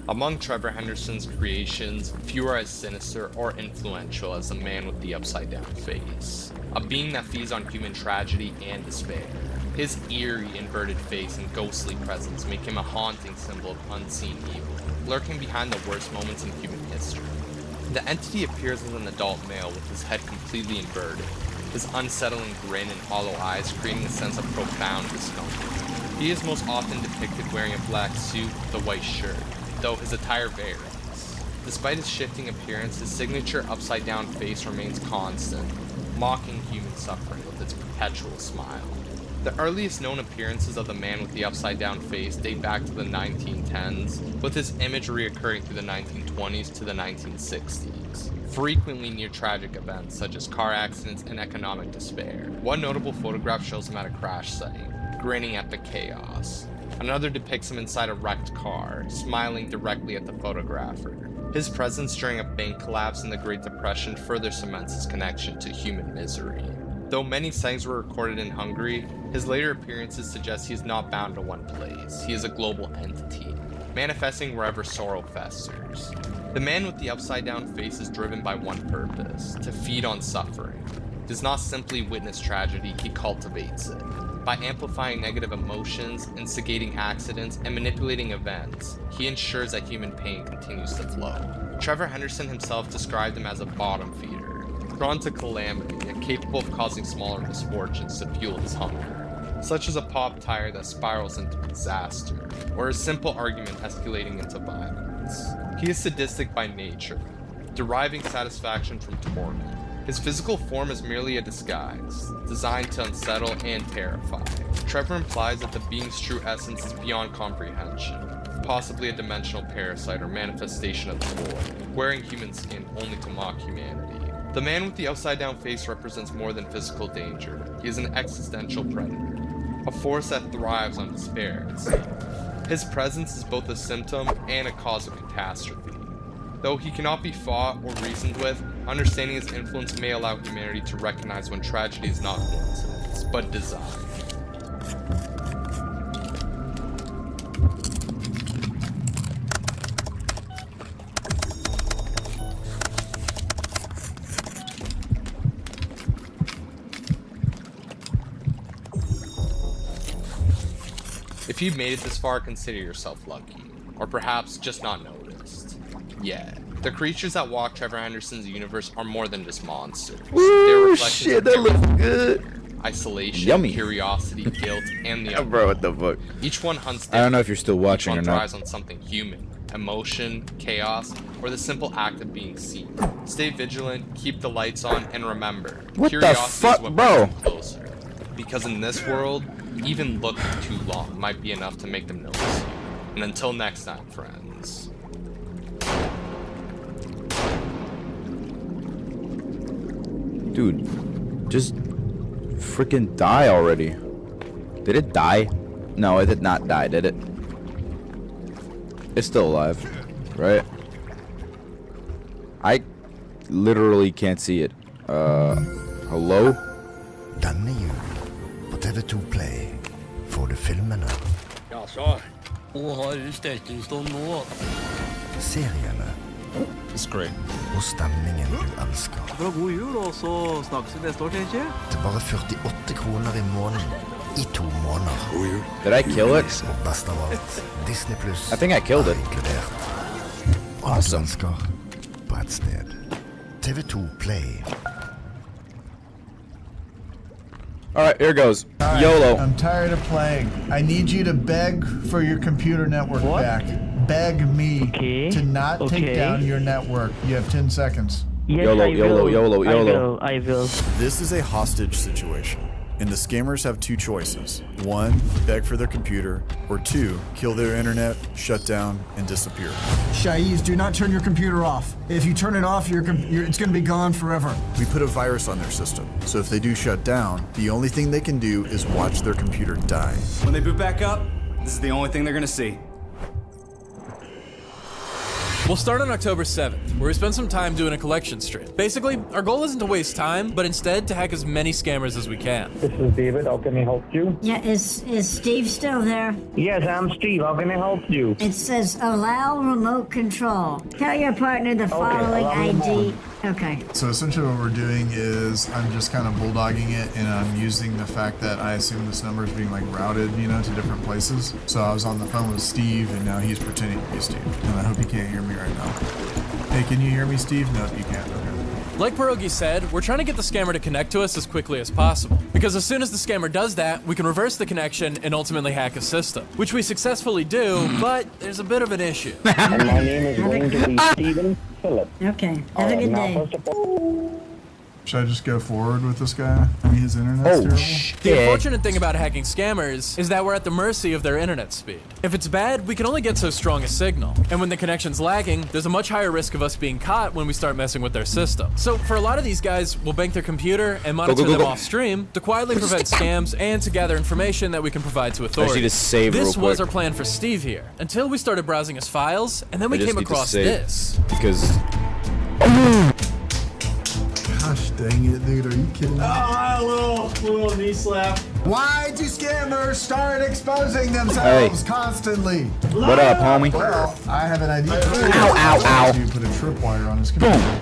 Among Trevor Henderson's creations, few are as sinister or influential as the man with the upside-down face, a being that feeds on human tragedy and despair. His eerie, inverted face and ghostly presence make him a haunting symbol of unseen evil, lurking behind the worst moments in human history. The entity appears as an adult male with his head completely inverted, his unsettling grin and hollow eyes creating a sense of profound discomfort. He is most often depicted wearing a black suit with a white shirt, though his attire varies. Despite his shifting appearance, his signature upside-down face remains constant, mocking human suffering with its perpetual smile. The earliest known appearances of the man with the upside-down face date back to the 1910s, with his image reoccurring through the 1920s to the 1960s, frequently near tragic events such as car accidents and economic despair. One notable photograph shows him at a crash site, grinning at the chaos. Another depicts him inside a wrecked car, smiling directly at the photographer. His presence during a bank collapse in the Great Depression further cements his connection to human misery. Though many sightings were recorded in Hungary, his later appearances suggest he is not bound to one place. He is a global entity, manifesting wherever sorrow festers. The man with the upside-down face is driven by one purpose: to feed on suffering. He does not simply witness tragedy, he cultivates it. By amplifying negative emotions, instigating accidents, and manipulating events, he ensures that human pain continues to flow. Trevor Henderson himself described him as a bottom feeder, drawn to calamity and capable of causing smaller misfortunes to fuel his hunger, such as a pop tire that spirals into disaster, or a simple argument escalating into violence. He is sadistic by nature, deriving satisfaction from torment. His physical form is merely a disguise, designed to unsettle and terrify. Trevor implies that the being's true essence is beyond comprehension, possibly a dimensional parasite or manifestation of the void, wearing human skin only to mock humanity. The man with the upside-down face represents more than physical danger. He is an existential predator, a force that thrives on despair itself. His presence is both a symptom and a cause of catastrophe. Though he cannot be fought or reasoned with, understanding his influence may allow humanity to recognize when tragedy is not coincidence, but design. If you've made it this far, consider yourself lucky, or perhaps just not noticed. Yeah, the creatures that walk Trevor Henderson's universe are more than just monsters. Ooh, shit, that looks good. Isolation, Yummy. Curiosity, guilt, and the Bro, what the fuck? Each one hunts. I don't know if you're still watching Each or one not. thrives on something human, emotion, chaos, or the simple act of being seen. Stay vigilant, keep the lights on, and remember, What the curiosity fuck, is what bro? brings you closer. Because in this world, even looking too long might be enough to make them notice you. And until next time, friends. Dude, just freaking die already. Did it die? No, it did not die, did it? It's still alive, right? I literally can't see it. Hello? Denne julen på TV2 Play får du filmene, Jaså, hun har stekestund nå. seriene It's great. og stemningen du elsker. Bra god jul, og så snakkes vi neste år, tenker jeg. Til bare 48 kroner i måneden i 2 måneder. Did I kill it? Og best av alt, Disney Plus I think I killed it. inkludert. Awesome. Alt du elsker på et sted. TV2 Play. Alright, here goes. All right, YOLO. I'm tired of playing. I need you to beg for your computer network back. Beg me to not take down your network. You have 10 seconds. YOLO, YOLO, YOLO, YOLO. I will. This is a hostage situation, and the scammers have two choices. One, beg for their computer, or two, kill their internet, shut down, and disappear. Shaiz, do not turn your computer off. If you turn it off, it's going to be gone forever. We put a virus on their system, so if they do shut down, the only thing they can do is watch their computer die. When they boot back up, this is the only thing they're gonna see. We'll start on October 7th, where we spend some time doing a collection stream. Basically, our goal isn't to waste time, but instead to hack as many scammers as we can. This is David. How can I help you? Yeah, is Steve still there? Yes, I'm Steve. How can I help you? It says allow remote control. Tell your partner the following allow him ID. Okay. So essentially what we're doing is I'm just kind of bulldogging it, and I'm using the fact that I assume this number is being like routed, you know, to different places. So I was on the phone with Steve, and now he's pretending to be Steve. And I hope he can't hear me right now. Hey, can you hear me, Steve? No, you can't. Okay. Like Pierogi said, we're trying to get the scammer to connect to us as quickly as possible. Because as soon as the scammer does that, we can reverse the connection and ultimately hack his system. Which we successfully do, but there's a bit of an issue. And my name is going to be Steven Phillips. Okay. Have a good Now, day. first of all, Should I just go forward with this guy? I mean, his internet's terrible. The unfortunate thing about hacking scammers is that we're at the mercy of their internet speed. If it's bad, we can only get so strong a signal. And when the connection's lagging, there's a much higher risk of us being caught when we start messing with their system. So for a lot of these guys, we'll bank their computer and monitor them off stream to quietly prevent scams and to gather information that we can provide to authorities. need to save real This was quick. our plan for Steve here, until we started browsing his files, and then we I just came need to across save, this. Because Gosh dang it, dude. Are you kidding me? Ah, little knee slap. Why do scammers start exposing themselves constantly? What up, homie? Well, I have an idea. Ow, ow, ow. You put a tripwire on his computer.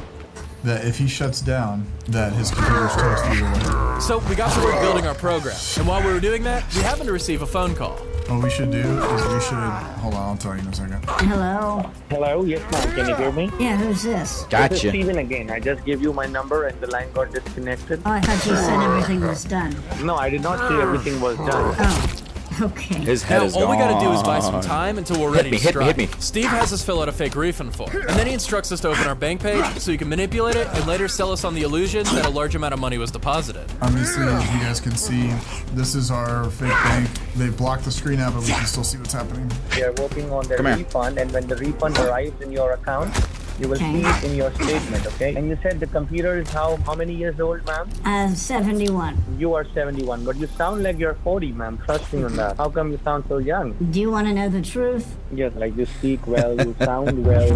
That if he shuts down, that his computer's toast either way. So we got to work building our program, and while we were doing that, we happened to receive a phone call. What we should do is we should... Hold on, I'll tell you in a second. Hello? hello, yes ma'am, can you hear me? Yeah, who's this? This is Steven again. I just gave you my number and the line got disconnected. Oh, I thought you said everything was done. No, I did not say everything was done. Oh, okay. his head Now, is all gone. we gotta do is buy some time until we're ready to Hit strike. me. Steve has us fill out a fake refund form, and then he instructs us to open our bank page so you can manipulate it and later sell us on the illusion that a large amount of money was deposited. Obviously, as you guys can see, this is our fake bank. They blocked the screen out, but we can still see what's happening. We are working on the Come here. refund, and when the refund arrives in your account, you will see it in your statement, okay? And you said the computer is how many years old, ma'am? 71. You are 71, but you sound like you're 40, ma'am. Trust me on that. How come you sound so young? Do you want to know the truth? Yes, like you speak well, you sound well,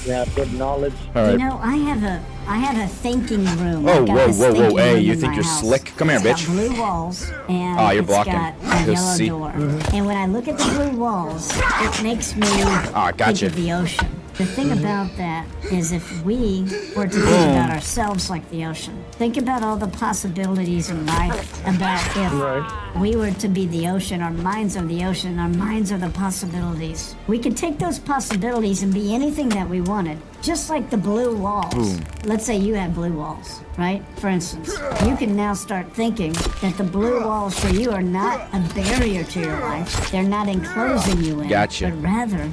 you have good knowledge. You know, I have a thinking room. Oh, I've got whoa, this whoa, whoa, thinking hey, room you in think my you're house. slick? Come here, It's bitch. got blue walls and Oh, you're it's blocking. got a Because yellow see- door. And when I look at the blue walls, it makes me gotcha. think of the ocean. The thing about that is if we were to think about ourselves like the ocean, think about all the possibilities in life, about if we were to be the ocean, our minds are the ocean, our minds are the possibilities. We could take those possibilities and be anything that we wanted, just like the blue walls. Boom. Let's say you had blue walls, right? For instance, you can now start thinking that the blue walls for you are not a barrier to your life. They're not enclosing you in, Gotcha. but rather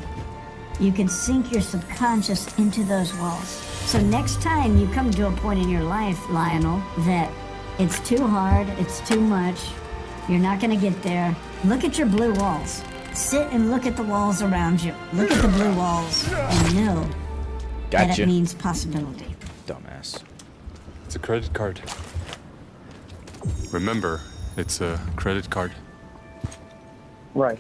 you can sink your subconscious into those walls. So next time you come to a point in your life, Lionel, that it's too hard, it's too much, you're not gonna get there, look at your blue walls. Sit and look at the walls around you. Look at the blue walls and know that Gotcha. it means possibility. Dumbass. It's a credit card. Remember, it's a credit card. Right.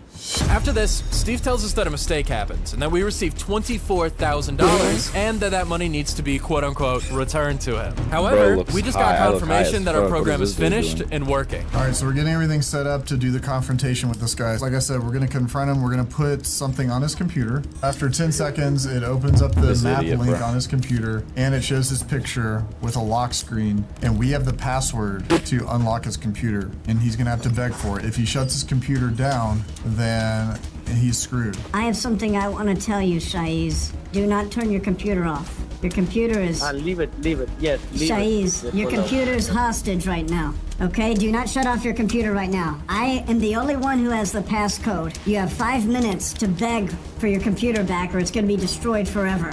After this, Steve tells us that a mistake happens and that we received $24,000 and that money needs to be quote-unquote returned to him. However, looks we just high. got I look high confirmation as that our fuck. What program is is this dude finished doing? and working. All right, so we're getting everything set up to do the confrontation with this guy. Like I said, we're going to confront him. We're going to put something on his computer. After 10 seconds, it opens up the This map idiot, link bro. on his computer, and it shows his picture with a lock screen, and we have the password to unlock his computer, and he's going to have to beg for it. If he shuts his computer down, then he's screwed. I have something I want to tell you, Shaiz. Do not turn your computer off. Your computer is... Leave it. Yes, leave Shaiz, it. your computer is hostage right now. Okay? Do not shut off your computer right now. I am the only one who has the passcode. You have 5 minutes to beg for your computer back or it's going to be destroyed forever.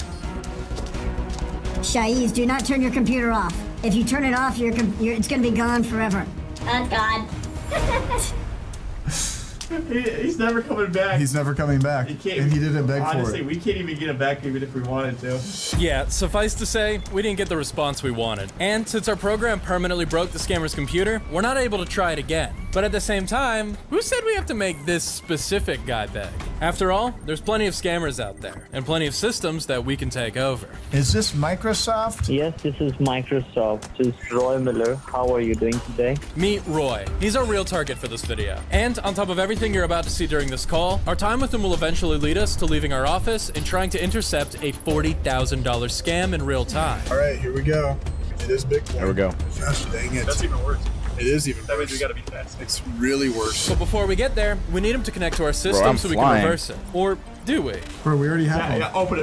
Shaiz, do not turn your computer off. If you turn it off, it's going to be gone forever. Oh, God. He's never coming back. He's never coming back, and he didn't beg for Honestly, it. we can't even get him back even if we wanted to. Yeah, suffice to say, we didn't get the response we wanted. And since our program permanently broke the scammer's computer, we're not able to try it again. But at the same time, who said we have to make this specific guy beg? After all, there's plenty of scammers out there, and plenty of systems that we can take over. Is this Microsoft? Yes, this is Microsoft. This is Roy Miller. How are you doing today? Meet Roy. He's our real target for this video. And on top of everything you're about to see during this call, our time with him will eventually lead us to leaving our office and trying to intercept a $40,000 scam in real time. All right, here we go. It is Bitcoin. There we go. Gosh dang it. That's even worse. It is even worse. That means we gotta be fast. It's really worse. But before we get there, we need him to connect to our system I'm so we flying. can reverse it. Or do we? Bro, we already have one. Yeah, open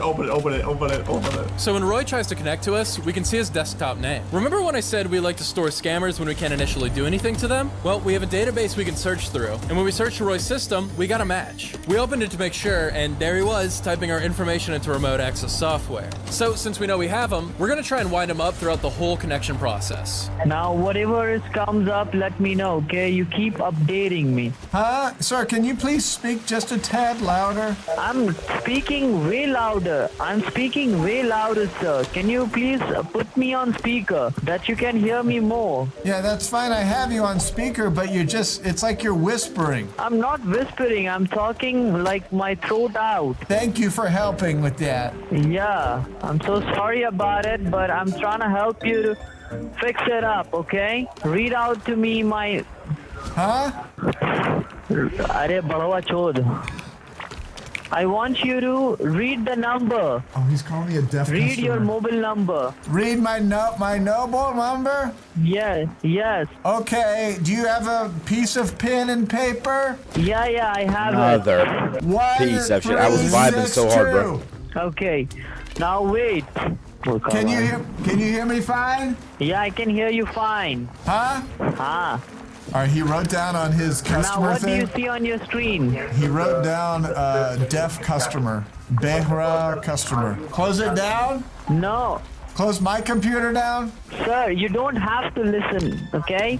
it. So when Roy tries to connect to us, we can see his desktop name. Remember when I said we like to store scammers when we can't initially do anything to them? Well, we have a database we can search through, and when we searched Roy's system, we got a match. We opened it to make sure, and there he was, typing our information into remote access software. So since we know we have him, we're gonna try and wind him up throughout the whole connection process. Now, whatever comes up, let me know, okay? You keep updating me. Huh? Sir, can you please speak just a tad louder? I'm speaking way louder. Sir. Can you please put me on speaker that you can hear me more? Yeah, that's fine. I have you on speaker, but it's like you're whispering. I'm not whispering. I'm talking like my throat out. Thank you for helping with that. Yeah, I'm so sorry about it, but I'm trying to help you to fix it up, okay? Read out to me my... Huh? Arey badawa chod. I want you to read the number. Oh, he's calling me a deaf Read customer. your mobile number. Read my mobile number? Yes. Okay, do you have a piece of pen and paper? Yeah, I have Another piece of shit. I was vibing so hard, bro. Okay, now wait. Can you hear me fine? Yeah, I can hear you fine. Huh? All right, he wrote down on his customer Now, what thing. do you see on your screen? He wrote down deaf customer, Behra customer. Close it down? No. Close my computer down? Sir, you don't have to listen, okay?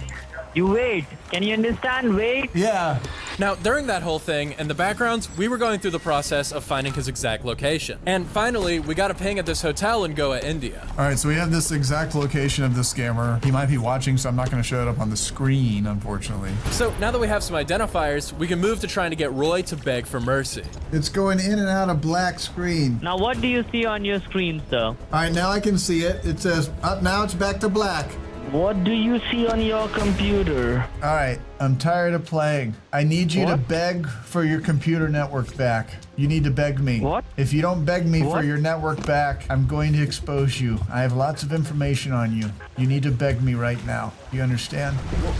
You wait. Can you understand? Wait. Yeah. Now, during that whole thing, in the background, we were going through the process of finding his exact location. And finally, we got a ping at this hotel in Goa, India. All right, so we have this exact location of the scammer. He might be watching, so I'm not going to show it up on the screen, unfortunately. So now that we have some identifiers, we can move to trying to get Roy to beg for mercy. It's going in and out of black screen. Now, what do you see on your screen, sir? All right, now I can see it. It says, up now it's back to black. What do you see on your computer? All right, I'm tired of playing. I need you to beg for your computer network back. You need to beg me. What? If you don't beg me for What? your network back, I'm going to expose you. I have lots of information on you. You need to beg me right now. You understand?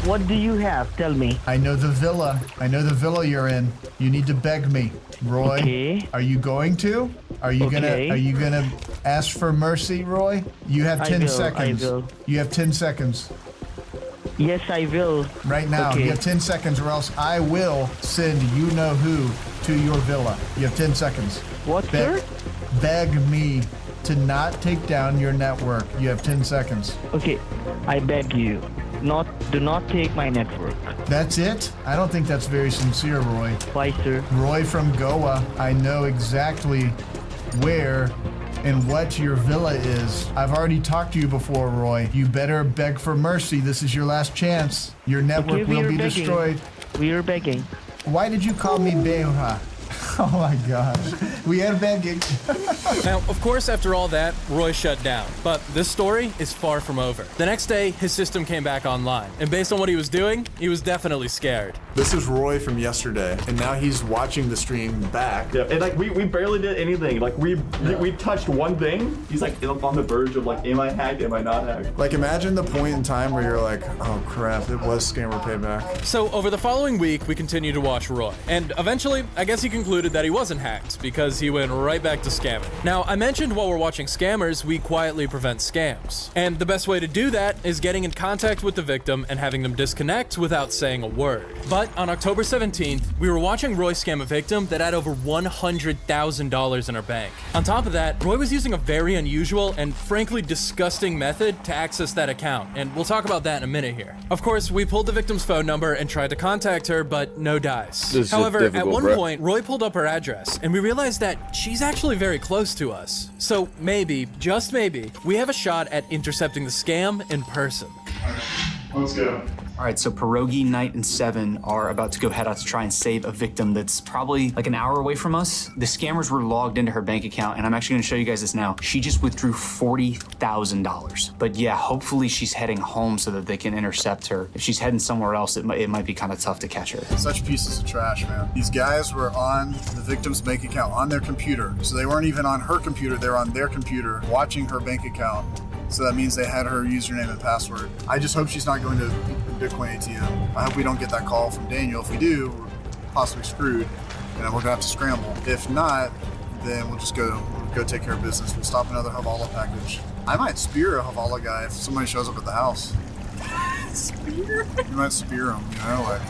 What do you have? Tell me. I know the villa. I know the villa you're in. You need to beg me. Roy, Okay. are you going to? Are you Okay. gonna ask for mercy, Roy? You have I 10 will, seconds. I will. You have 10 seconds. Yes, I will. Right now, Okay. you have 10 seconds or else I will send you know who to your villa. You have 10 seconds. What, Beg, sir? beg me to not take down your network. You have 10 seconds. Okay, I beg you, do not take my network. That's it? I don't think that's very sincere, Roy. Why, sir? Roy from Goa, I know exactly where and what your villa is. I've already talked to you before, Roy. You better beg for mercy. This is your last chance. Your network will be destroyed. We are begging. Why did you call me Beha? Oh my gosh. We are begging. Now, of course, after all that, Roy shut down. But this story is far from over. The next day, his system came back online. And based on what he was doing, he was definitely scared. This is Roy from yesterday, and now he's watching the stream back. Yeah, and like we barely did anything. Like we touched one thing. He's like on the verge of like, am I hacked? Am I not hacked? Like imagine the point in time where you're like, oh crap, it was scammer payback. So over the following week, we continued to watch Roy. And eventually, I guess he concluded that he wasn't hacked because he went right back to scamming. Now, I mentioned while we're watching scammers, we quietly prevent scams. And the best way to do that is getting in contact with the victim and having them disconnect without saying a word. But on October 17th, we were watching Roy scam a victim that had over $100,000 in her bank. On top of that, Roy was using a very unusual and frankly disgusting method to access that account, and we'll talk about that in a minute here. Of course, we pulled the victim's phone number and tried to contact her, but no dice. However, at one point, Roy pulled up her address, and we realized that she's actually very close to us. So maybe, just maybe, we have a shot at intercepting the scam in person. Let's go. All right, so Pierogi, Knight, and Seven are about to go head out to try and save a victim that's probably like an hour away from us. The scammers were logged into her bank account, and I'm actually gonna show you guys this now. She just withdrew $40,000. But yeah, hopefully she's heading home so that they can intercept her. If she's heading somewhere else, it might be kind of tough to catch her. Such pieces of trash, man. These guys were on the victim's bank account on their computer. So they weren't even on her computer, they were on their computer watching her bank account. So that means they had her username and password. I just hope she's not going to Bitcoin ATM. I hope we don't get that call from Daniel. If we do, we're possibly screwed, and we're gonna have to scramble. If not, then we'll just go take care of business. We'll stop another Havala package. I might spear a Havala guy if somebody shows up at the house. Spear? You might spear him, you know, like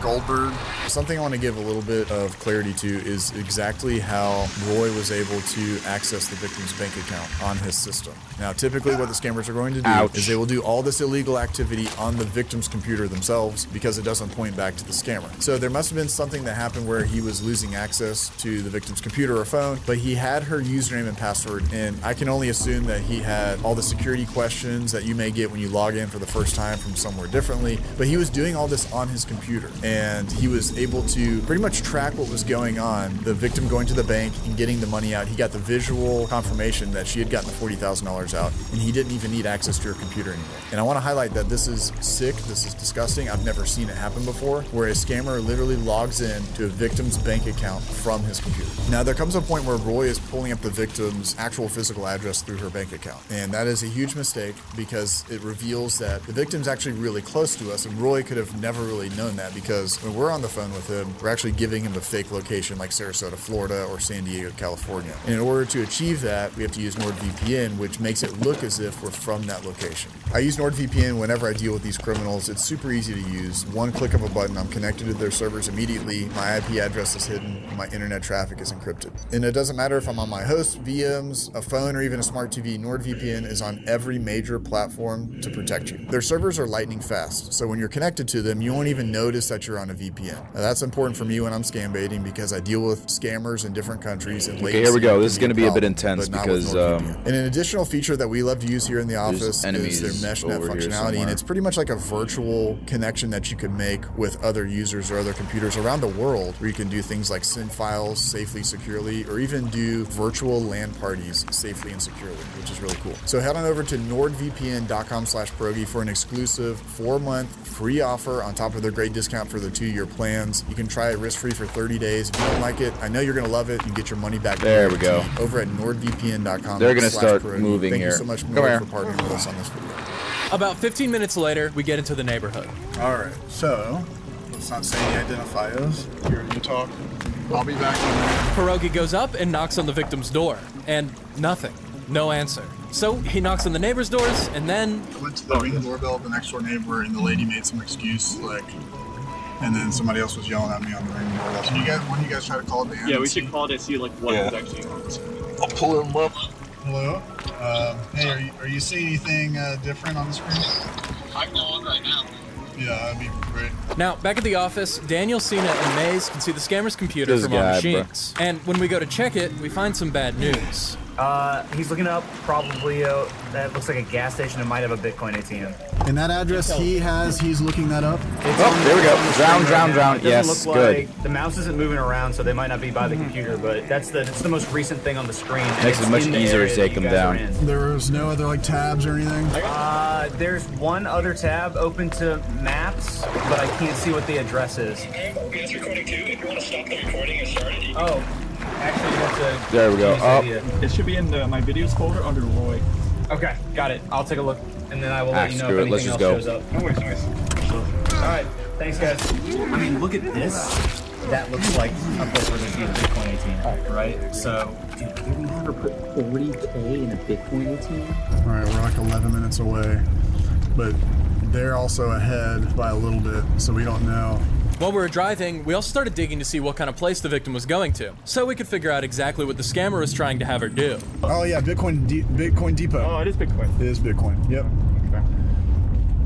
Goldberg. Something I want to give a little bit of clarity to is exactly how Roy was able to access the victim's bank account on his system. Now, typically what the scammers are going to do is they will do all this illegal activity on the victim's computer themselves because it doesn't point back to the scammer. So there must have been something that happened where he was losing access to the victim's computer or phone, but he had her username and password, and I can only assume that he had all the security questions that you may get when you log in for the first time from somewhere differently, but he was doing all this on his computer. And he was able to pretty much track what was going on, the victim going to the bank and getting the money out. He got the visual confirmation that she had gotten the $40,000 out, and he didn't even need access to her computer anymore. And I want to highlight that this is sick, this is disgusting. I've never seen it happen before, where a scammer literally logs in to a victim's bank account from his computer. Now, there comes a point where Roy is pulling up the victim's actual physical address through her bank account. And that is a huge mistake because it reveals that the victim's actually really close to us, and Roy could have never really known that because when we're on the phone with him, we're actually giving him a fake location like Sarasota, Florida, or San Diego, California. And in order to achieve that, we have to use NordVPN, which makes it look as if we're from that location. I use NordVPN whenever I deal with these criminals. It's super easy to use. One click of a button, I'm connected to their servers immediately. My IP address is hidden, and my internet traffic is encrypted. And it doesn't matter if I'm on my host, VMs, a phone, or even a smart TV, NordVPN is on every major platform to protect you. Their servers are lightning fast, so when you're connected to them, you won't even notice that you're on a VPN. Now, that's important for me when I'm scam baiting because I deal with scammers in different countries. And okay, here we go. This is going to be a bit intense because and an additional feature that we love to use here in the office is their MeshNet functionality, and it's pretty much like a virtual connection that you can make with other users or other computers around the world, where you can do things like send files safely, securely, or even do virtual LAN parties safely and securely, which is really cool. So head on over to nordvpn.com/Pierogi for an exclusive 4-month free offer on top of their great discount for the 2-year plans. You can try it risk-free for 30 days. If you don't like it, I know you're going to love it. You get your money back. There we go. Over at nordvpn.com. They're going to start moving Thank here. Thank you so much, Nord, for partnering with us on this video. About 15 minutes later, we get into the neighborhood. All right, so let's not say any identifiers. You're in Utah. I'll be back in a minute. Pierogi goes up and knocks on the victim's door, and nothing. No answer. So he knocks on the neighbor's doors, and then... I went to the ring doorbell of the next door neighbor, and the lady made some excuse, and then somebody else was yelling at me on the ring doorbell. So one of you guys try to call it? Yeah, we should call it and see what is actually going on. I'll pull him up. Hello? Hey, are you seeing anything different on the screen? I'm going right now. Yeah, that'd be great. Now, back at the office, Daniel, Cena, and Maze can see the scammer's computer This from our guy, machines. And when we go to check it, we find some bad news. He's looking up probably that looks like a gas station. It might have a Bitcoin ATM. And that address he's looking that up. Oh, there we go. Drown. Yes, good. The mouse isn't moving around, so they might not be by the computer, but that's the most recent thing on the screen. Makes it much easier to take them down. There was no other like tabs or anything? There's one other tab open to maps, but I can't see what the address is. It's recording too. If you want to stop the recording and start it, you can. Oh, actually, that's a. There we go. Oh. It should be in my videos folder under Roy. Okay, got it. I'll take a look, and then I will let you know screw if it. Let's anything just else go. shows up. All right, thanks, guys. I mean, look at this. That looks like a place where there'd be a Bitcoin ATM, right? So, dude, did we ever put 40K in a Bitcoin ATM? All right, we're like 11 minutes away, but they're also ahead by a little bit, so we don't know. While we were driving, we also started digging to see what kind of place the victim was going to, so we could figure out exactly what the scammer was trying to have her do. Oh yeah, Bitcoin Depot. Oh, it is Bitcoin. It is Bitcoin. Yep. Okay.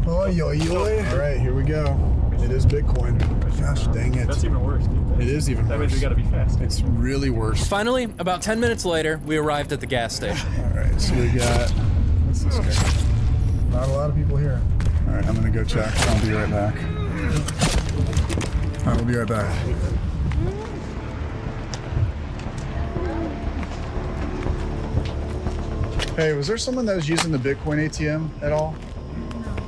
All right, here we go. It is Bitcoin. Gosh dang it. That's even worse, dude. It is even worse. That means we gotta be fast. It's really worse. Finally, about 10 minutes later, we arrived at the gas station. All right, so we got. What's this guy? Not a lot of people here. All right, I'm gonna go check. I'll be right back. I will be right back. Hey, was there someone that was using the Bitcoin ATM at all?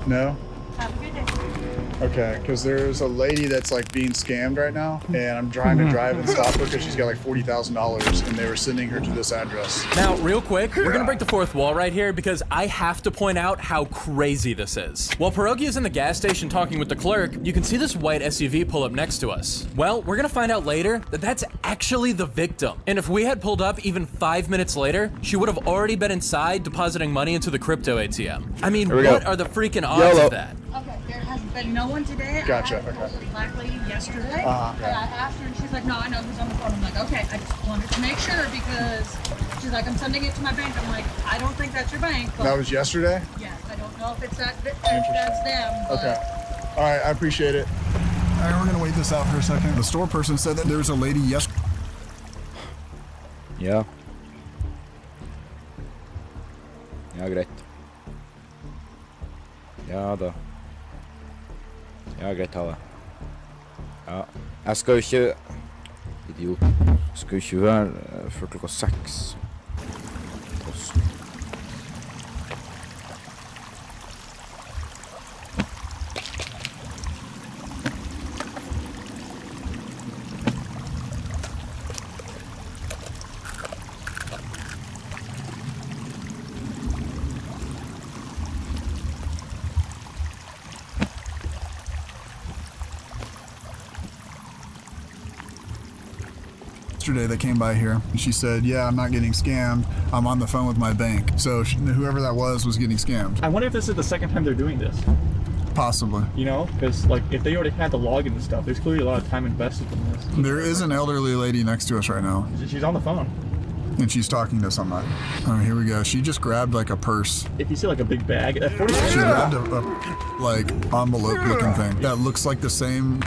No? Have a good day. Okay, because there's a lady that's like being scammed right now, and I'm trying to drive and stop her because she's got like $40,000, and they were sending her to this address. Now, real quick, we're gonna break the fourth wall right here because I have to point out how crazy this is. While Pierogi is in the gas station talking with the clerk, you can see this white SUV pull up next to us. Well, we're gonna find out later that that's actually the victim. And if we had pulled up even 5 minutes later, she would have already been inside depositing money into the crypto ATM. I mean, what are the freaking odds of that? Okay, there has been no one today. Gotcha, I had okay. the black lady yesterday. Okay. And I asked her, and she's like, no, I know who's on the phone. I'm like, okay, I just wanted to make sure because she's like, I'm sending it to my bank. I'm like, I don't think that's your bank. But That was yesterday? yes, I don't know if it's that's them. But Okay. All right, I appreciate it. All right, we're gonna wait this out for a second. The store person said that there was a lady yesterday. Ja. Ja, greit. Ja da. Ja, greit, ha det. Ja. Jeg skal jo ikke... Idiot. Jeg skal jo ikke være før klokka 6. Posten. Yesterday they came by here and she said, yeah, I'm not getting scammed. I'm on the phone with my bank. So whoever that was getting scammed. I wonder if this is the second time they're doing this. Possibly. You know, because like if they already had the login and stuff, there's clearly a lot of time invested in this. There is an elderly lady next to us right now. She's on the phone. And she's talking to somebody. All right, here we go. She just grabbed like a purse. If you see like a big bag, at 40 She grabbed a like envelope looking thing that looks like the same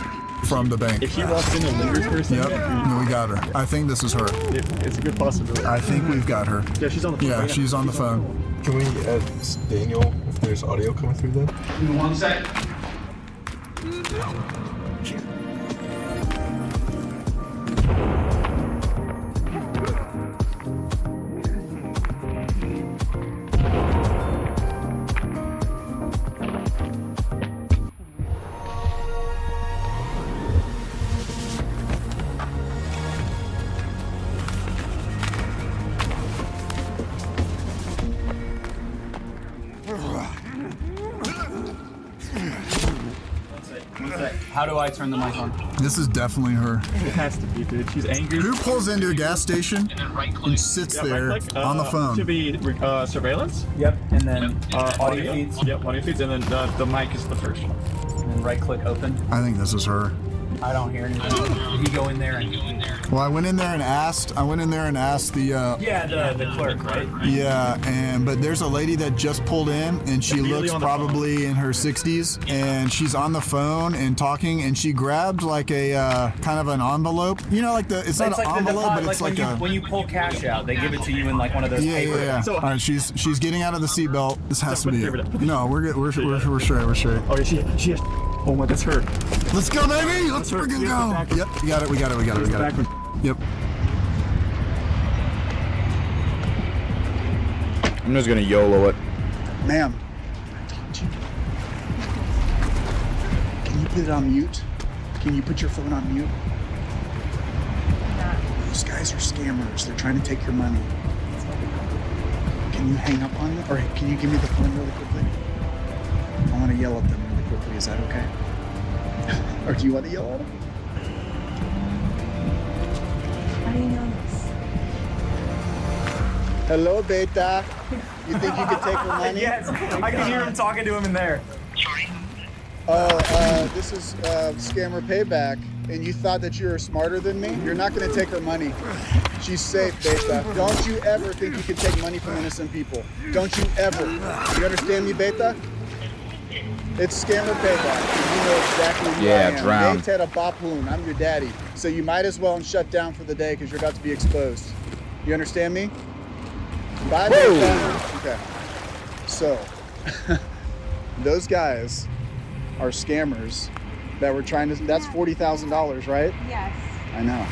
from the bank. If she walks in and lingers for a second. Yep, we got her. I think this is her. It's a good possibility. I think we've got her. Yeah, she's on the phone. Yeah, right she's on the phone. Can we ask Daniel if there's audio coming through then? 1 sec. How do I turn the mic on? This is definitely her. It has to be, dude. She's angry. Who pulls into a gas station and sits there on the phone? Should be surveillance. Yep, and then audio feeds. Yep, audio feeds, and then the mic is the first one. And then right click open. I think this is her. I don't hear anything. Did he go in there and Well, I went in there and asked the Yeah, the clerk, right? yeah, but there's a lady that just pulled in, and she looks probably in her 60s, and she's on the phone and talking, and she grabbed like a kind of an envelope. You know, like it's not an envelope, but it's like when you pull cash out, they give it to you in like one of those papers. Yeah. So, all right, she's getting out of the seatbelt. This has to be it. No, we're good. We're straight. We're straight. Oh, she has. Oh my, that's her. Let's go, baby. Let's freaking go. Yep, we got it. We got it. Yep. I'm just gonna YOLO it. Ma'am, can you put it on mute? Can you put your phone on mute? Those guys are scammers. They're trying to take your money. Can you hang up on them? Or can you give me the phone really quickly? I want to yell at them really quickly. Is that okay? Or do you want to yell at them? How do you know this? Hello, Beta. You think you could take her money? Yes, I can hear him talking to him in there. This is Scammer Payback, and you thought that you were smarter than me? You're not going to take her money. She's safe, Beta. Don't you ever think you can take money from innocent people. Don't you ever. You understand me, Beta? It's Scammer Payback, and you know exactly who I am. drown. Beta Bapun, I'm your daddy. So you might as well shut down for the day because you're about to be exposed. You understand me? Bye, Beta. Okay. So, those guys are scammers that were trying to. That's $40,000, right? Yes. I know.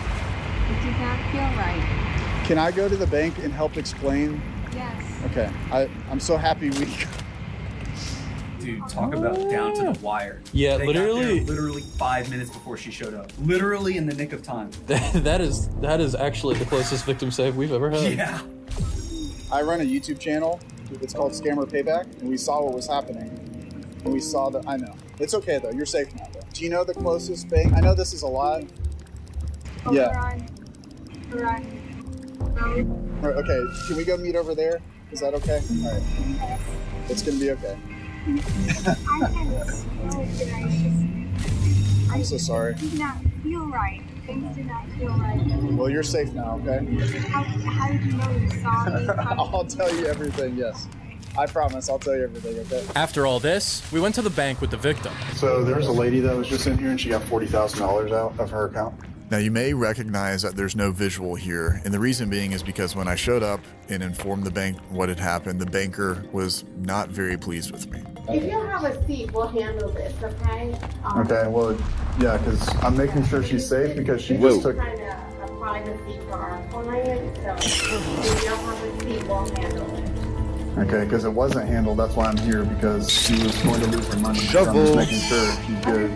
It did not feel right. Can I go to the bank and help explain? Yes. Okay. I'm so happy we. Dude, talk about down to the wire. Yeah, They got literally- there literally 5 minutes before she showed up. Literally in the nick of time. that is actually the closest victim save we've ever had. Yeah. I run a YouTube channel. It's called Scammer Payback, and we saw what was happening. And we saw that. I know. It's okay though. You're safe now. Though. Do you know the closest bank? I know this is a lot. Yeah. Okay. Can we go meet over there? Is that okay? All right. It's gonna be okay. I'm so sorry. It did not feel right. Things did not feel right. Well, you're safe now, okay? How did you know you saw me? I'll tell you everything, yes. I promise, I'll tell you everything, okay? After all this, we went to the bank with the victim. So there's a lady that was just in here and she got $40,000 out of her account. Now you may recognize that there's no visual here, and the reason being is because when I showed up and informed the bank what had happened, the banker was not very pleased with me. If you have a seat, we'll handle this, okay? Okay, well, yeah, because I'm making sure she's safe because she just took... Kind of a privacy for our client, so if you don't have a seat, we'll handle it. Okay, because it wasn't handled, that's why I'm here, because she was going to lose her money. So I'm just making sure she's good.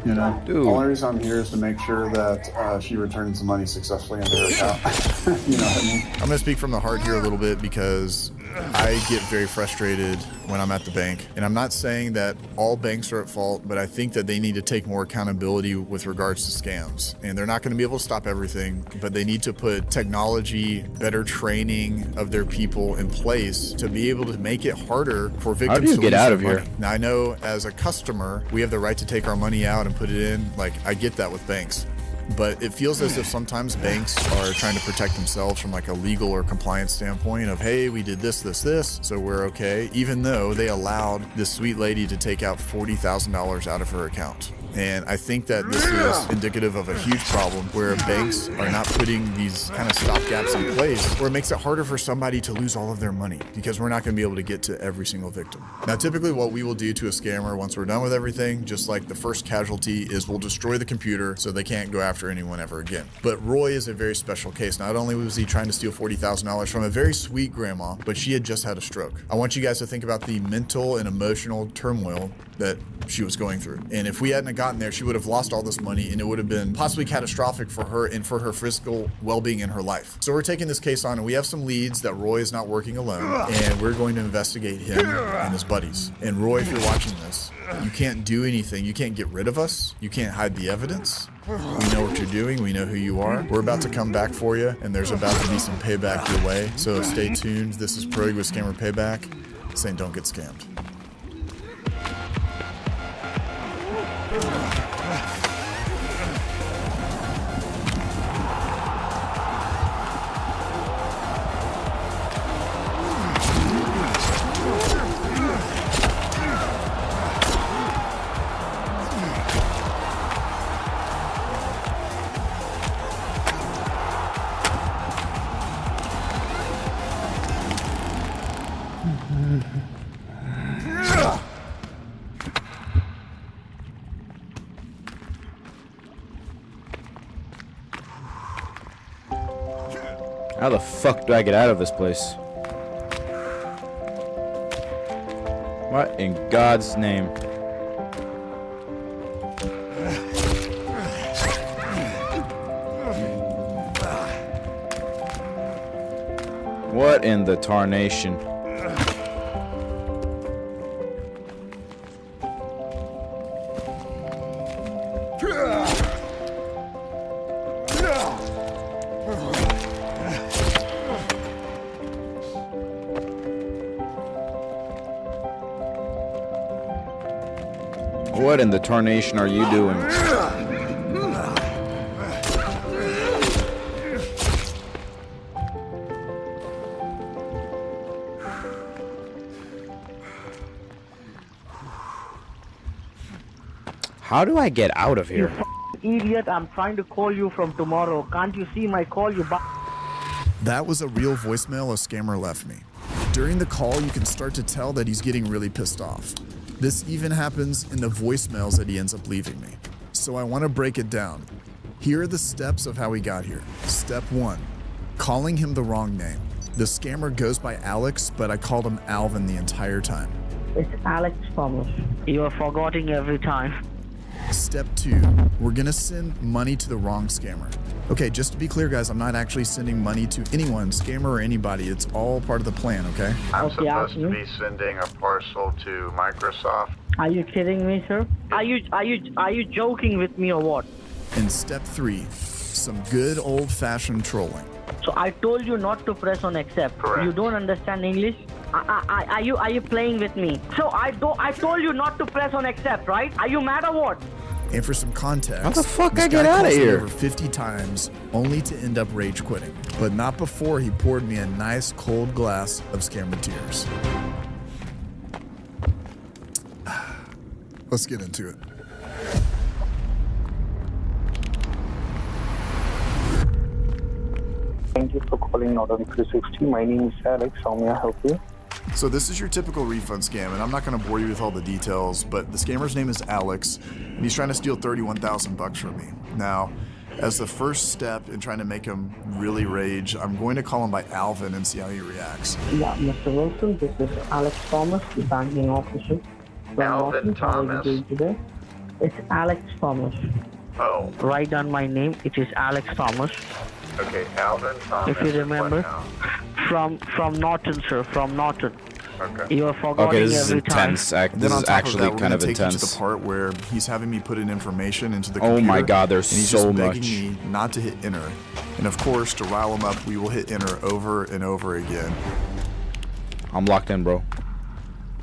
You know, the only reason I'm here is to make sure that she returns the money successfully into her account. You know what I mean? I'm going to speak from the heart here a little bit because I get very frustrated when I'm at the bank. And I'm not saying that all banks are at fault, but I think that they need to take more accountability with regards to scams. And they're not going to be able to stop everything, but they need to put technology, better training of their people in place to be able to make it harder for victims How do you to get lose out their of here? money. Now, I know as a customer, we have the right to take our money out and put it in. Like, I get that with banks. But it feels as if sometimes banks are trying to protect themselves from like a legal or compliance standpoint of, hey, we did this, so we're okay, even though they allowed this sweet lady to take out $40,000 out of her account. And I think that this is indicative of a huge problem where banks are not putting these kind of stopgaps in place where it makes it harder for somebody to lose all of their money because we're not going to be able to get to every single victim. Now, typically what we will do to a scammer once we're done with everything, just like the first casualty, is we'll destroy the computer so they can't go after anyone ever again. But Roy is a very special case. Not only was he trying to steal $40,000 from a very sweet grandma, but she had just had a stroke. I want you guys to think about the mental and emotional turmoil that she was going through. And if we hadn't gotten there, she would have lost all this money and it would have been possibly catastrophic for her and for her physical well-being in her life. So we're taking this case on and we have some leads that Roy is not working alone and we're going to investigate him and his buddies. And Roy, if you're watching this, you can't do anything. You can't get rid of us. You can't hide the evidence. We know what you're doing. We know who you are. We're about to come back for you and there's about to be some payback your way. So stay tuned. This is Proig with Scammer Payback saying don't get scammed. How the fuck do I get out of this place? What in God's name? What in the tarnation? What in the tarnation are you doing? How do I get out of here? You idiot, I'm trying to call you from tomorrow. Can't you see my call, you That was a real voicemail a scammer left me. During the call, you can start to tell that he's getting really pissed off. This even happens in the voicemails that he ends up leaving me. So I want to break it down. Here are the steps of how he got here. Step 1, calling him the wrong name. The scammer goes by Alex, but I called him Alvin the entire time. It's Alex Thomas. You are forgetting every time. Step 2, we're gonna send money to the wrong scammer. Okay, just to be clear, guys, I'm not actually sending money to anyone, scammer or anybody. It's all part of the plan, okay? I'm supposed to be sending a parcel to Microsoft. Are you kidding me, sir? Are you joking with me or what? And step 3, some good old-fashioned trolling. So I told you not to press on accept. Correct. You don't understand English? Are you playing with me? So I told you not to press on accept, right? Are you mad or what? And for some context, How the fuck this I get guy out of calls me here? over 50 times, only to end up rage quitting. But not before he poured me a nice cold glass of scammer tears. Let's get into it. Thank you for calling Northern 360. My name is Alex. How may I help you? So this is your typical refund scam, and I'm not going to bore you with all the details, but the scammer's name is Alex, and he's trying to steal 31,000 bucks from me. Now, as the first step in trying to make him really rage, I'm going to call him by Alvin and see how he reacts. Yeah, Mr. Wilson, this is Alex Thomas, the banking officer. Alvin Thomas. How are you doing today? It's Alex Thomas. Oh, Write down my name. It is Alex Thomas. okay, Alvin Thomas. If you remember, from Norton, sir, from Norton. Okay. You are forgetting Okay, this is every time. intense. And This then on is top actually of that, we're kind going of to take you to intense. the part where he's having me put in information into the Oh computer. my God, there's and he's so just begging much. me not to hit enter. And of course, to rile him up, we will hit enter over and over again. I'm locked in, bro.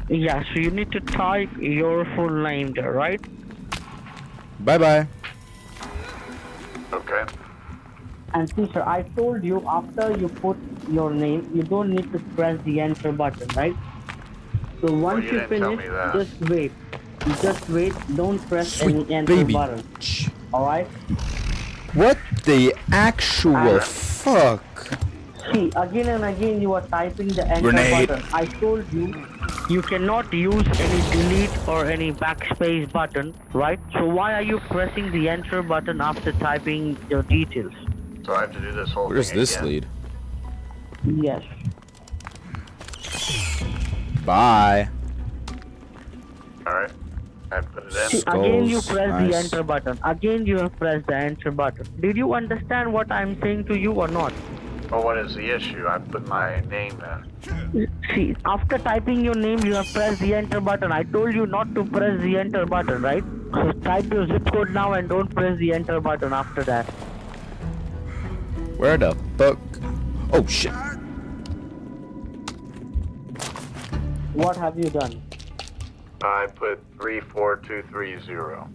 Yeah, so you need to type your full name there, right? Bye-bye. Okay. And see, sir, I told you after you put your name, you don't need to press the enter button, right? So once you you didn't tell finish, me that. just wait. You just wait. Don't press Sweet any enter baby. button. All right? What the actual fuck? See, again and again you are typing the enter Grenade. button. I told you, you cannot use any delete or any backspace button, right? So why are you pressing the enter button after typing your details? So I have to do this whole Where's thing this again? lead? Yes. Bye. Alright. I put it in. See, again you Skulls, press nice. the enter button. Again you have pressed the enter button. Did you understand what I'm saying to you or not? Well, what is the issue? I put my name in. See, after typing your name, you have pressed the enter button. I told you not to press the enter button, right? So type your zip code now and don't press the enter button after that. Where the fuck? Oh shit. What have you done? I put 34230.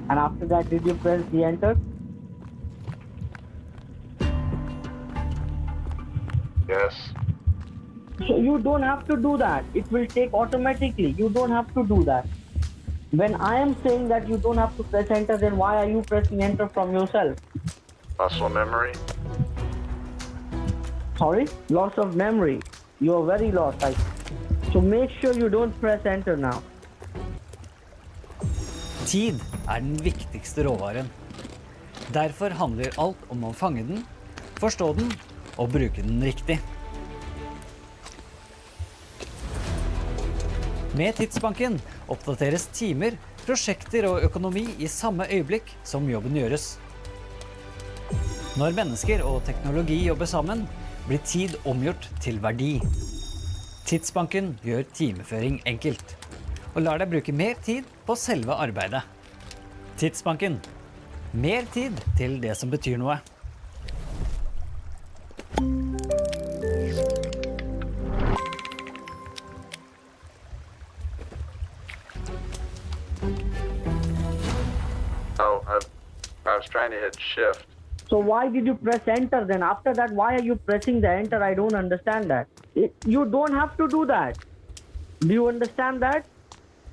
And after that, did you press the enter? Yes. So you don't have to do that. It will take automatically. You don't have to do that. When I am saying that you don't have to press enter, then why are you pressing enter from yourself? Muscle memory. Sorry? Loss of memory. You are very lost. So make sure you don't press enter now. Tid den viktigste råvaren. Derfor handler alt om å fange den, forstå den og bruke den riktig. Med Tidsbanken oppdateres timer, prosjekter og økonomi i samme øyeblikk som jobben gjøres. Når mennesker og teknologi jobber sammen, blir tid omgjort til verdi. Tidsbanken gjør timeføring enkelt, og lar deg bruke mer tid på selve arbeidet. Tidsbanken. Mer tid til det som betyr noe. Oh, I was trying to hit shift. So why did you press enter then? After that, why are you pressing the enter? I don't understand that. You don't have to do that. Do you understand that?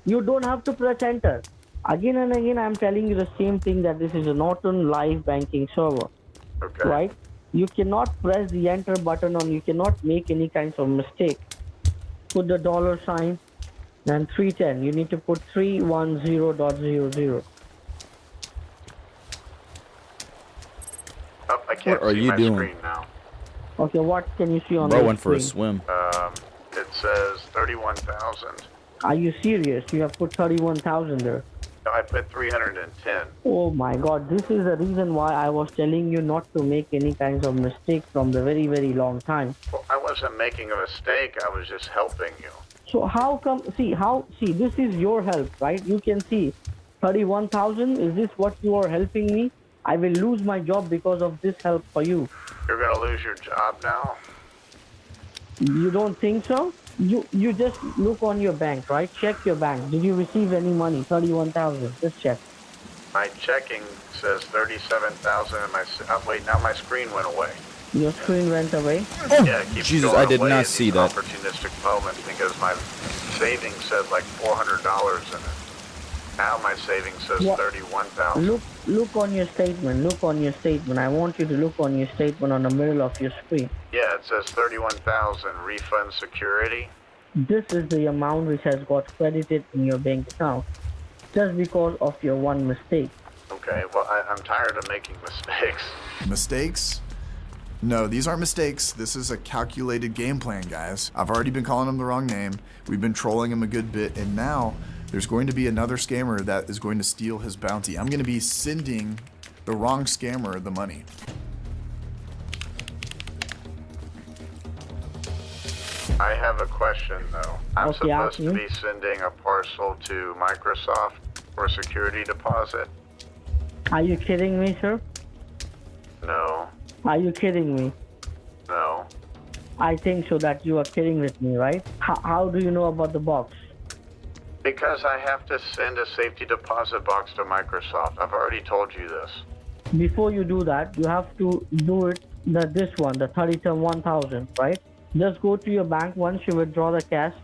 You don't have to press enter. Again and again, I'm telling you the same thing, that this is a Norton live banking server. Okay. Right? You cannot press the enter button on, you cannot make any kinds of mistake. Put the $sign, then 310. You need to put 310.00. Oh, I can't What are see you my doing? screen now. Okay, what can you see on Bro the went for a screen? swim. It says 31,000. Are you serious? You have put 31,000 there. No, I put 310. Oh my god, this is the reason why I was telling you not to make any kinds of mistake from the very, very long time. Well, I wasn't making a mistake. I was just helping you. So how come, see, this is your help, right? You can see 31,000, is this what you are helping me? I will lose my job because of this help for you. You're gonna lose your job now? You don't think so? You just look on your bank, right? Check your bank. Did you receive any money? 31,000. Just check. My checking says 37,000 and wait, now my screen went away. Your screen went away? Yeah, it keeps Jesus, going I did away not in see these that. opportunistic moments because my savings said like $400 in it. Now my savings says What? 31,000. Look on your statement. Look on your statement. I want you to look on your statement on the middle of your screen. Yeah, it says 31,000 refund security. This is the amount which has got credited in your bank account just because of your one mistake. Okay, well I'm tired of making mistakes. Mistakes? No, these aren't mistakes. This is a calculated game plan, guys. I've already been calling him the wrong name. We've been trolling him a good bit, and now there's going to be another scammer that is going to steal his bounty. I'm going to be sending the wrong scammer the money. I have a question though. I'm Okay, ask supposed to me. be sending a parcel to Microsoft for security deposit? Are you kidding me, sir? No, Are you kidding me? no. I think so that you are kidding with me, right? How do you know about the box? Because I have to send a safety deposit box to Microsoft. I've already told you this. Before you do that, you have to do it, this one, the 31,000, right? Just go to your bank. Once you withdraw the cash,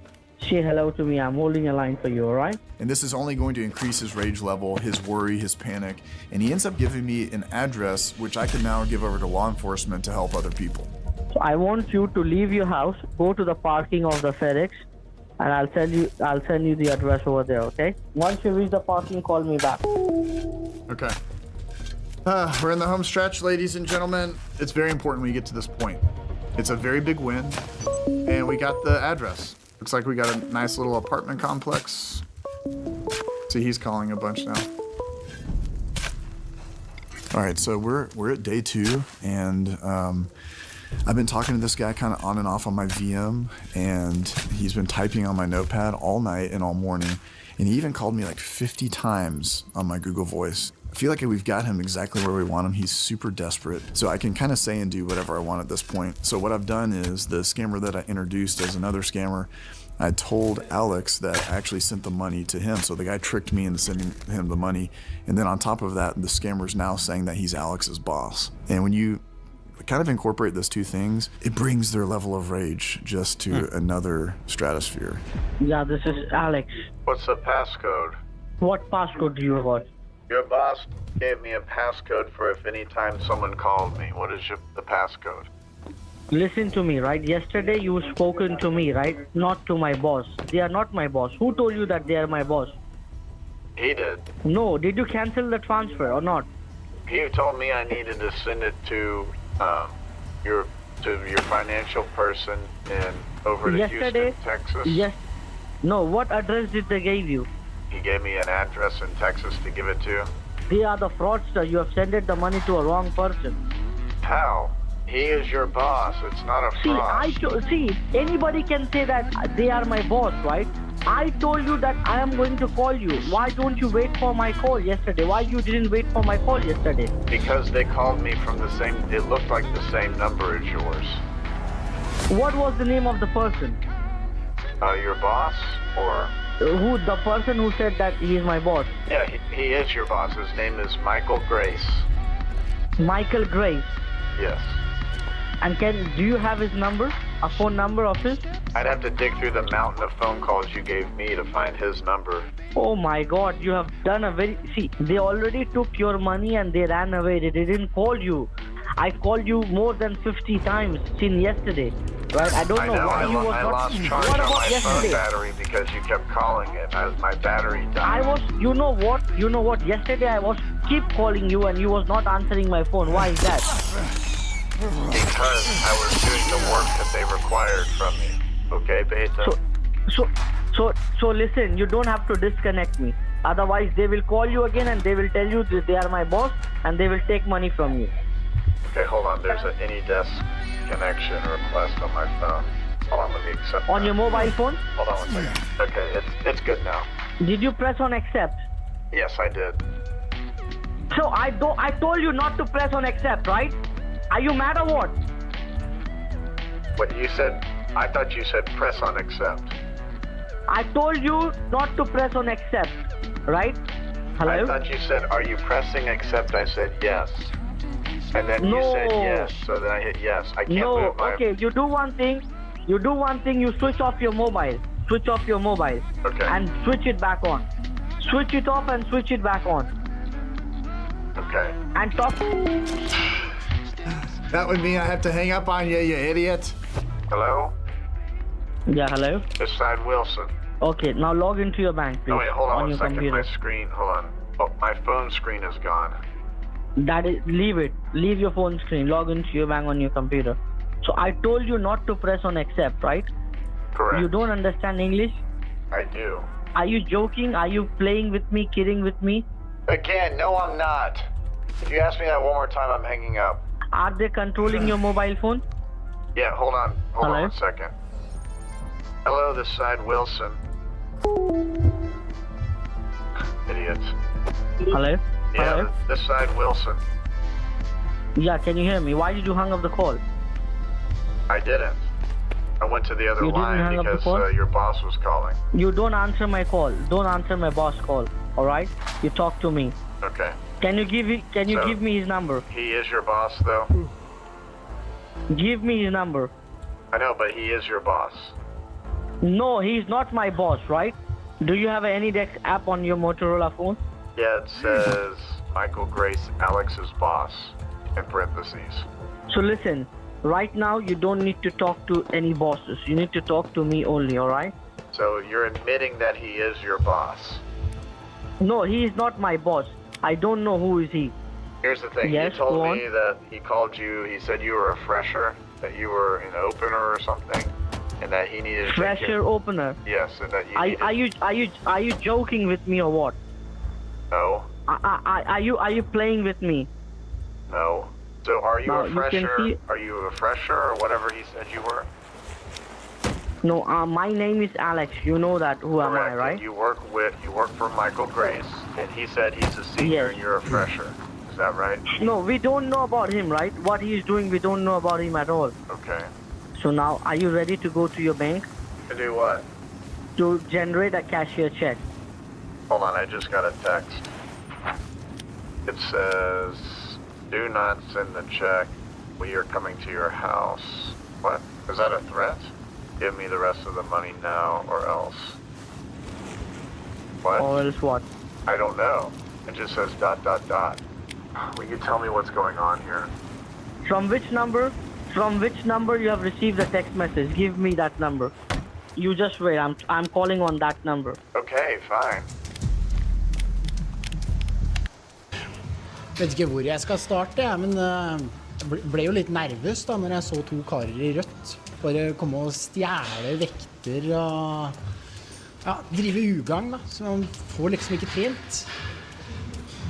say hello to me. I'm holding a line for you, all right? And this is only going to increase his rage level, his worry, his panic. And he ends up giving me an address, which I can now give over to law enforcement to help other people. So I want you to leave your house, go to the parking of the FedEx, and I'll send you the address over there, okay? Once you reach the parking, call me back. Okay. We're in the home stretch, ladies and gentlemen. It's very important we get to this point. It's a very big win, and we got the address. Looks like we got a nice little apartment complex. See, he's calling a bunch now. All right, so we're at day 2, and I've been talking to this guy kind of on and off on my VM, and he's been typing on my notepad all night and all morning, and he even called me like 50 times on my Google Voice. I feel like we've got him exactly where we want him. He's super desperate, so I can kind of say and do whatever I want at this point. So what I've done is the scammer that I introduced as another scammer, I told Alex that I actually sent the money to him. So the guy tricked me into sending him the money. And then on top of that, the scammer's now saying that he's Alex's boss. And when you kind of incorporate those two things, it brings their level of rage just to another stratosphere. Yeah, this is Alex. What's the passcode? What passcode do you got? Your boss gave me a passcode for if any time someone called me. What is the passcode? Listen to me, right? Yesterday you spoken to me, right? Not to my boss. They are not my boss. Who told you that they are my boss? He did. No, did you cancel the transfer or not? He told me I needed to send it to your financial person in over to Yesterday, Houston, Texas. Yes. No, what address did they give you? He gave me an address in Texas to give it to. They are the fraudster. You have sent the money to a wrong person. How? He is your boss. It's not a fraud. See, anybody can say that they are my boss, right? I told you that I am going to call you. Why don't you wait for my call yesterday? Why you didn't wait for my call yesterday? Because they called me from the same, it looked like the same number as yours. What was the name of the person? Your boss or? Who, the person who said that he is my boss? Yeah, he is your boss. His name is Michael Grace. Michael Grace. Yes. And do you have his number? A phone number of his? I'd have to dig through the mountain of phone calls you gave me to find his number. Oh my God, you have done see, they already took your money and they ran away. They didn't call you. I called you more than 50 times since yesterday. Right? I don't know why you was I not. lost charge What on about my yesterday? phone battery because you kept calling it. My battery died. You know what? Yesterday I was keep calling you and you was not answering my phone. Why is that? Because I was doing the work that they required from me. Okay, Beta? So listen, you don't have to disconnect me. Otherwise, they will call you again and they will tell you that they are my boss and they will take money from you. Okay, hold on. There's an AnyDesk connection request on my phone. Hold on, let me accept On your mobile phone? Hold on one second. Okay, it's good now. Did you press on accept? Yes, I did. So I told you not to press on accept, right? Are you mad or what? What you said? I thought you said press on accept. I told you not to press on accept, right? Hello? I thought you said, are you pressing accept? I said yes. And then you said yes, so then I hit yes. I can't move my... Okay, you do one thing, you switch off your mobile. Switch off your mobile. Okay. And switch it back on. Switch it off and switch it back on. Okay. And talk... That would mean I have to hang up on you, you idiot. Hello? Yeah, hello? This side Wilson. Okay, now log into your bank, please. Oh, wait, hold on your one second. computer. My screen, hold on. Oh, my phone screen is gone. Leave it. Leave your phone screen. Log into your bank on your computer. So I told you not to press on accept, right? Correct. You don't understand English? I do. Are you joking? Are you playing with me, kidding with me? Again, no, I'm not. If you ask me that one more time, I'm hanging up. Are they controlling your mobile phone? Yeah, hold on. Hold Hello? on one second. Hello, this side Wilson. Idiots. Hello? Yeah, Hello? this side Wilson. Yeah, can you hear me? Why did you hang up the call? I didn't. I went to the other You didn't line hang up the because call? your boss was calling. You don't answer my call. Don't answer my boss call. All right? You talk to me. Okay. Can you give me his number? He is your boss, though? Give me his number. I know, but he is your boss. No, he's not my boss, right? Do you have an AnyDesk app on your Motorola phone? Yeah, it says Michael Grace, Alex's boss, in parentheses. So listen, right now you don't need to talk to any bosses. You need to talk to me only, all right? So you're admitting that he is your boss? No, he is not my boss. I don't know who is he. Here's the thing. Yes, he told go me that he called you, he said you were a fresher, that you were an opener or something, and that he needed to Fresher opener. Yes, and that you Are you joking with me or what? No. Are you playing with me? No. So are you Now, a you can fresher? see- Are you a fresher or whatever he said you were? No, my name is Alex. You know that. Who am I, Correct. right? And you work for Michael Grace, and he said he's a senior Yes. and you're a fresher. Is that right? No, we don't know about him, right? What he is doing, we don't know about him at all. Okay. So now, are you ready to go to your bank To do what? to generate a cashier check? Hold on, I just got a text. It says, do not send the check. We are coming to your house. What? Is that a threat? Give me the rest of the money now or else. What? Or else what? I don't know. It just says ... Will you tell me what's going on here? From which number? From which number you have received the text message? Give me that number. You just wait. I'm calling on that number. Okay, fine. Vet ikke hvor jeg skal starte, men jeg ble jo litt nervøs da når jeg så to karer i rødt. Bare komme og stjæle vekter og ja, drive ugagn da, så man får liksom ikke trent.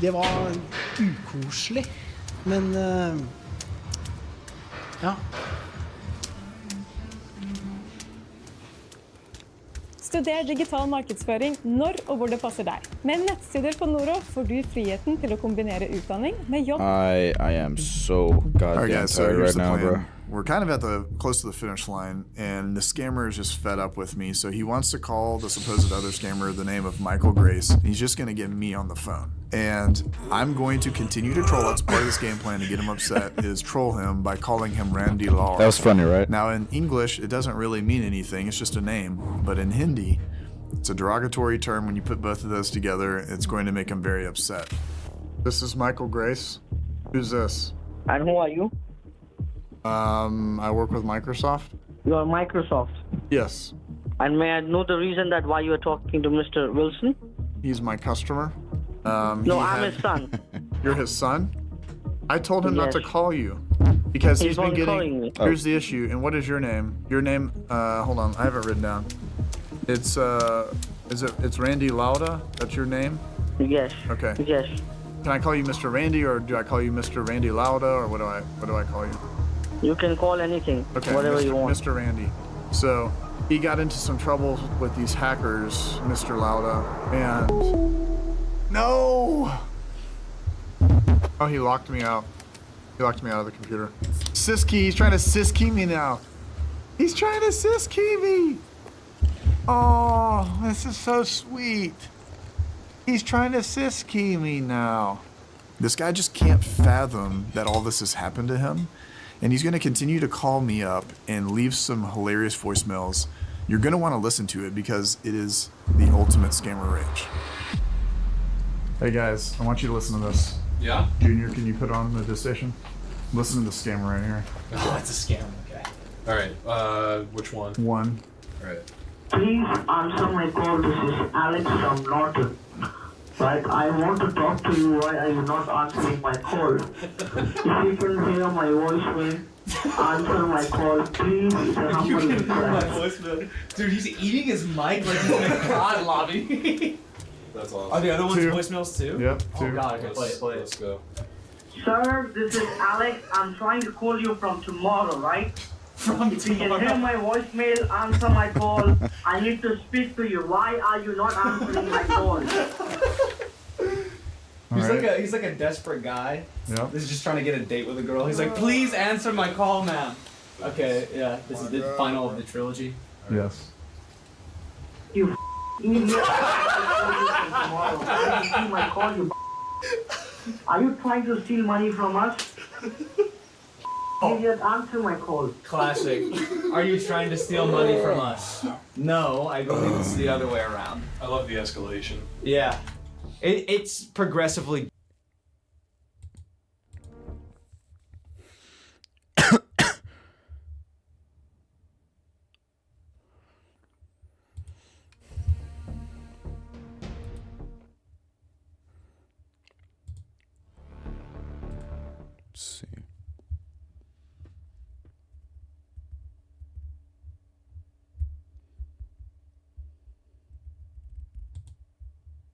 Det var ukoselig, men ja. Studer digital markedsføring når og hvor det passer deg. Med nettstudier på Noro får du friheten til å kombinere utdanning med jobb. I am so goddamn All right, guys, so tired here's right the now, plan. bro. We're kind of at the close to the finish line, and the scammer is just fed up with me. So he wants to call the supposed other scammer the name of Michael Grace. He's just going to get me on the phone, and I'm going to continue to troll. That's part of this game plan to get him upset. Is troll him by calling him Randy Lar. That was funny, right? Now in English, it doesn't really mean anything. It's just a name, but in Hindi, it's a derogatory term. When you put both of those together, it's going to make him very upset. This is Michael Grace. Who's this? And who are you? I work with Microsoft. You are Microsoft. Yes. And may I know the reason that why you are talking to Mr. Wilson? He's my customer. No, I'm his son. You're his son? I told him not Yes. to call you because He's he's been only calling getting. me. Here's the issue. And what is your name? Your name? Hold on. I have it written down. It's it's Randy Lauda? That's your name? Yes. Okay. Yes. Can I call you Mr. Randy, or do I call you Mr. Randy Lauda, or what do I call you? You can call anything, Okay, whatever Mr. you want. Mr. Randy. So he got into some trouble with these hackers, Mr. Lauda, and no. Oh, he locked me out. He locked me out of the computer. Siskey, he's trying to Siskey me now. He's trying to Siskey me. Oh, this is so sweet. He's trying to Siskey me now. This guy just can't fathom that all this has happened to him. And he's going to continue to call me up and leave some hilarious voicemails. You're going to want to listen to it because it is the ultimate scammer rage. Hey guys, I want you to listen to this. Yeah? Junior, can you put on the station? Listen to the scammer right here. Oh, it's a scam. Okay. All right. Which one? One. All right. Please answer my call. This is Alex from Norton. Right, I want to talk to you. Why are you not answering my call? If you can hear my voicemail, answer my call, please. It's a humble request. Dude, he's eating his mic like he's in a COD lobby. That's awesome. Are the other ones Two. voicemails too? Yep, Oh two. god, okay, play it, play it. Let's go. Sir, this is Alex. I'm trying to call you from tomorrow, right? From If you can hear my voicemail, answer my call. I need to speak to you. Why are you not answering my call? He's like a desperate guy. Yep. He's just trying to get a date with a girl. He's like, please answer my call, ma'am. Okay, yeah, this is the final of the trilogy. Yes. You idiot. I will see my call, you. Are you trying to steal money from us? Idiot, answer my call. Classic. Are you trying to steal money from us? No, I believe it's the other way around. I love the escalation. Yeah. It's progressively. Let's see.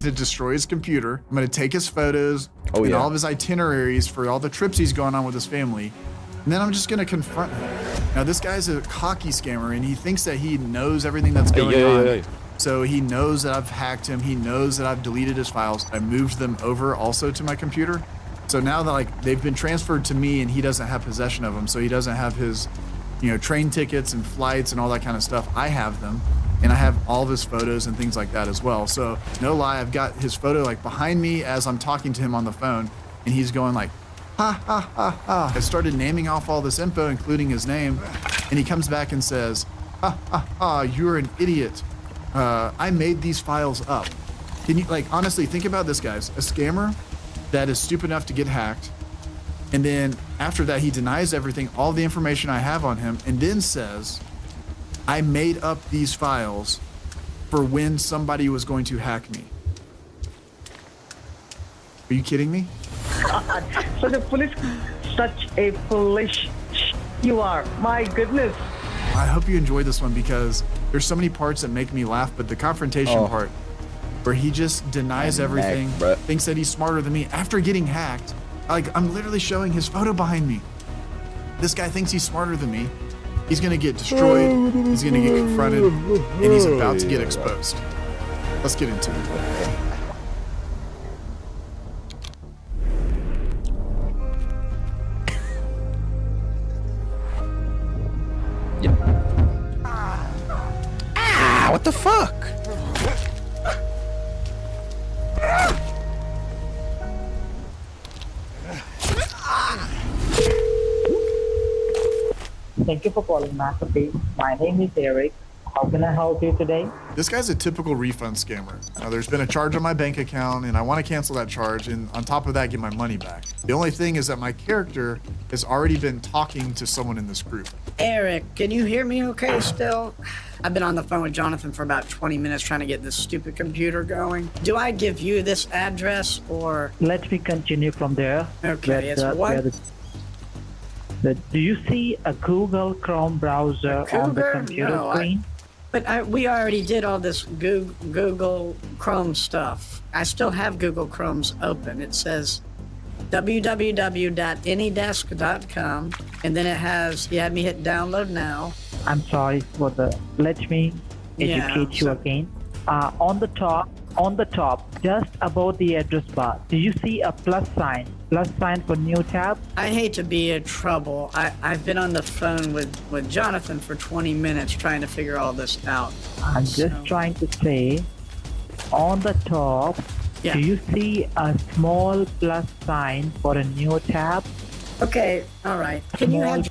To destroy his computer. I'm going to take his photos Oh, and yeah. all of his itineraries for all the trips he's gone on with his family. And then I'm just going to confront him. Now, this guy's a cocky scammer, and he thinks that he knows everything that's Hey, going yeah, on. yeah, yeah. So he knows that I've hacked him. He knows that I've deleted his files. I moved them over also to my computer. So now that like they've been transferred to me, and he doesn't have possession of them, so he doesn't have his, train tickets and flights and all that kind of stuff. I have them, and I have all of his photos and things like that as well. So no lie, I've got his photo like behind me as I'm talking to him on the phone, and he's going like, ha ha ha ha. I started naming off all this info, including his name, and he comes back and says, ha ha ha, you're an idiot. I made these files up. Can you honestly think about this, guys? A scammer that is stupid enough to get hacked And then after that, he denies everything, all the information I have on him, and then says, I made up these files for when somebody was going to hack me. Are you kidding me? So the police, such a foolish you are. My goodness. I hope you enjoyed this one because there's so many parts that make me laugh, but the confrontation part where he just denies everything, thinks that he's smarter than me after getting hacked. Like, I'm literally showing his photo behind me. This guy thinks he's smarter than me. He's gonna get destroyed, he's gonna get confronted, and he's about to get exposed. Let's get into it. Ah, what the fuck? Thank you for calling McAfee. My name is Eric. How can I help you today? This guy's a typical refund scammer. Now, there's been a charge on my bank account, and I want to cancel that charge, and on top of that, get my money back. The only thing is that my character has already been talking to someone in this group. Eric, can you hear me okay still? I've been on the phone with Jonathan for about 20 minutes trying to get this stupid computer going. Do I give you this address or? Let me continue from there. Okay, it's what? Do you see a Google Chrome browser on the computer screen? We already did all this Google Chrome stuff. I still have Google Chrome's open. It says www.anydesk.com, and then it has, you had me hit download now. I'm sorry for the, let me educate you again. On the top, just above the address bar, do you see a plus sign for new tab? I hate to be in trouble. I've been on the phone with Jonathan for 20 minutes trying to figure all this out. I'm just trying to say, on the top, do you see a small plus sign for a new tab? Okay, all right. Can you have...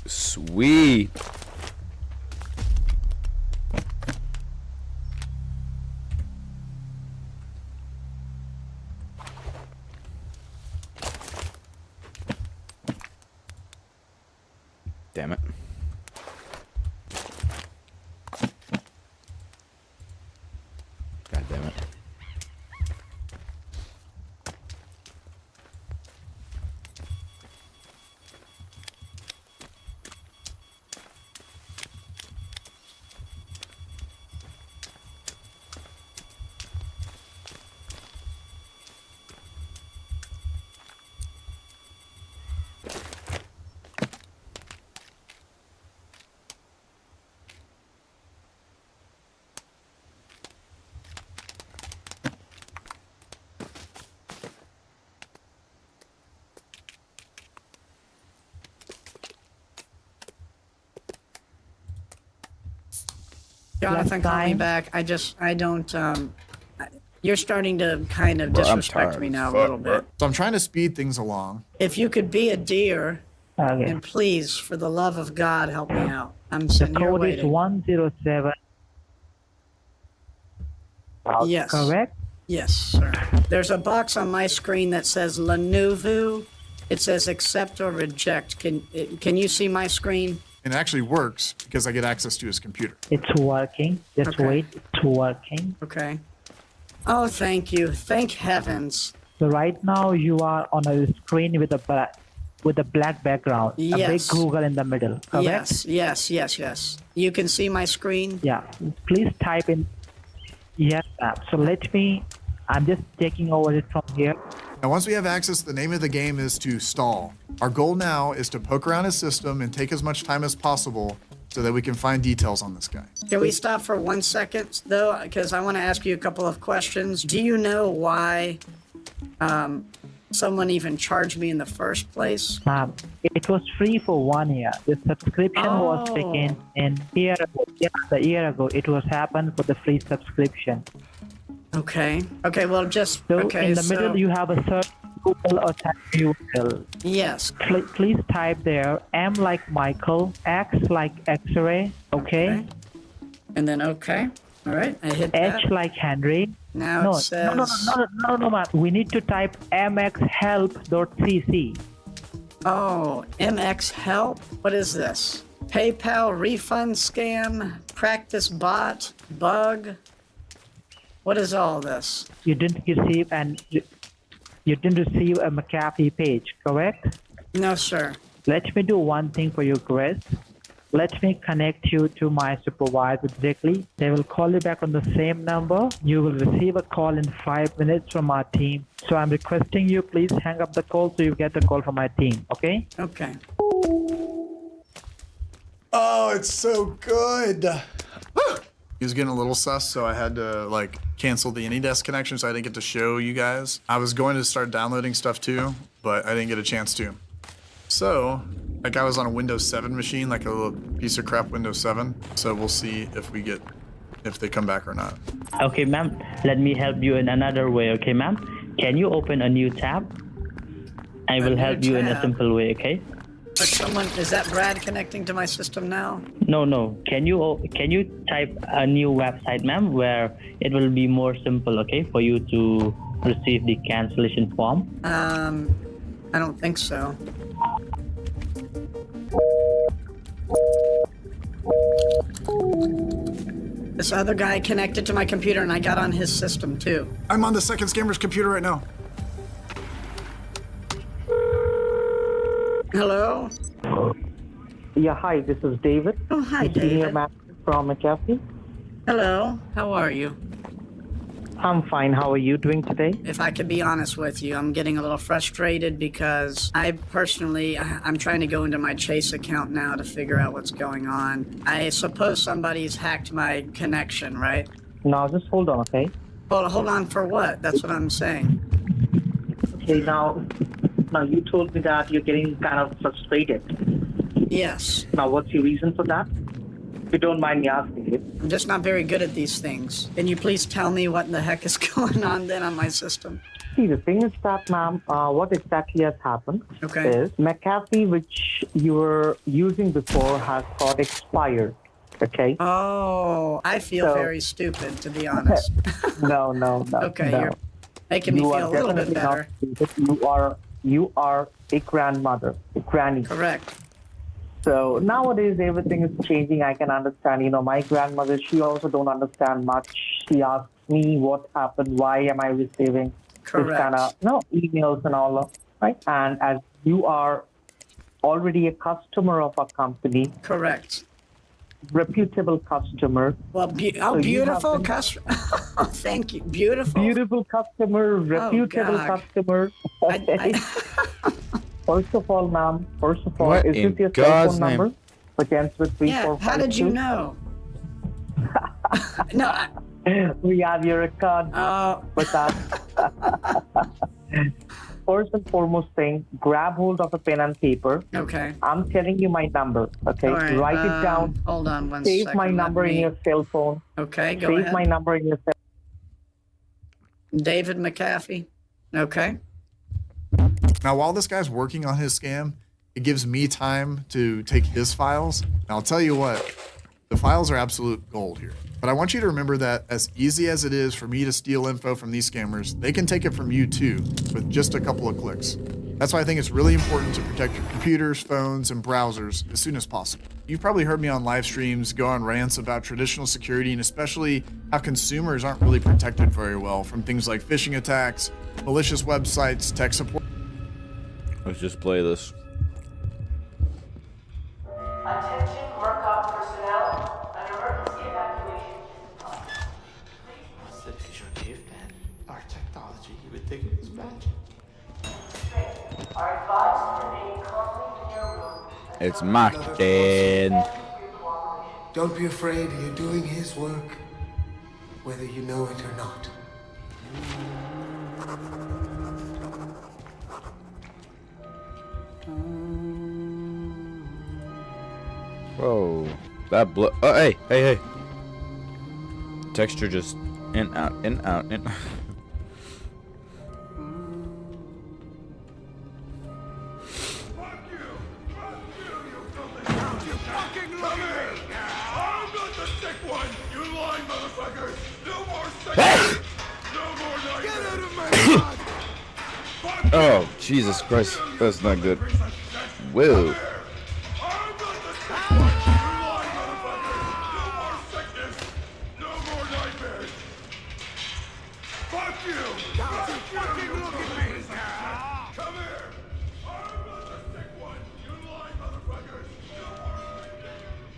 Sweet. Damn it. God damn it. Jonathan, call me back. I don't, you're starting to kind of disrespect me now a little bit. So I'm trying to speed things along. If you could be a dear, and please, for the love of God, help me out. I'm sitting here waiting. The code is 107. Yes. Correct? Yes, sir. There's a box on my screen that says Lenovo. It says accept or reject. Can you see my screen? It actually works because I get access to his computer. It's working. Just wait. It's working. Okay. Oh, thank you. Thank heavens. So right now you are on a screen with a black background. Yes. A big Google in the middle. Correct? Yes. You can see my screen? Yeah. Please type in. Yes, ma'am. So I'm just taking over it from here. Now, once we have access, the name of the game is to stall. Our goal now is to poke around his system and take as much time as possible so that we can find details on this guy. Can we stop for 1 second, though? Because I want to ask you a couple of questions. Do you know why someone even charged me in the first place? It was free for 1 year. The subscription was taken in year ago. Yeah, the year ago it was happened for the free subscription. Okay. Okay. Well, just So okay. in the middle you have a search Google or type URL. Yes. Please type there M like Michael, X like X-ray. Okay. And then okay. All right. I hit H that. like Henry. Now no, it says. No, man. We need to type mxhelp.cc. Oh, MX Help? What is this? PayPal refund scam, practice bot, bug. What is all this? You didn't receive a McAfee page, correct? No, sir. Let me do one thing for you, Chris. Let me connect you to my supervisor directly. They will call you back on the same number. You will receive a call in 5 minutes from our team. So I'm requesting you, please hang up the call so you get the call from my team, okay? Okay. Oh, it's so good. He was getting a little sus, so I had to like cancel the AnyDesk connection, so I didn't get to show you guys. I was going to start downloading stuff too, but I didn't get a chance to. So, that guy was on a Windows 7 machine, like a little piece of crap Windows 7. So we'll see if they come back or not. Okay, ma'am. Let me help you in another way, okay, ma'am? Can you open a new tab? I will help you in a simple way, okay? But is that Brad connecting to my system now? No. Can you type a new website, ma'am, where it will be more simple, okay, for you to receive the cancellation form? I don't think so. This other guy connected to my computer and I got on his system too. I'm on the second scammer's computer right now. Hello? Yeah, hi, this is David. Oh, hi, Senior David. Manager from McAfee. Hello, how are you? I'm fine. How are you doing today? If I could be honest with you, I'm getting a little frustrated because I'm trying to go into my Chase account now to figure out what's going on. I suppose somebody's hacked my connection, right? Now, just hold on, okay? Hold on for what? That's what I'm saying. Okay, now you told me that you're getting kind of frustrated. Yes. Now, what's your reason for that? If you don't mind me asking it. I'm just not very good at these things. Can you please tell me what in the heck is going on then on my system? See, the thing is that, ma'am, what exactly has happened is McAfee, which you were using before, has got expired. Okay? Oh, I feel very stupid, to be honest. No. Okay, no. you're making me feel a little bit better. You are a grandmother, a granny. Correct. So nowadays everything is changing. I can understand. My grandmother, she also don't understand much. She asks me what happened, why am I receiving this kind of emails and all of, right? And as you are already a customer of our company, correct, reputable customer. Well, beautiful customer. Thank you, beautiful customer, reputable customer. First of all, ma'am, is this your cell phone number? Which ends with 3452? How did you know? We have your record with us. First and foremost thing, grab hold of a pen and paper. Okay. I'm telling you my number, okay? All right, Write it down. Hold on one second. Save my number in your cell phone. Okay, go Save ahead. my number in your cell phone. David McAfee. Okay. Now, while this guy's working on his scam, it gives me time to take his files. And I'll tell you what, the files are absolute gold here. But I want you to remember that as easy as it is for me to steal info from these scammers, they can take it from you too with just a couple of clicks. That's why I think it's really important to protect your computers, phones, and browsers as soon as possible. You've probably heard me on live streams go on rants about traditional security and especially how consumers aren't really protected very well from things like phishing attacks, malicious websites, tech support. Let's just play this. Attention Murkoff personnel, an emergency evacuation. The picture gave man our technology, you would think it was magic. Are advised to remain calmly in your room. It's Martin. Don't be afraid, you're doing his work, whether you know it or not. Whoa. That oh, hey, hey, hey. Texture just in, out, in, out, in. Oh, Jesus Christ. That's not good. Whoa.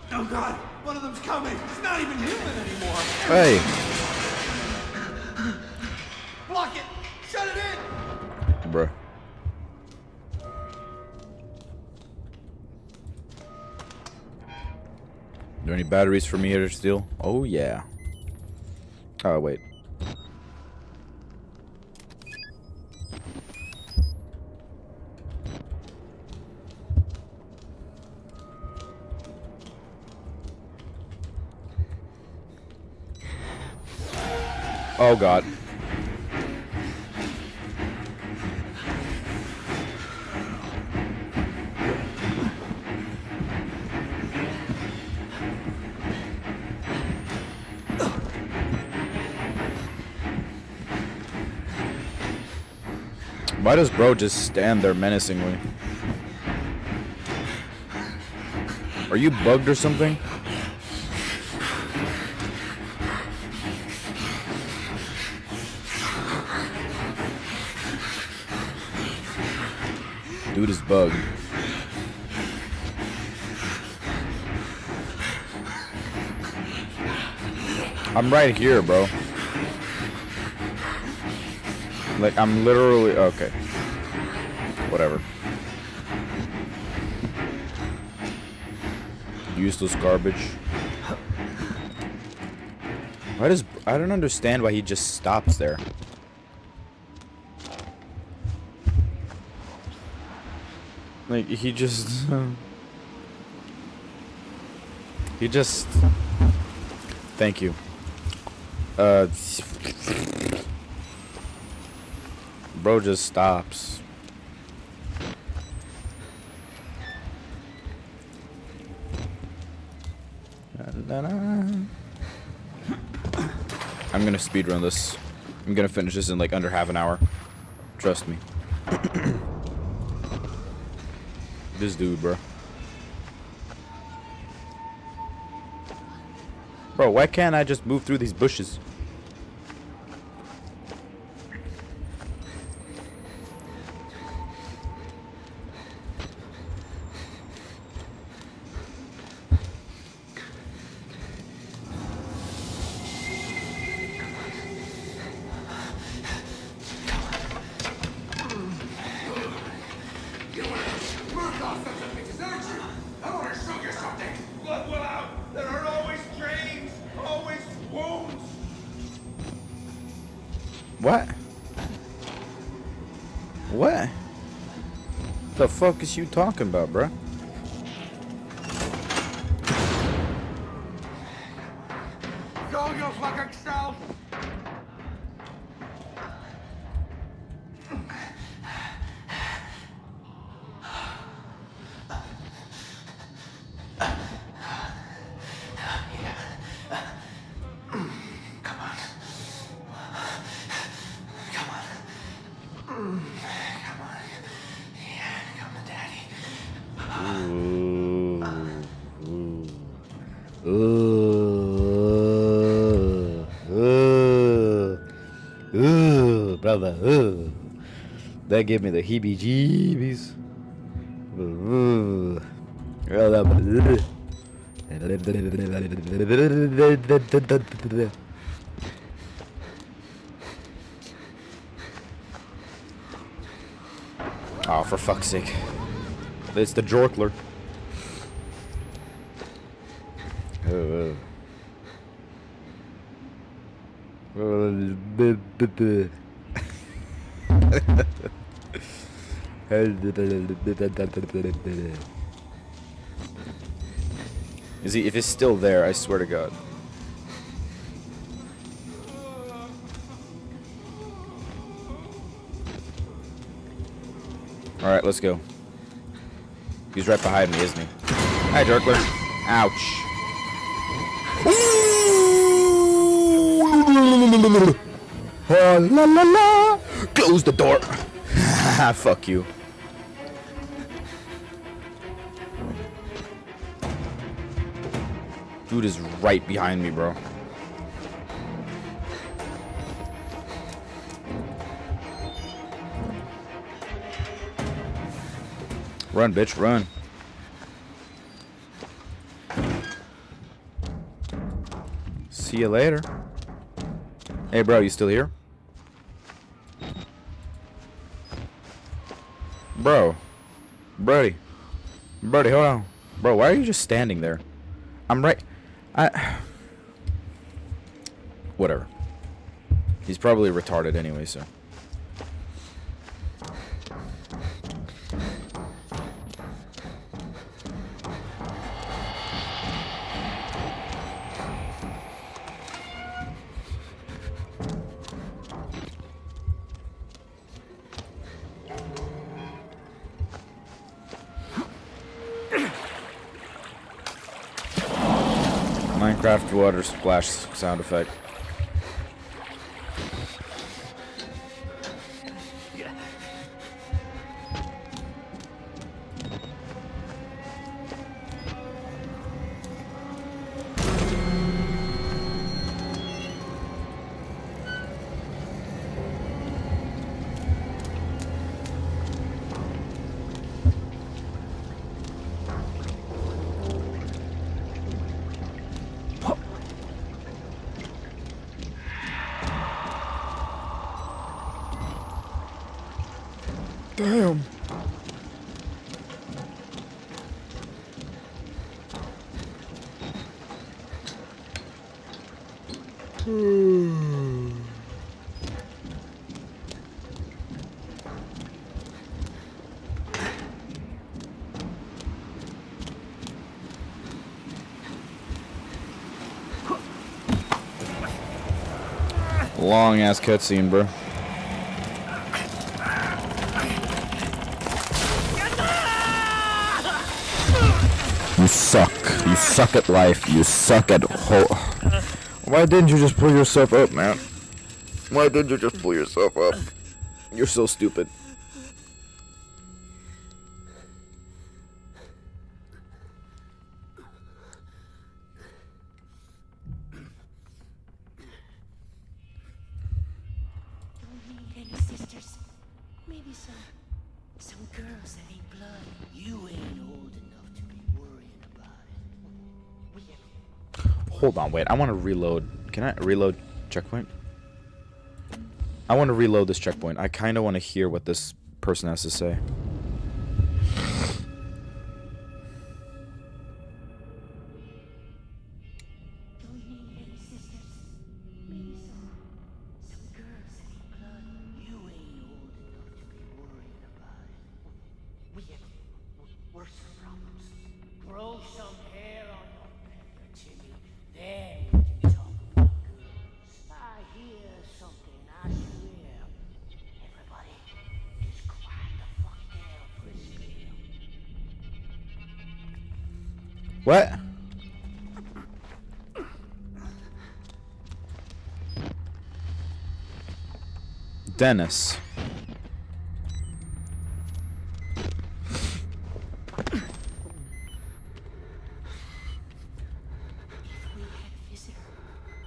Oh God, one of them's coming. It's not even human anymore. Hey. Block it. Shut it in. Bruh. Are there any batteries for me here to steal? Oh yeah. Oh wait. Oh God. Why does bro just stand there menacingly? Are you bugged or something? Dude is bugged. I'm right here, bro. Like, I'm literally... Okay. Whatever. Useless garbage. Why does... I don't understand why he just stops there. Like, he just... he just... Thank you. Bro just stops. I'm gonna speedrun this. I'm gonna finish this in like under half an hour. Trust me. This dude, bro. Bro, why can't I just move through these bushes? What? What? The fuck is you talking about, bruh? Go your fucking self. Brother, that gave me the heebie-jeebies. Oh, for fuck's sake. It's the Jorkler. Is he? If he's still there, I swear to God. All right, let's go. He's right behind me, isn't he? Hi, Darkler. Ouch. Oh, la la la. Close the door. Fuck you. Dude is right behind me, bro. Run, bitch, run. See you later. Hey, bro, you still here? Bro. Brody, hold on. Bro, why are you just standing there? I'm right... Whatever. He's probably retarded anyway, so... Minecraft water splash sound effect. Damn. Long ass cutscene, bro. You suck. You suck at life. You suck at Why didn't you just pull yourself up, man? Why didn't you just pull yourself up? You're so stupid. Maybe some girls that ain't blood. You ain't old enough to be worrying about it. Hold on, wait. I want to reload. Can I reload checkpoint? I want to reload this checkpoint. I kind of want to hear what this person has to say. Grow some hair on your pepper, Timmy. Then we can talk about girls. I hear something, I swear. Everybody, just quiet the fuck down for a spell. What? Dennis.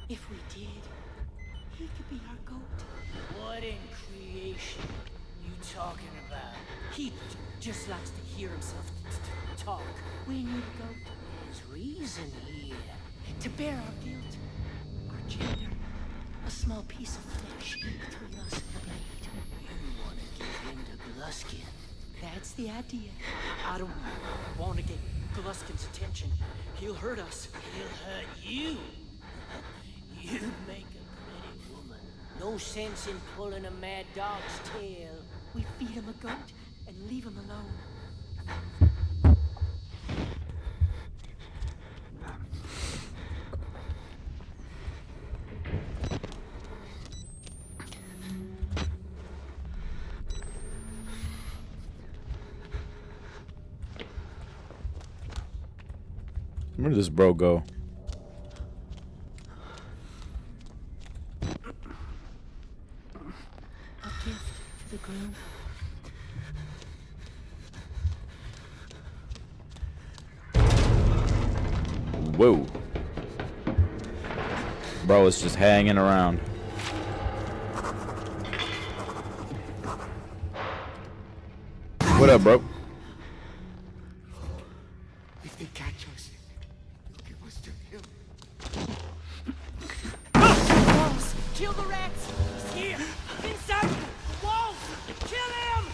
If we did, he could be our goat. What in creation you talking about? He just likes to hear himself talk. We need a goat. There's reason here. To bear our guilt, our gender, a small piece of flesh between us and the blade. You want to get into Gluskin. That's the idea. I don't want to get Luskin's attention. He'll hurt us. He'll hurt you. You make a pretty woman. No sense in pulling a mad dog's tail. We feed him a goat and leave him alone. Where did this bro go? A gift for the groom. Whoa. Bro is just hanging around. What up, bro? If they catch us, they'll give us to him. Walls! Kill the rats! He's here! Inside! Walls! Kill him!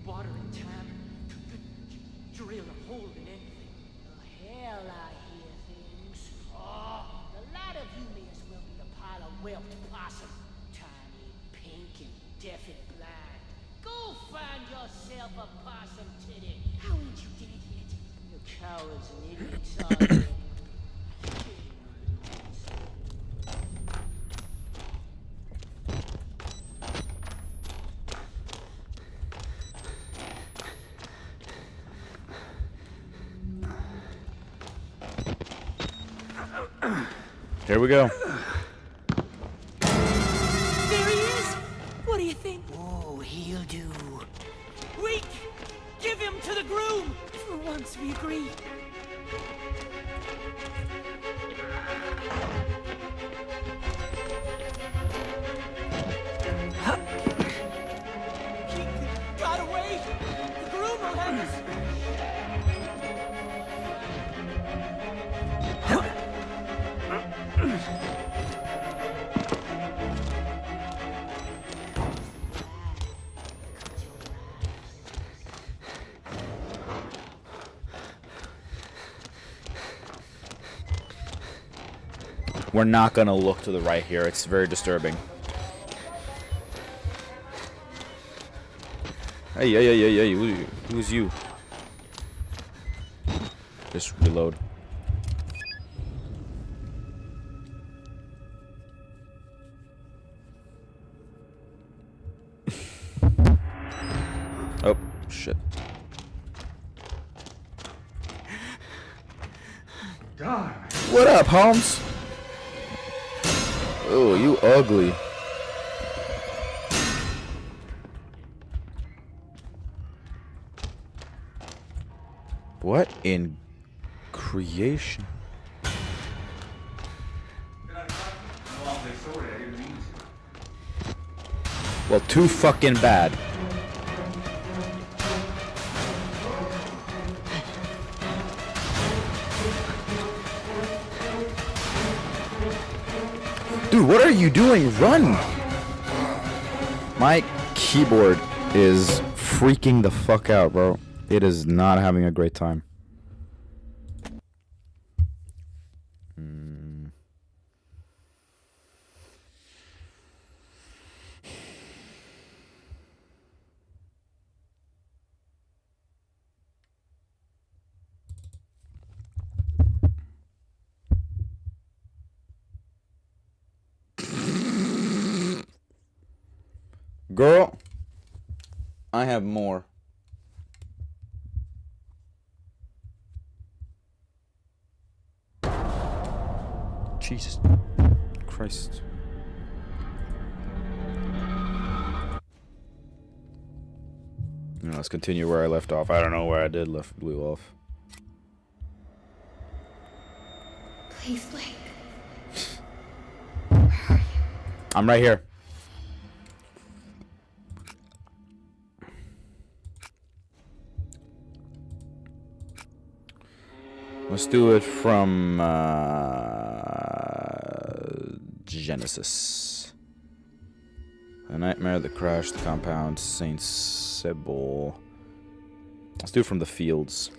Water and time. Drill a hole in anything. The hell I hear things. Oh, the lot of you may as well be a pile of whelped possum. Tiny, pink, and deaf and blind. Go find yourself a possum titty. How ain't you dead yet? You cowards and idiots already. Here we go. There he is! What do you think? Oh, he'll do. Weak! Give him to the groom! For once we agree. He got away! The groom will have us! We're not gonna look to the right here. It's very disturbing. Hey, who's you? Just reload. Oh, shit. Darn. What up, Holmes? Oh, you ugly. What in creation? Well, too fucking bad. Dude, what are you doing? Run! My keyboard is freaking the fuck out, bro. It is not having a great time. Girl, I have more. Jesus Christ. Let's continue where I left off. I don't know where I did leave off. Please, Blake. I'm right here. Let's do it from Genesis. A nightmare that crashed the compound, Saint Sybil. Let's do it from the fields.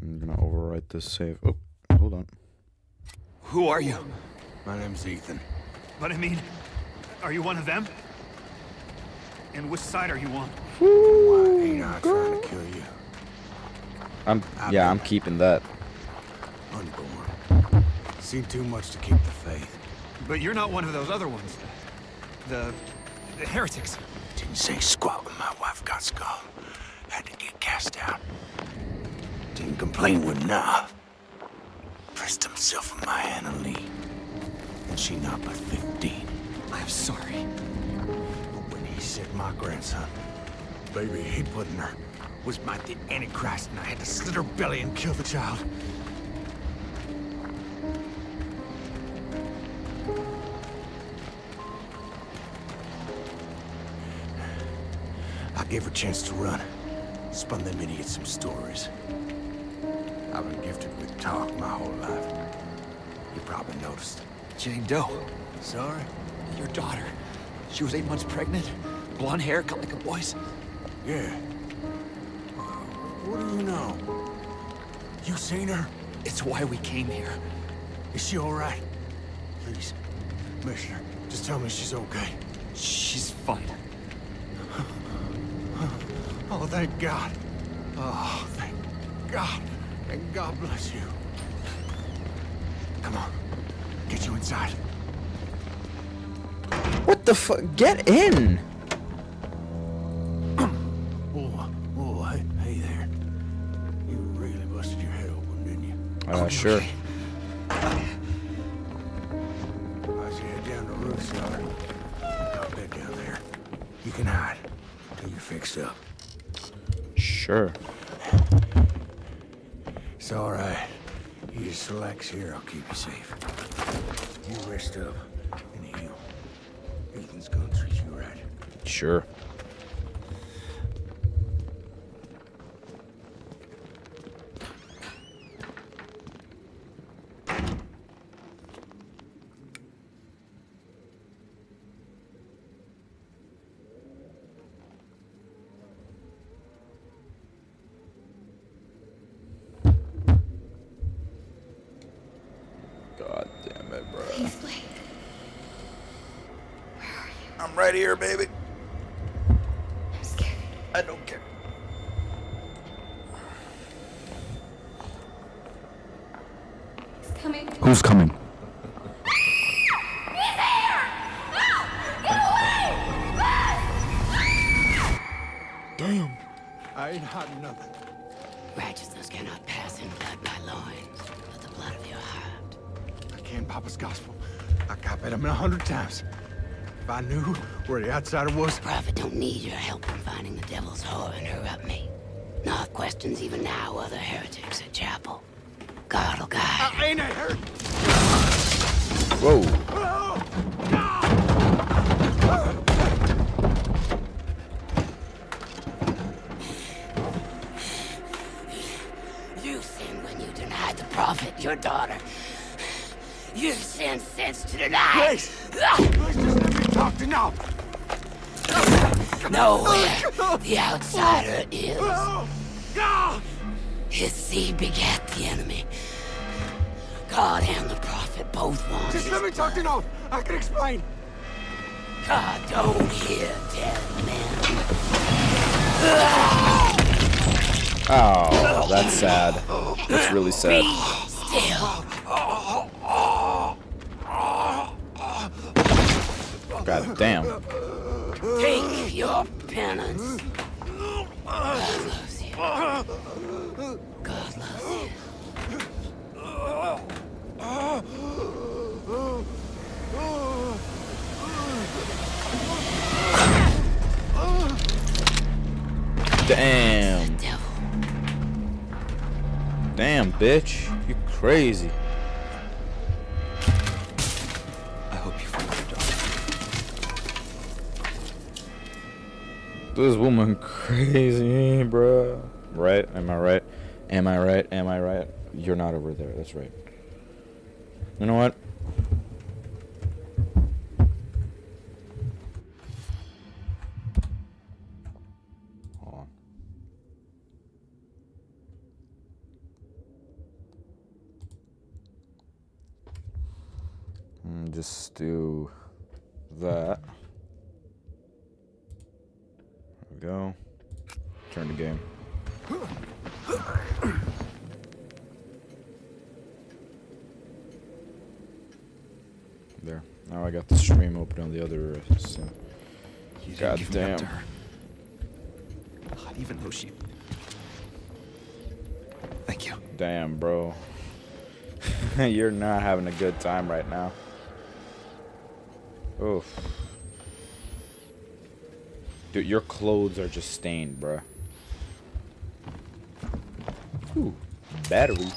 I'm gonna overwrite this save. Oh, hold on. Who are you? My name's Ethan. But I mean, are you one of them? And which side are you on? Why ain't I trying to kill you? I'm keeping that. Unborn. Seen too much to keep the faith. But you're not one of those other ones. The heretics. Didn't say squat when my wife got skull. Had to get cast out. Didn't complain with enough. Pressed himself on my Anna Lee. And she not but 15. I'm sorry. But when he said my grandson, baby he put in her, was my the Antichrist, and I had to slit her belly and kill the child. I gave her a chance to run. Spun them idiots some stories. I've been gifted with talk my whole life. You probably noticed. Jane Doe. Sorry? Your daughter. She was 8 months pregnant. Blonde hair, cut like a boy's. Yeah. What do you know? You seen her? It's why we came here. Is she all right? Please, Commissioner, just tell me she's okay. She's fine. Oh, thank God. Oh, thank God. And God bless you. Come on. Get you inside. What the fuck? Get in! Oh, hey there. You really busted your head open, didn't you? Sure. As you head down the roof yard, got a bed down there. You can hide until you're fixed up. Sure. It's all right. You just relax here. I'll keep you safe. You rest up and heal. Ethan's gonna treat you right. Sure. God damn it, bro. Please, Blake. I'm right here, baby. I'm scared. I don't care. He's coming. Who's coming? He's here! No! Get away! Damn. I ain't hiding nothing. Righteousness cannot pass in blood by loins, but the blood of your heart. I can't Papa's gospel. I copied him 100 times. If I knew where the outsider was... Prophet don't need your help in finding the devil's whore and her up me. Not questions even now other heretics at chapel. God'll guide. I ain't a heretic. Whoa. You sinned when you denied the prophet, your daughter. You sinned since to deny. Please! Please just let me talk to now! Nowhere the outsider is. His seed begat the enemy. God and the prophet both want Just his let me talk to now! I can explain! God don't hear dead men. Oh, that's sad. That's really sad. Be still. God damn. Take your penance. God loves you. God loves you. Damn. Damn, bitch. You crazy. I hope you find your daughter. This woman crazy, bruh. Right? Am I right? Am I right? Am I right? You're not over there. That's right. You know what? Hold on. Just do that. There we go. Turn the game. There. Now I got the stream open on the other. God damn. Not even though she. Thank you. Damn, bro. You're not having a good time right now. Oof. Dude, your clothes are just stained, bruh. Ooh, battery.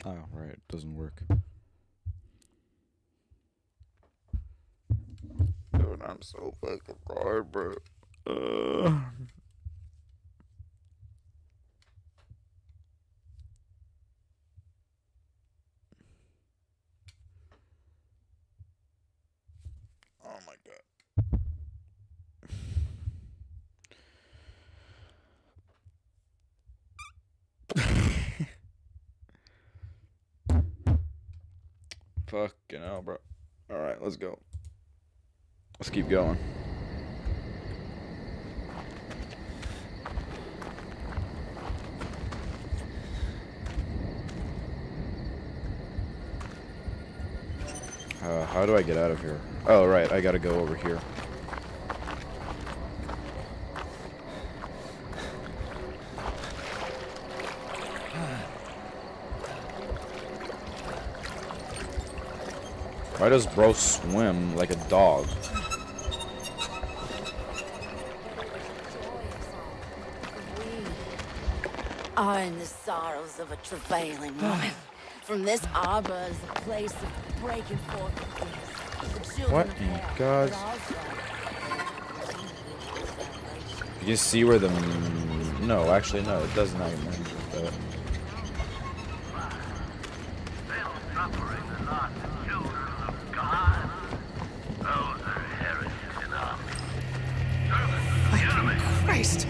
Oh, right. It doesn't work. Dude, I'm so fucking tired, bro. Oh my god. Fucking hell, bro. Alright, let's go. Let's keep going. How do I get out of here? Oh, right. I gotta go over here. Why does bro swim like a dog? Are in the sorrows of a travailing woman. From this arbor is a place of breaking forth of gifts. The children What of in hell, God? but also You can see where the... No, actually, no. It does not even end with that. Christ!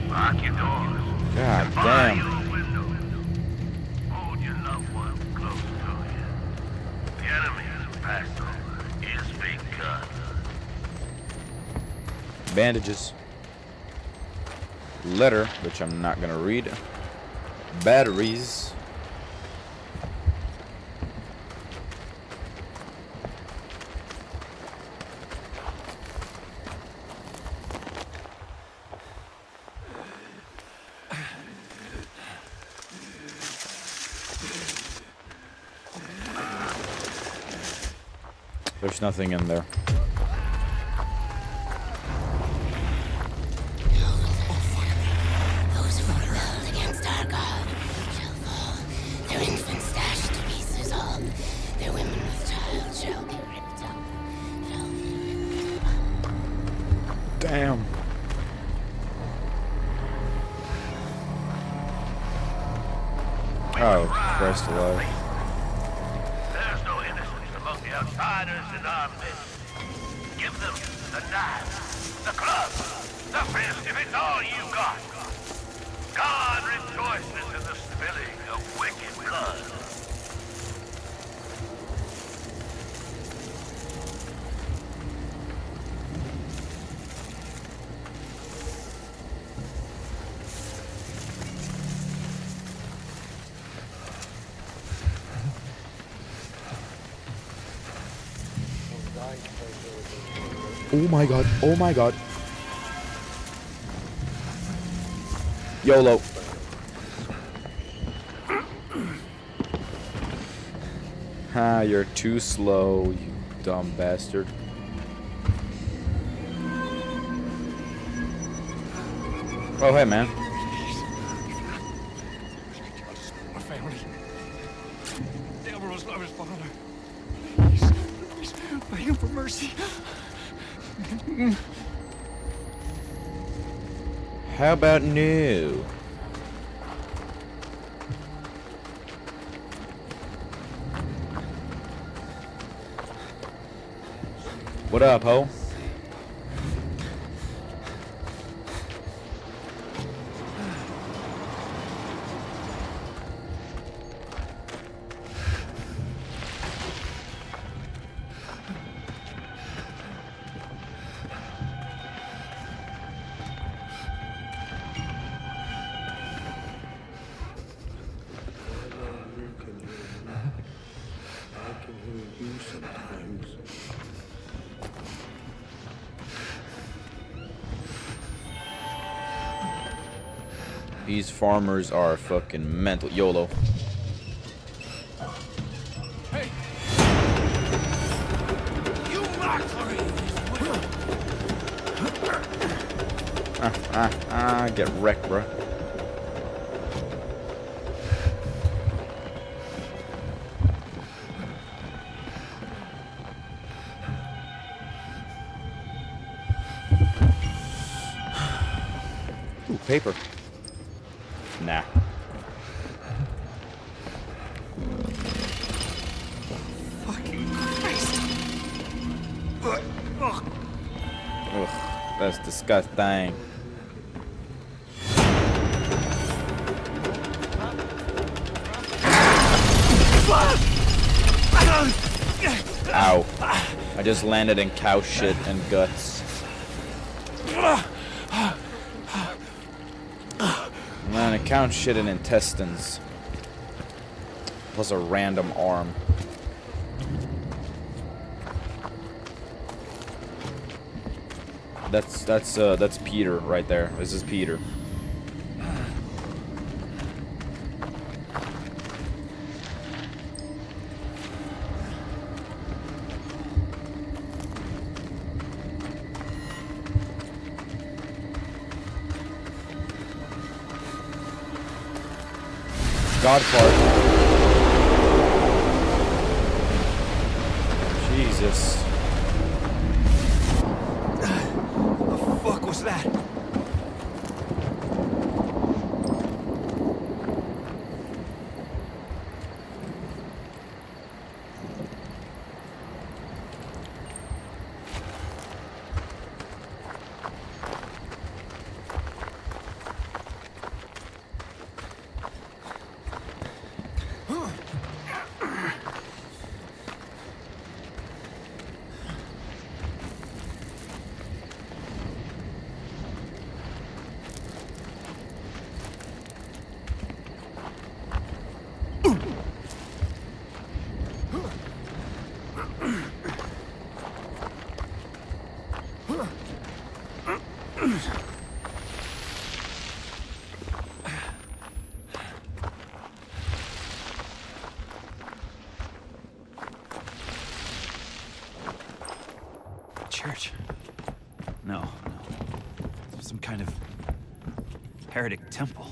Lock your doors. God damn. Hold your loved ones close to you. The enemy has passed over. Is begun. Bandages. Letter, which I'm not gonna read. Batteries. There's nothing in there. those who rebelled against our God shall fall. Their infants dashed to pieces all. Their women with child shall be ripped up. Damn. Christ alive. There's no innocence among the outsiders in our midst. Give them the knife, the club, the fist if it's all you got. God rejoices in the spilling of wicked blood. Oh my god, oh my god. YOLO. Ha, you're too slow, you dumb bastard. Oh, hey, man. My family. Deborah's love his father. Please, please, beg him for mercy. How about new? What up, ho? These farmers are fucking mental. YOLO. Hey! You mockery! Get wrecked, bro. Ooh, paper. Nah. Fucking Christ! Ugh, that's disgusting. Ow. I just landed in cow shit and guts. Man, it counts shit in intestines. Plus a random arm. That's Peter right there. This is Peter. God fart. Jesus. What the fuck was that? Church? No. Some kind of heretic temple.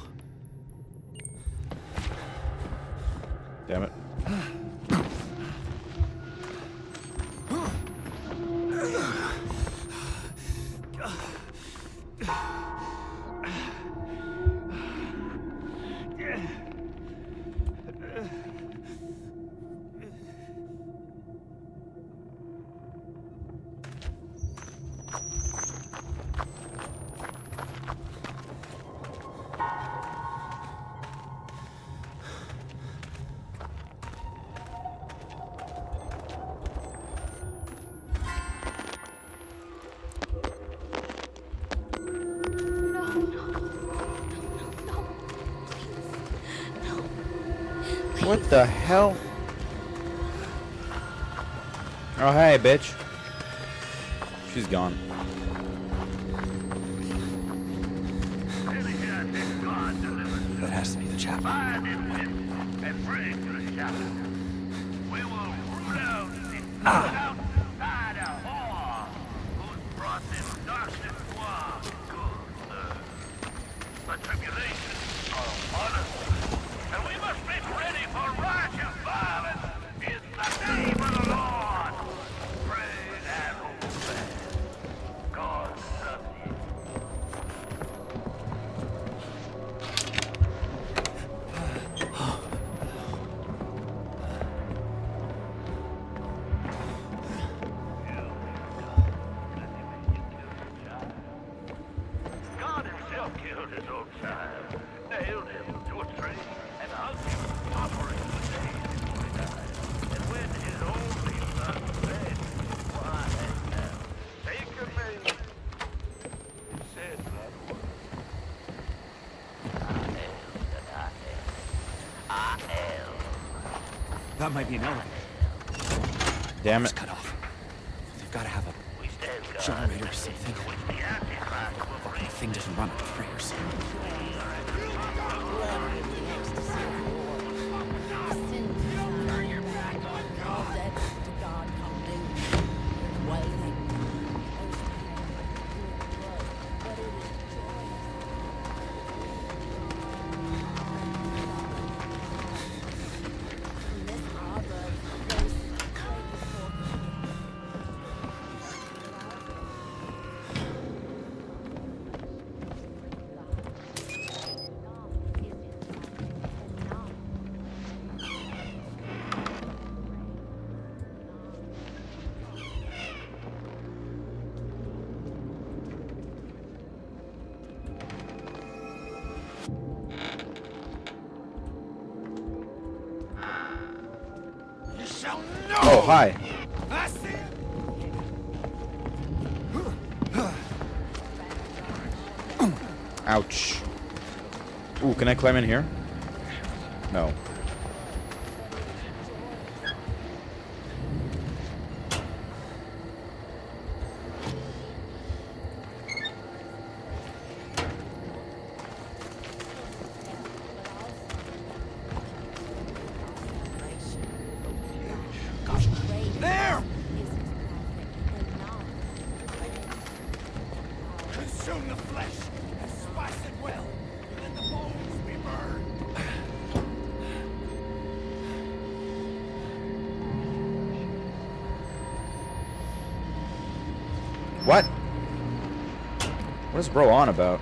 Damn it. What the hell? Oh, hey, bitch. She's gone. That has to be the chapel. That might be an elevator. Damn It's it. cut off. They've got to have a generator or something. Fucking thing doesn't run on prayers. Oh, hi. Ouch. Ooh, can I climb in here? No. There! Consume the flesh and spice it well, and then the bones we burn. What? What is bro on about?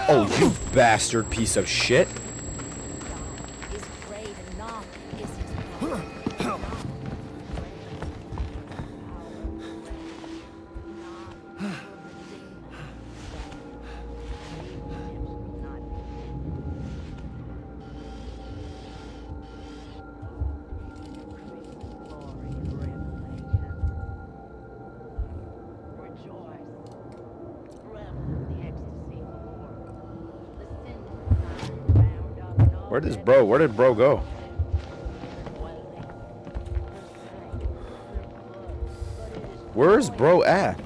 Oh, you bastard piece of shit. Where did bro go? Where's bro at?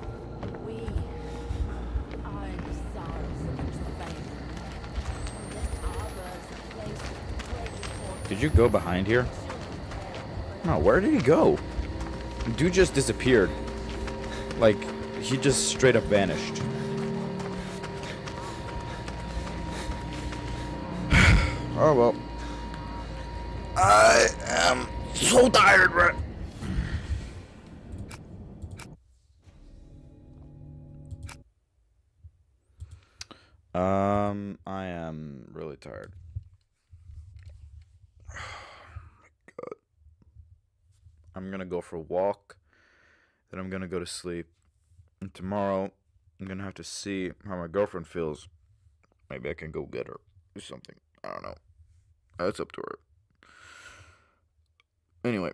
Did you go behind here? No, where did he go? Dude just disappeared. Like, he just straight up vanished. Oh well. I am so tired, bro. I am really tired. Oh my God. I'm gonna go for a walk Then I'm gonna go to sleep. And tomorrow, I'm gonna have to see how my girlfriend feels. Maybe I can go get her or something. I don't know. That's up to her. Anyway,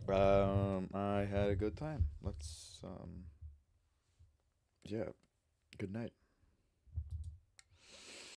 I had a good time. Yeah, good night.